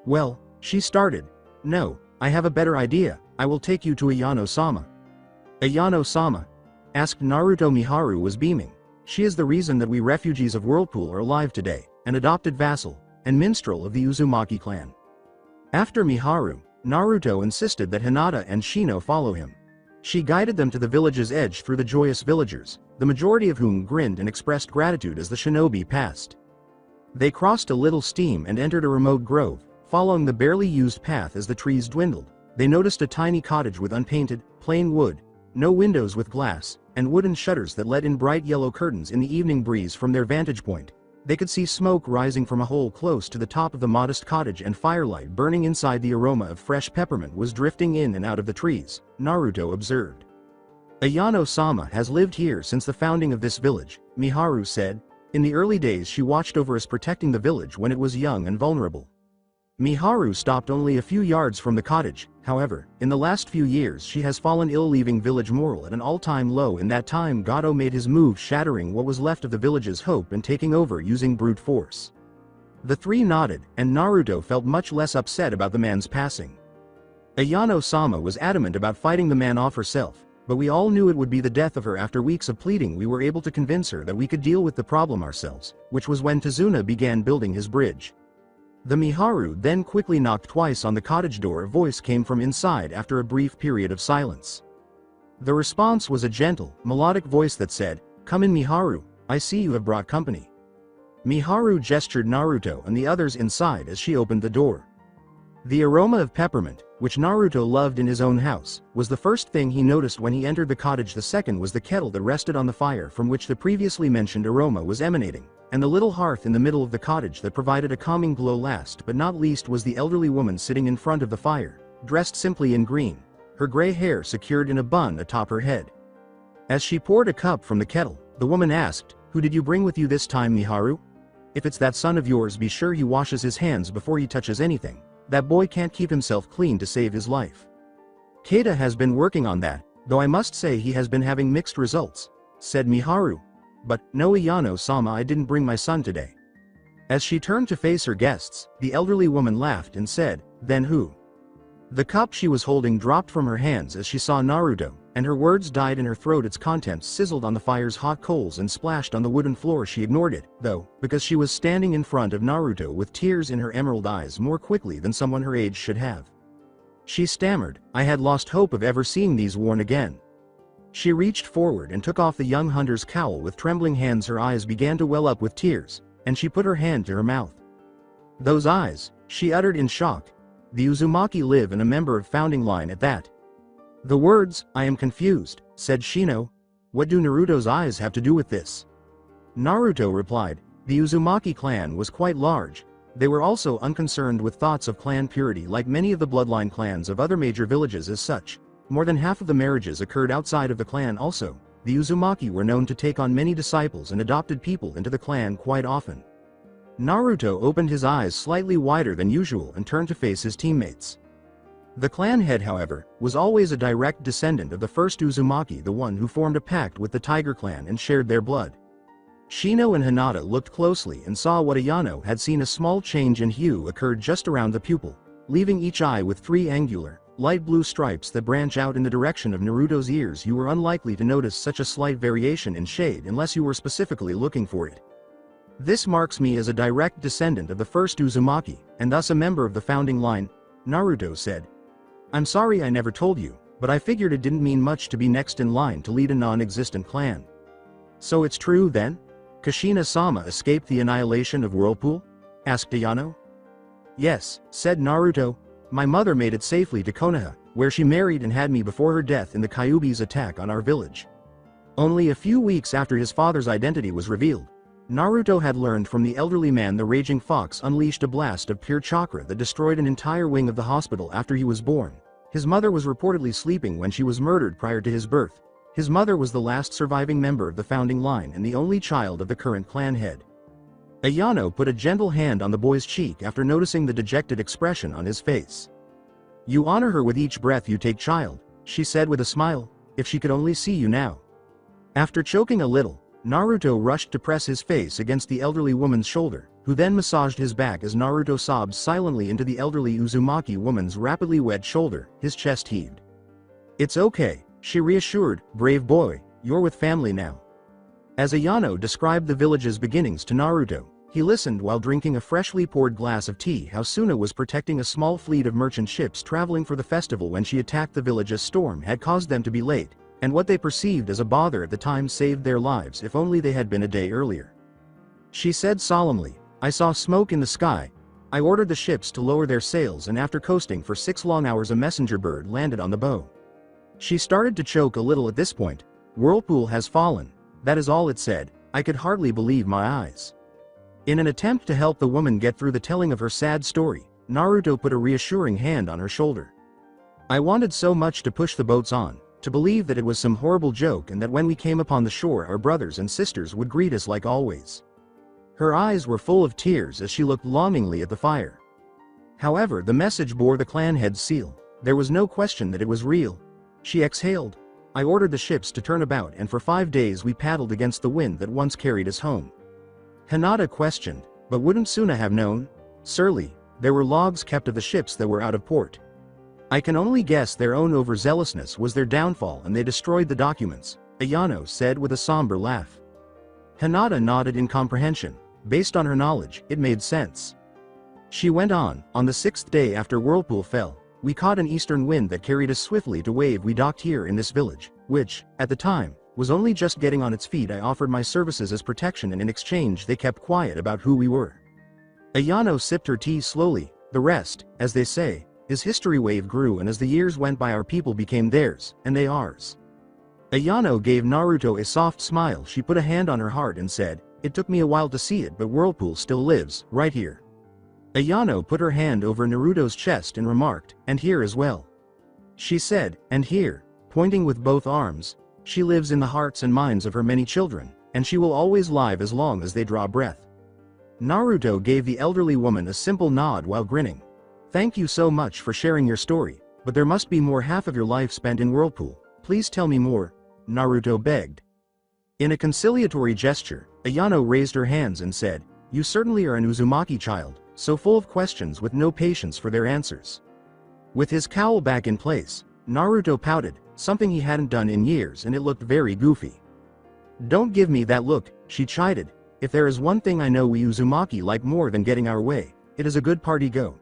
Speaker 2: "Well," she started. "No, I have a better idea, I will take you to Ayano-sama." "Ayano-sama?" asked Naruto. Miharu was beaming. "She is the reason that we refugees of Whirlpool are alive today, an adopted vassal, and minstrel of the Uzumaki clan." After Miharu, Naruto insisted that Hinata and Shino follow him. She guided them to the village's edge through the joyous villagers, the majority of whom grinned and expressed gratitude as the shinobi passed. They crossed a little stream and entered a remote grove. Following the barely used path as the trees dwindled, they noticed a tiny cottage with unpainted, plain wood, no windows with glass, and wooden shutters that let in bright yellow curtains in the evening breeze from their vantage point. They could see smoke rising from a hole close to the top of the modest cottage and firelight burning inside. The aroma of fresh peppermint was drifting in and out of the trees, Naruto observed. Ayano-sama has lived here since the founding of this village, Miharu said. In the early days she watched over us, protecting the village when it was young and vulnerable. Miharu stopped only a few yards from the cottage. However, in the last few years she has fallen ill, leaving village morale at an all-time low. In that time Gato made his move, shattering what was left of the village's hope and taking over using brute force. The three nodded, and Naruto felt much less upset about the man's passing. Ayano-sama was adamant about fighting the man off herself, but we all knew it would be the death of her. After weeks of pleading we were able to convince her that we could deal with the problem ourselves, which was when Tazuna began building his bridge. The Miharu then quickly knocked twice on the cottage door. A voice came from inside after a brief period of silence. The response was a gentle, melodic voice that said, "Come in, Miharu, I see you have brought company." Miharu gestured Naruto and the others inside as she opened the door. The aroma of peppermint, which Naruto loved in his own house, was the first thing he noticed when he entered the cottage. The second was the kettle that rested on the fire from which the previously mentioned aroma was emanating, and the little hearth in the middle of the cottage that provided a calming glow. Last but not least was the elderly woman sitting in front of the fire, dressed simply in green, her gray hair secured in a bun atop her head. As she poured a cup from the kettle, the woman asked, "Who did you bring with you this time, Miharu? If it's that son of yours, be sure he washes his hands before he touches anything. That boy can't keep himself clean to save his life." "Keita has been working on that, though I must say he has been having mixed results," said Miharu. "But, no, Ayano-sama, I didn't bring my son today." As she turned to face her guests, the elderly woman laughed and said, "Then who?" The cup she was holding dropped from her hands as she saw Naruto, and her words died in her throat. Its contents sizzled on the fire's hot coals and splashed on the wooden floor. She ignored it, though, because she was standing in front of Naruto with tears in her emerald eyes, more quickly than someone her age should have. She stammered, "I had lost hope of ever seeing these worn again." She reached forward and took off the young hunter's cowl with trembling hands. Her eyes began to well up with tears, and she put her hand to her mouth. "Those eyes," she uttered in shock. "The Uzumaki live in a member of founding line at that." The words, "I am confused," said Shino. "What do Naruto's eyes have to do with this?" Naruto replied, "The Uzumaki clan was quite large. They were also unconcerned with thoughts of clan purity like many of the bloodline clans of other major villages. As such, more than half of the marriages occurred outside of the clan. Also, the Uzumaki were known to take on many disciples and adopted people into the clan quite often." Naruto opened his eyes slightly wider than usual and turned to face his teammates. The clan head, however, was always a direct descendant of the first Uzumaki, the one who formed a pact with the Tiger clan and shared their blood. Shino and Hinata looked closely and saw what Ayano had seen. A small change in hue occurred just around the pupil, leaving each eye with three angular, light blue stripes that branch out in the direction of Naruto's ears. You were unlikely to notice such a slight variation in shade unless you were specifically looking for it. "This marks me as a direct descendant of the first Uzumaki, and thus a member of the founding line," Naruto said. "I'm sorry I never told you, but I figured it didn't mean much to be next in line to lead a non-existent clan." "So it's true then? Kushina-sama escaped the annihilation of Whirlpool?" asked Ayano. "Yes," said Naruto. "My mother made it safely to Konoha, where she married and had me before her death in the Kyuubi's attack on our village." Only a few weeks after his father's identity was revealed, Naruto had learned from the elderly man the raging fox unleashed a blast of pure chakra that destroyed an entire wing of the hospital after he was born. His mother was reportedly sleeping when she was murdered prior to his birth. His mother was the last surviving member of the founding line and the only child of the current clan head. Ayano put a gentle hand on the boy's cheek after noticing the dejected expression on his face. "You honor her with each breath you take, child," she said with a smile. "If she could only see you now." After choking a little, Naruto rushed to press his face against the elderly woman's shoulder, who then massaged his back as Naruto sobbed silently into the elderly Uzumaki woman's rapidly wet shoulder. His chest heaved. "It's okay," she reassured, "brave boy, you're with family now." As Ayano described the village's beginnings to Naruto, he listened while drinking a freshly poured glass of tea. How Suna was protecting a small fleet of merchant ships traveling for the festival when she attacked the village. A storm had caused them to be late, and what they perceived as a bother at the time saved their lives. If only they had been a day earlier. She said solemnly, "I saw smoke in the sky. I ordered the ships to lower their sails, and after coasting for 6 long hours a messenger bird landed on the bow." She started to choke a little at this point. Whirlpool has fallen. That is all it said. I could hardly believe my eyes. In an attempt to help the woman get through the telling of her sad story, Naruto put a reassuring hand on her shoulder. I wanted so much to push the boats on, to believe that it was some horrible joke and that when we came upon the shore our brothers and sisters would greet us like always. Her eyes were full of tears as she looked longingly at the fire. However, the message bore the clan head's seal. There was no question that it was real. She exhaled. I ordered the ships to turn about and for 5 days we paddled against the wind that once carried us home. Hinata questioned, but wouldn't Suna have known? Surely, there were logs kept of the ships that were out of port. I can only guess their own overzealousness was their downfall and they destroyed the documents, Ayano said with a somber laugh. Hinata nodded in comprehension. Based on her knowledge, it made sense. She went on the 6th day after Whirlpool fell, we caught an eastern wind that carried us swiftly to wave. We docked here in this village, which, at the time, was only just getting on its feet. I offered my services as protection and in exchange they kept quiet about who we were. Ayano sipped her tea slowly. The rest, as they say, is history. Wave grew and as the years went by our people became theirs, and they ours. Ayano gave Naruto a soft smile. She put a hand on her heart and said, it took me a while to see it but Whirlpool still lives, right here. Ayano put her hand over Naruto's chest and remarked, and here as well. She said, and here, pointing with both arms, she lives in the hearts and minds of her many children, and she will always live as long as they draw breath. Naruto gave the elderly woman a simple nod while grinning. Thank you so much for sharing your story, but there must be more. Half of your life spent in Whirlpool. Please tell me more, Naruto begged. In a conciliatory gesture, Ayano raised her hands and said, you certainly are an Uzumaki child, so full of questions with no patience for their answers. With his cowl back in place, Naruto pouted, something he hadn't done in years, and it looked very goofy. Don't give me that look, she chided. If there is one thing I know we Uzumaki like more than getting our way, it is a good party. Go.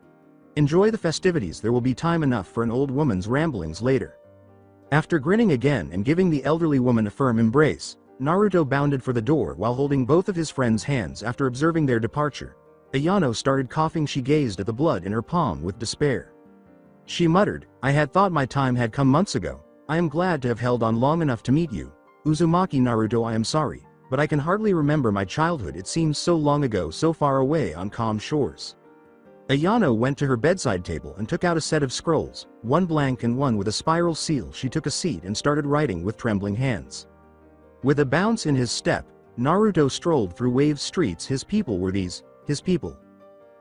Speaker 2: Enjoy the festivities. There will be time enough for an old woman's ramblings later. After grinning again and giving the elderly woman a firm embrace, Naruto bounded for the door while holding both of his friends' hands. After observing their departure, Ayano started coughing. She gazed at the blood in her palm with despair. She muttered, I had thought my time had come months ago. I am glad to have held on long enough to meet you. Uzumaki Naruto, I am sorry, but I can hardly remember my childhood. It seems so long ago, so far away on calm shores. Ayano went to her bedside table and took out a set of scrolls, one blank and one with a spiral seal. She took a seat and started writing with trembling hands. With a bounce in his step, Naruto strolled through Wave streets. His people were these, his people.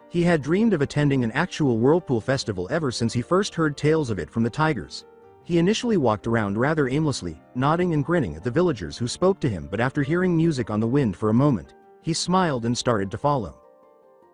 Speaker 2: He had dreamed of attending an actual Whirlpool festival ever since he first heard tales of it from the tigers. He initially walked around rather aimlessly, nodding and grinning at the villagers who spoke to him, but after hearing music on the wind for a moment, he smiled and started to follow.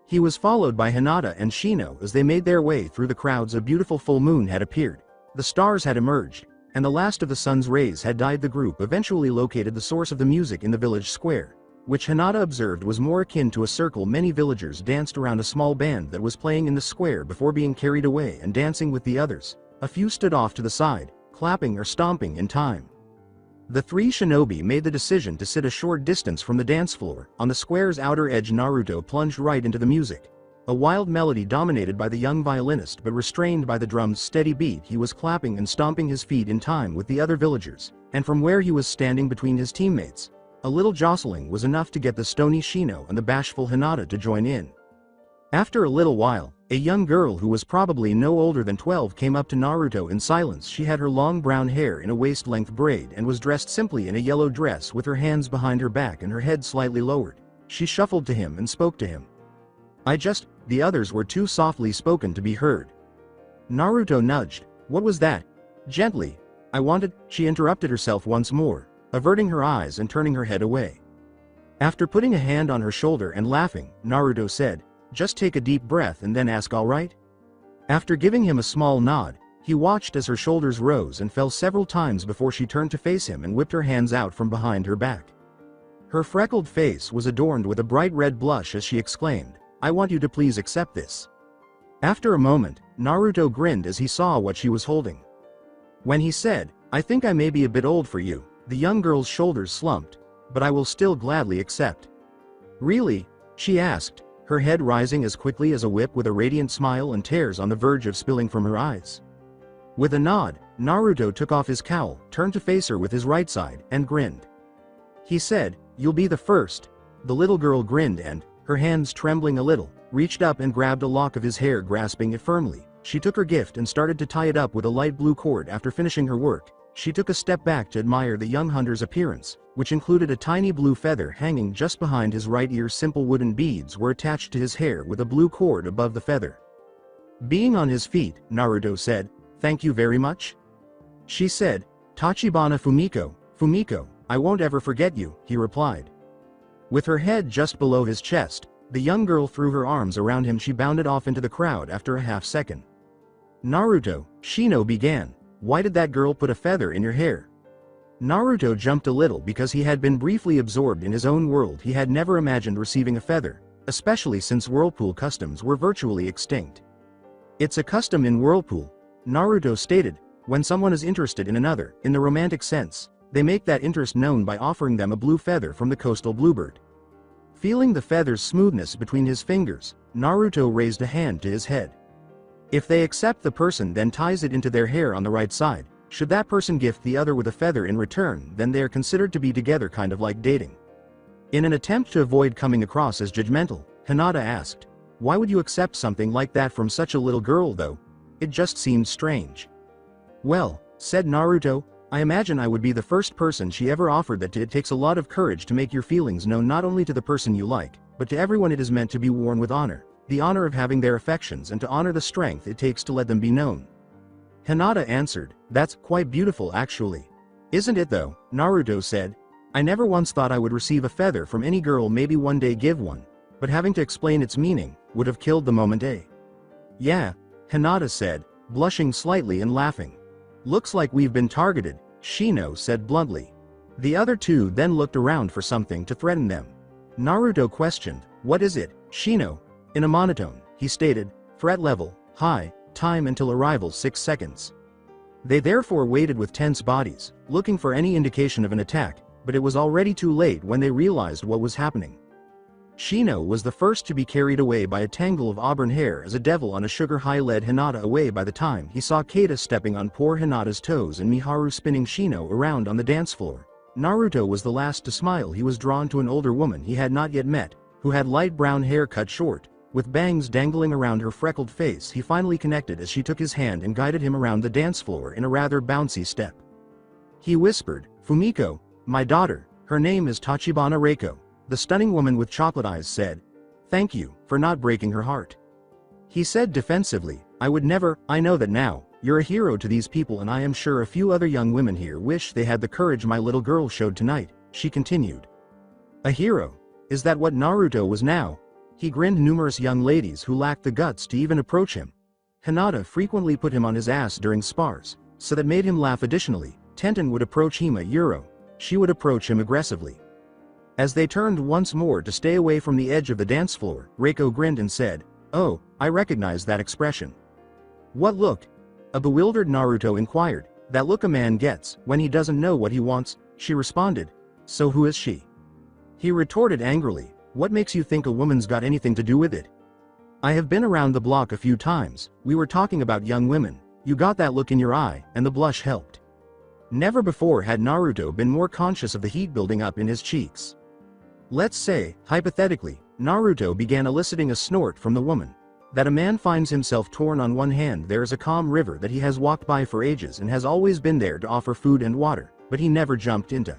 Speaker 2: He was followed by Hinata and Shino as they made their way through the crowds. A beautiful full moon had appeared. The stars had emerged, and the last of the sun's rays had died. The group eventually located the source of the music in the village square, which Hinata observed was more akin to a circle. Many villagers danced around a small band that was playing in the square before being carried away and dancing with the others. A few stood off to the side, clapping or stomping in time. The three shinobi made the decision to sit a short distance from the dance floor. On the square's outer edge, Naruto plunged right into the music. A wild melody dominated by the young violinist but restrained by the drum's steady beat. He was clapping and stomping his feet in time with the other villagers, and from where he was standing between his teammates, a little jostling was enough to get the stony Shino and the bashful Hinata to join in. After a little while, a young girl who was probably no older than 12 came up to Naruto in silence. She had her long brown hair in a waist-length braid and was dressed simply in a yellow dress with her hands behind her back and her head slightly lowered. She shuffled to him and spoke to him. The others were too softly spoken to be heard. Naruto nudged. What was that? Gently. She interrupted herself once more, averting her eyes and turning her head away. After putting a hand on her shoulder and laughing, Naruto said, just take a deep breath and then ask, all right? After giving him a small nod, he watched as her shoulders rose and fell several times before she turned to face him and whipped her hands out from behind her back. Her freckled face was adorned with a bright red blush as she exclaimed, I want you to please accept this. After a moment, Naruto grinned as he saw what she was holding. When he said, I think I may be a bit old for you, the young girl's shoulders slumped, but I will still gladly accept. Really? She asked, her head rising as quickly as a whip with a radiant smile and tears on the verge of spilling from her eyes. With a nod, Naruto took off his cowl, turned to face her with his right side, and grinned. He said, "You'll be the first." The little girl grinned and, her hands trembling a little, reached up and grabbed a lock of his hair, grasping it firmly. She took her gift and started to tie it up with a light blue cord. After finishing her work, she took a step back to admire the young hunter's appearance, which included a tiny blue feather hanging just behind his right ear. Simple wooden beads were attached to his hair with a blue cord above the feather. Being on his feet, Naruto said, "Thank you very much." She said, "Tachibana Fumiko, Fumiko, I won't ever forget you," he replied. With her head just below his chest, the young girl threw her arms around him. She bounded off into the crowd after a half-second. "Naruto," Shino began, "why did that girl put a feather in your hair?" Naruto jumped a little because he had been briefly absorbed in his own world. He had never imagined receiving a feather, especially since whirlpool customs were virtually extinct. "It's a custom in whirlpool," Naruto stated, "when someone is interested in another, in the romantic sense, they make that interest known by offering them a blue feather from the coastal bluebird." Feeling the feather's smoothness between his fingers, Naruto raised a hand to his head. If they accept, the person then ties it into their hair on the right side. Should that person gift the other with a feather in return, then they are considered to be together, kind of like dating. In an attempt to avoid coming across as judgmental, Hinata asked, "Why would you accept something like that from such a little girl though? It just seemed strange." "Well," said Naruto, "I imagine I would be the first person she ever offered that to. It takes a lot of courage to make your feelings known not only to the person you like, but to everyone. It is meant to be worn with honor, the honor of having their affections, and to honor the strength it takes to let them be known." Hinata answered, "That's quite beautiful actually." "Isn't it though?" Naruto said. "I never once thought I would receive a feather from any girl, maybe one day give one, but having to explain its meaning would have killed the moment, eh?" "Yeah," Hinata said, blushing slightly and laughing. "Looks like we've been targeted," Shino said bluntly. The other two then looked around for something to threaten them. Naruto questioned, "What is it, Shino?" In a monotone, he stated, "Threat level, high, time until arrival 6 seconds. They therefore waited with tense bodies, looking for any indication of an attack, but it was already too late when they realized what was happening. Shino was the first to be carried away by a tangle of auburn hair as a devil on a sugar high led Hinata away. By the time he saw Keita stepping on poor Hinata's toes and Miharu spinning Shino around on the dance floor, Naruto was the last to smile. He was drawn to an older woman he had not yet met, who had light brown hair cut short, with bangs dangling around her freckled face. He finally connected as she took his hand and guided him around the dance floor in a rather bouncy step. He whispered, "Fumiko, my daughter, her name is Tachibana Reiko." The stunning woman with chocolate eyes said, "Thank you for not breaking her heart." He said defensively, "I would never. I know that now. You're a hero to these people, and I am sure a few other young women here wish they had the courage my little girl showed tonight," she continued. A hero? Is that what Naruto was now? He grinned. Numerous young ladies who lacked the guts to even approach him. Hinata frequently put him on his ass during spars, so that made him laugh. Additionally, Tenten would approach Hima Euro. She would approach him aggressively. As they turned once more to stay away from the edge of the dance floor, Reiko grinned and said, "Oh, I recognize that expression." "What look?" a bewildered Naruto inquired. "That look a man gets when he doesn't know what he wants," she responded. "So who is she?" He retorted angrily, "What makes you think a woman's got anything to do with it? I have been around the block a few times. We were talking about young women. You got that look in your eye, and the blush helped." Never before had Naruto been more conscious of the heat building up in his cheeks. Let's say, hypothetically, Naruto began eliciting a snort from the woman. That a man finds himself torn on one hand. There is a calm river that he has walked by for ages and has always been there to offer food and water, but he never jumped into.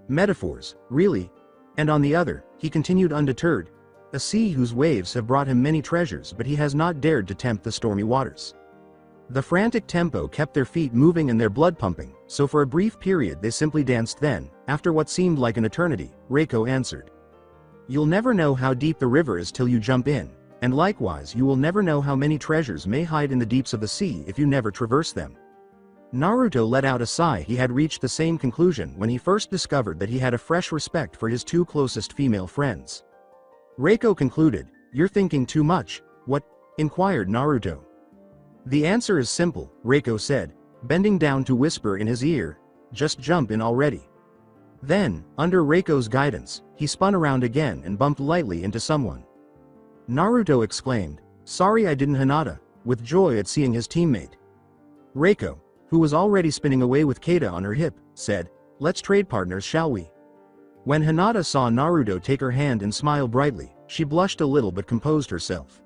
Speaker 2: Metaphors, really? And on the other, he continued undeterred. A sea whose waves have brought him many treasures, but he has not dared to tempt the stormy waters. The frantic tempo kept their feet moving and their blood pumping, so for a brief period they simply danced. Then, after what seemed like an eternity, Reiko answered, "You'll never know how deep the river is till you jump in, and likewise you will never know how many treasures may hide in the deeps of the sea if you never traverse them." Naruto let out a sigh. He had reached the same conclusion when he first discovered that he had a fresh respect for his two closest female friends. Reiko concluded, "You're thinking too much." "What?" inquired Naruto. "The answer is simple," Reiko said, bending down to whisper in his ear, "Just jump in already." Then, under Reiko's guidance, he spun around again and bumped lightly into someone. Naruto exclaimed, "Sorry I didn't." Hinata, with joy at seeing his teammate. Reiko, who was already spinning away with Keita on her hip, said, "Let's trade partners, shall we?" When Hinata saw Naruto take her hand and smile brightly, she blushed a little but composed herself.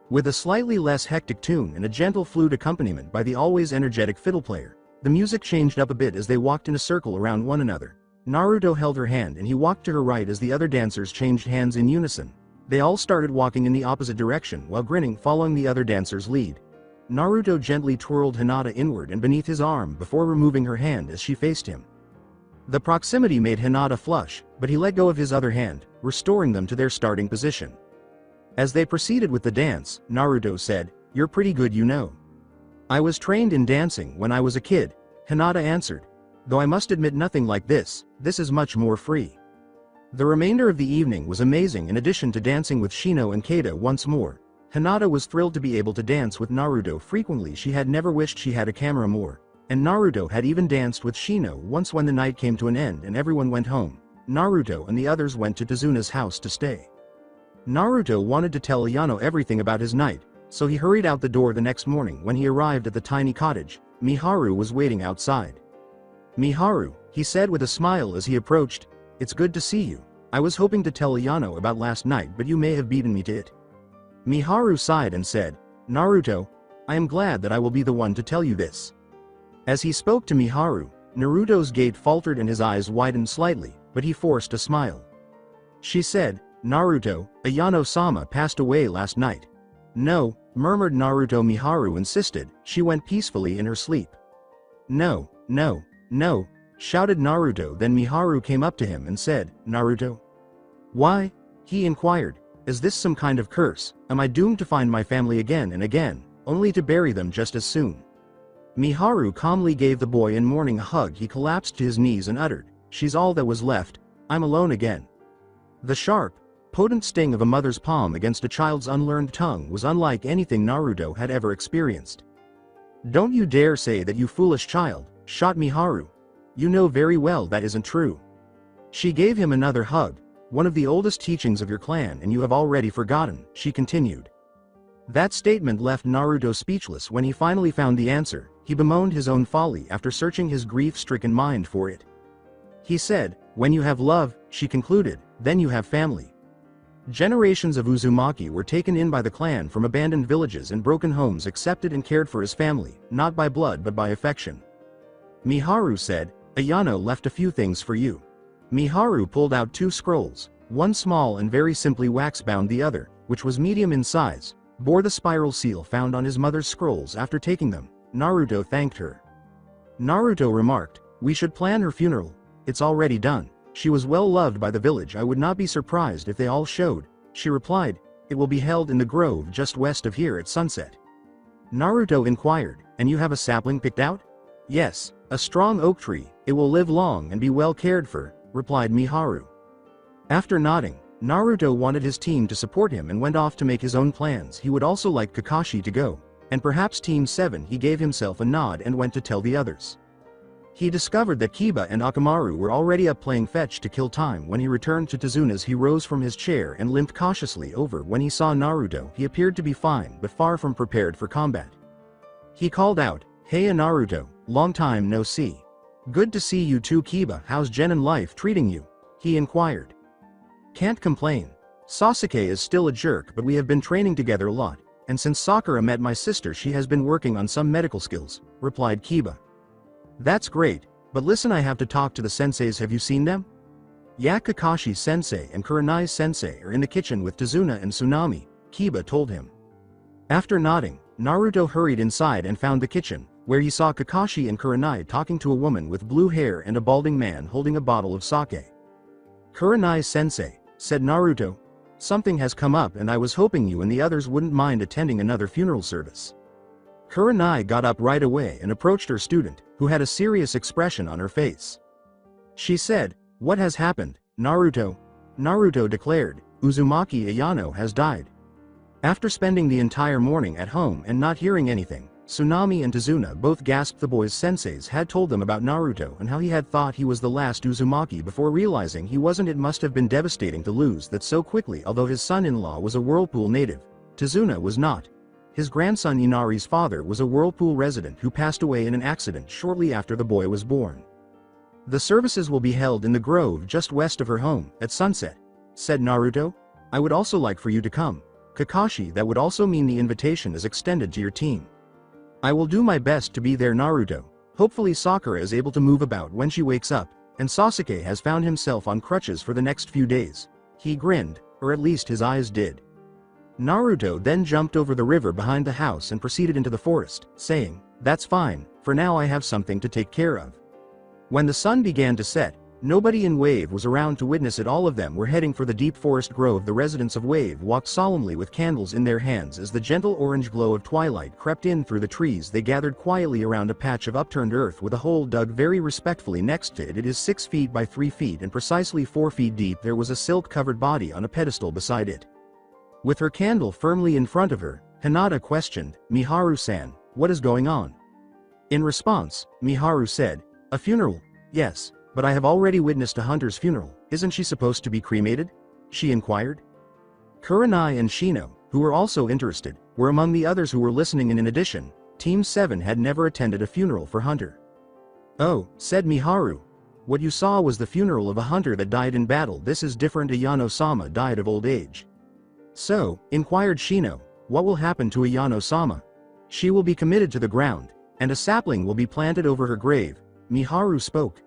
Speaker 2: With a slightly less hectic tune and a gentle flute accompaniment by the always energetic fiddle player, the music changed up a bit as they walked in a circle around one another. Naruto held her hand and he walked to her right as the other dancers changed hands in unison. They all started walking in the opposite direction while grinning, following the other dancer's lead. Naruto gently twirled Hinata inward and beneath his arm before removing her hand as she faced him. The proximity made Hinata flush, but he let go of his other hand, restoring them to their starting position. As they proceeded with the dance, Naruto said, "You're pretty good, you know." "I was trained in dancing when I was a kid," Hinata answered. "Though I must admit nothing like this is much more free." The remainder of the evening was amazing. In addition to dancing with Shino and Keita once more, Hinata was thrilled to be able to dance with Naruto frequently. She had never wished she had a camera more, and Naruto had even danced with Shino once when the night came to an end and everyone went home. Naruto and the others went to Tazuna's house to stay. Naruto wanted to tell Ayano everything about his night, so he hurried out the door the next morning. When he arrived at the tiny cottage, Miharu was waiting outside. "Miharu," he said with a smile as he approached, "it's good to see you. I was hoping to tell Ayano about last night, but you may have beaten me to it." Miharu sighed and said, "Naruto, I am glad that I will be the one to tell you this." As he spoke to Miharu, Naruto's gait faltered and his eyes widened slightly, but he forced a smile. She said, "Naruto, Ayano-sama passed away last night." "No," murmured Naruto. Miharu insisted, "She went peacefully in her sleep." "No, no, no," shouted Naruto. Then Miharu came up to him and said, "Naruto?" "Why?" he inquired. "Is this some kind of curse? Am I doomed to find my family again and again, only to bury them just as soon?" Miharu calmly gave the boy in mourning a hug. He collapsed to his knees and uttered, "She's all that was left. I'm alone again." The sharp, potent sting of a mother's palm against a child's unlearned tongue was unlike anything Naruto had ever experienced. "Don't you dare say that, you foolish child," shot Miharu. "You know very well that isn't true." She gave him another hug. "One of the oldest teachings of your clan, and you have already forgotten," she continued. That statement left Naruto speechless. When he finally found the answer, he bemoaned his own folly after searching his grief-stricken mind for it. He said, "When you have love," she concluded, "then you have family." Generations of Uzumaki were taken in by the clan from abandoned villages and broken homes, accepted and cared for as family, not by blood but by affection. Miharu said, "Ayano left a few things for you." Miharu pulled out 2 scrolls, one small and very simply wax-bound, the other, which was medium in size, bore the spiral seal found on his mother's scrolls. After taking them, Naruto thanked her. Naruto remarked, "We should plan her funeral. It's already done. She was well loved by the village. I would not be surprised if they all showed." She replied, "It will be held in the grove just west of here at sunset." Naruto inquired, "And you have a sapling picked out?" "Yes, a strong oak tree. It will live long and be well cared for," replied Miharu. After nodding, Naruto wanted his team to support him and went off to make his own plans. He would also like Kakashi to go, and perhaps Team 7. He gave himself a nod and went to tell the others. He discovered that Kiba and Akamaru were already up playing fetch to kill time. When he returned to Tazuna's, he rose from his chair and limped cautiously over. When he saw Naruto, he appeared to be fine but far from prepared for combat. He called out, "Hey Naruto, long time no see." "Good to see you too, Kiba. How's Genin life treating you?" he inquired. "Can't complain. Sasuke is still a jerk, but we have been training together a lot, and since Sakura met my sister she has been working on some medical skills," replied Kiba. "That's great, but listen, I have to talk to the senseis. Have you seen them?" "Yeah, Kakashi sensei and Kurenai sensei are in the kitchen with Tazuna and Tsunami," Kiba told him. After nodding, Naruto hurried inside and found the kitchen, where he saw Kakashi and Kurenai talking to a woman with blue hair and a balding man holding a bottle of sake. "Kurenai sensei," said Naruto, "something has come up and I was hoping you and the others wouldn't mind attending another funeral service." Kurenai got up right away and approached her student, who had a serious expression on her face. She said, "What has happened, Naruto?" Naruto declared, "Uzumaki Ayano has died." After spending the entire morning at home and not hearing anything, Tsunami and Tazuna both gasped. The boys' senseis had told them about Naruto and how he had thought he was the last Uzumaki before realizing he wasn't. It must have been devastating to lose that so quickly. Although his son-in-law was a Whirlpool native, Tazuna was not. His grandson Inari's father was a Whirlpool resident who passed away in an accident shortly after the boy was born. The services will be held in the grove just west of her home, at sunset, said Naruto. I would also like for you to come, Kakashi. That would also mean the invitation is extended to your team. I will do my best to be there, Naruto. Hopefully Sakura is able to move about when she wakes up, and Sasuke has found himself on crutches for the next few days. He grinned, or at least his eyes did. Naruto then jumped over the river behind the house and proceeded into the forest, saying, "That's fine, for now I have something to take care of." When the sun began to set, nobody in Wave was around to witness it. All of them were heading for the deep forest grove. The residents of Wave walked solemnly with candles in their hands as the gentle orange glow of twilight crept in through the trees. They gathered quietly around a patch of upturned earth with a hole dug very respectfully next to it. It is 6 feet by 3 feet and precisely 4 feet deep. There was a silk-covered body on a pedestal beside it. With her candle firmly in front of her, Hinata questioned, "Miharu-san, what is going on?" In response, Miharu said, "A funeral? Yes, but I have already witnessed a hunter's funeral. Isn't she supposed to be cremated?" she inquired. Kurenai and Shino, who were also interested, were among the others who were listening in addition. Team 7 had never attended a funeral for Hunter. "Oh," said Miharu. "What you saw was the funeral of a hunter that died in battle. This is different. Ayano-sama died of old age." "So," inquired Shino, "what will happen to Ayano-sama?" "She will be committed to the ground, and a sapling will be planted over her grave," Miharu spoke.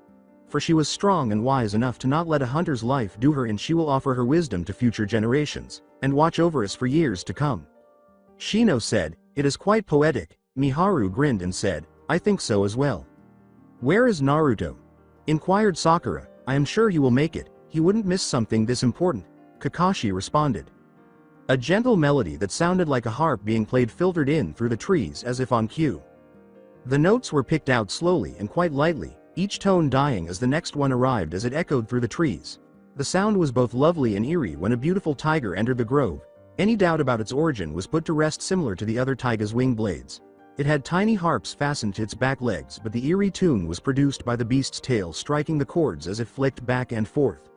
Speaker 2: "For she was strong and wise enough to not let a hunter's life do her in. She will offer her wisdom to future generations, and watch over us for years to come." Shino said, "It is quite poetic." Miharu grinned and said, "I think so as well." "Where is Naruto?" inquired Sakura. "I am sure he will make it. He wouldn't miss something this important," Kakashi responded. A gentle melody that sounded like a harp being played filtered in through the trees as if on cue. The notes were picked out slowly and quite lightly, each tone dying as the next one arrived as it echoed through the trees. The sound was both lovely and eerie. When a beautiful tiger entered the grove, any doubt about its origin was put to rest. Similar to the other taiga's wing blades, it had tiny harps fastened to its back legs, but the eerie tune was produced by the beast's tail striking the chords as it flicked back and forth.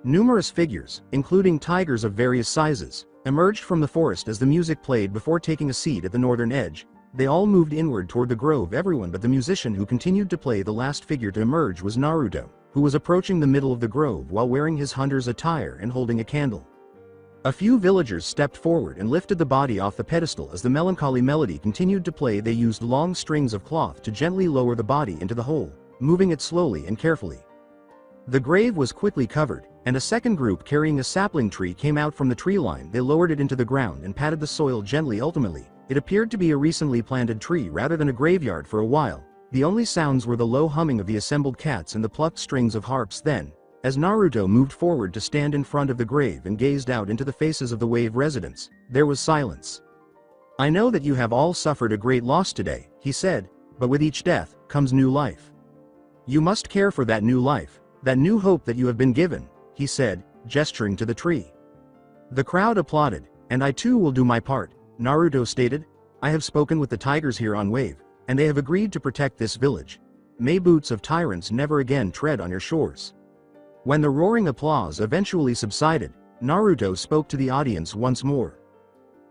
Speaker 2: Numerous figures, including tigers of various sizes, emerged from the forest as the music played before taking a seat at the northern edge. They all moved inward toward the grove. Everyone but the musician who continued to play. The last figure to emerge was Naruto, who was approaching the middle of the grove while wearing his hunter's attire and holding a candle. A few villagers stepped forward and lifted the body off the pedestal as the melancholy melody continued to play. They used long strings of cloth to gently lower the body into the hole, moving it slowly and carefully. The grave was quickly covered, and a second group carrying a sapling tree came out from the tree line. They lowered it into the ground and patted the soil gently. Ultimately, it appeared to be a recently planted tree rather than a graveyard. For a while, the only sounds were the low humming of the assembled cats and the plucked strings of harps. Then, as Naruto moved forward to stand in front of the grave and gazed out into the faces of the Wave residents, there was silence. "I know that you have all suffered a great loss today," he said, "but with each death comes new life. You must care for that new life, that new hope that you have been given," he said, gesturing to the tree. The crowd applauded, "And I too will do my part," Naruto stated. "I have spoken with the tigers here on Wave, and they have agreed to protect this village. May boots of tyrants never again tread on your shores." When the roaring applause eventually subsided, Naruto spoke to the audience once more.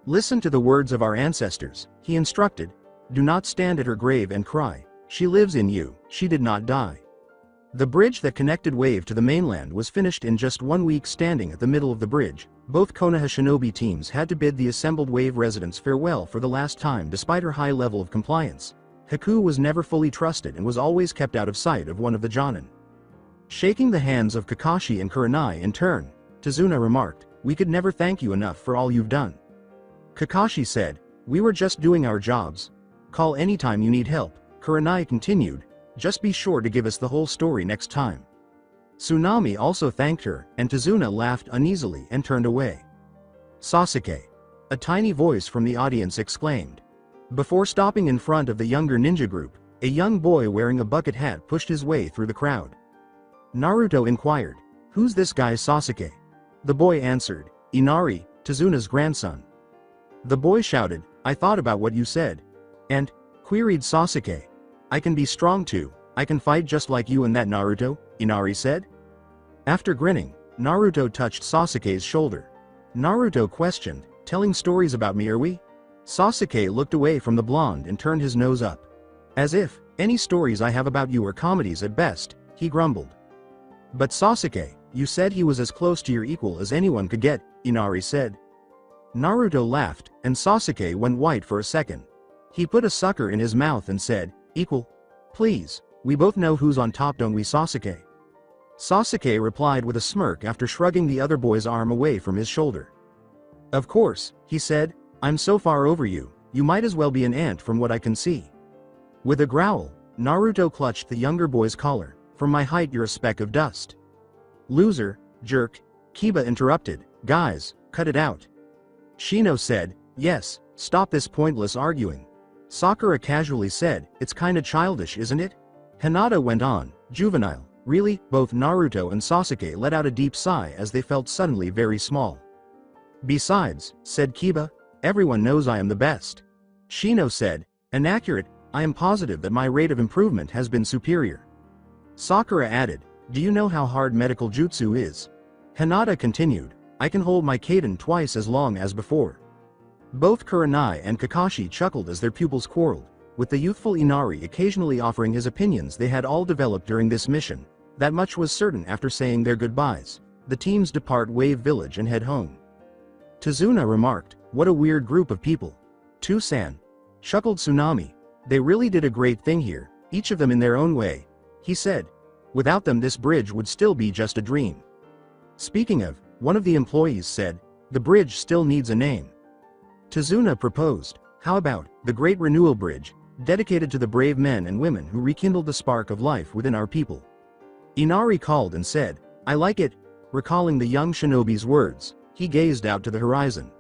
Speaker 2: "Listen to the words of our ancestors," he instructed. "Do not stand at her grave and cry. She lives in you, she did not die." The bridge that connected Wave to the mainland was finished in just 1 week. Standing at the middle of the bridge, both Konoha Shinobi teams had to bid the assembled Wave residents farewell for the last time. Despite her high level of compliance, Haku was never fully trusted and was always kept out of sight of one of the Jonin. Shaking the hands of Kakashi and Kurenai in turn, Tazuna remarked, "We could never thank you enough for all you've done." Kakashi said, "We were just doing our jobs. Call anytime you need help." Kurenai continued, "Just be sure to give us the whole story next time." Tsunami also thanked her, and Tazuna laughed uneasily and turned away. "Sasuke!" a tiny voice from the audience exclaimed. Before stopping in front of the younger ninja group, a young boy wearing a bucket hat pushed his way through the crowd. Naruto inquired, "Who's this guy Sasuke?" The boy answered, "Inari, Tazuna's grandson." The boy shouted, "I thought about what you said." "And?" queried Sasuke. "I can be strong too, I can fight just like you and that Naruto," Inari said. After grinning, Naruto touched Sasuke's shoulder. Naruto questioned, "Telling stories about me, are we?" Sasuke looked away from the blonde and turned his nose up. As if, any stories I have about you are comedies at best, he grumbled. But Sasuke, you said he was as close to your equal as anyone could get, Inari said. Naruto laughed, and Sasuke went white for a second. He put a sucker in his mouth and said, equal? Please, we both know who's on top, don't we, Sasuke? Sasuke replied with a smirk after shrugging the other boy's arm away from his shoulder. Of course, he said, I'm so far over you, you might as well be an ant from what I can see. With a growl, Naruto clutched the younger boy's collar. From my height you're a speck of dust. Loser, jerk, Kiba interrupted, guys, cut it out. Shino said, yes, stop this pointless arguing. Sakura casually said, it's kinda childish, isn't it? Hinata went on, juvenile, really? Both Naruto and Sasuke let out a deep sigh as they felt suddenly very small. Besides, said Kiba, everyone knows I am the best. Shino said, inaccurate, I am positive that my rate of improvement has been superior. Sakura added, do you know how hard medical jutsu is? Hinata continued, I can hold my Kaden twice as long as before. Both Kurenai and Kakashi chuckled as their pupils quarreled, with the youthful Inari occasionally offering his opinions. They had all developed during this mission. That much was certain. After saying their goodbyes, the teams depart Wave Village and head home. Tazuna remarked, what a weird group of people. Tusan, chuckled Tsunami, they really did a great thing here, each of them in their own way, he said. Without them this bridge would still be just a dream. Speaking of, one of the employees said, the bridge still needs a name. Tazuna proposed, how about, the Great Renewal Bridge, dedicated to the brave men and women who rekindled the spark of life within our people. Inari called and said, I like it. Recalling the young shinobi's words, he gazed out to the horizon.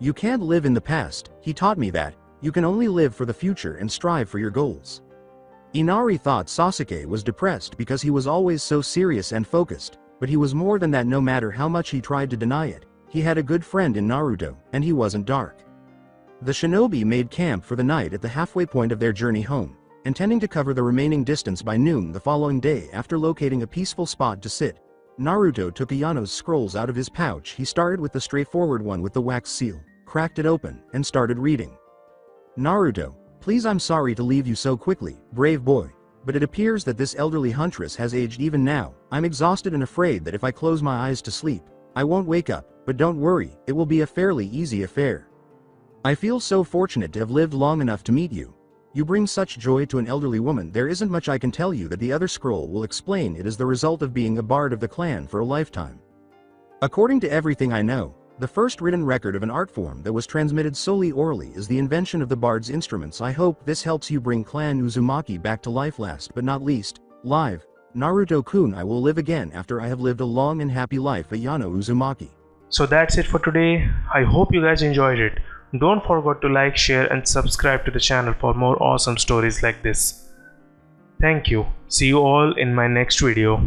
Speaker 2: You can't live in the past, he taught me that, you can only live for the future and strive for your goals. Inari thought Sasuke was depressed because he was always so serious and focused, but he was more than that. No matter how much he tried to deny it, he had a good friend in Naruto, and he wasn't dark. The shinobi made camp for the night at the halfway point of their journey home, intending to cover the remaining distance by noon the following day. After locating a peaceful spot to sit, Naruto took Ayano's scrolls out of his pouch. He started with the straightforward one with the wax seal, cracked it open, and started reading. Naruto, please, I'm sorry to leave you so quickly, brave boy, but it appears that this elderly huntress has aged. Even now, I'm exhausted and afraid that if I close my eyes to sleep, I won't wake up, but don't worry, it will be a fairly easy affair. I feel so fortunate to have lived long enough to meet you. You bring such joy to an elderly woman. There isn't much I can tell you that the other scroll will explain. It is the result of being a bard of the clan for a lifetime. According to everything I know, the first written record of an art form that was transmitted solely orally is the invention of the bard's instruments. I hope this helps you bring Clan Uzumaki back to life. Last but not least, live, Naruto-kun, I will live again after I have lived a long and happy life. Ayano Uzumaki.
Speaker 1: So that's it for today. I hope you guys enjoyed it. Don't forget to like, share and subscribe to the channel for more awesome stories like this. Thank you. See you all in my next video.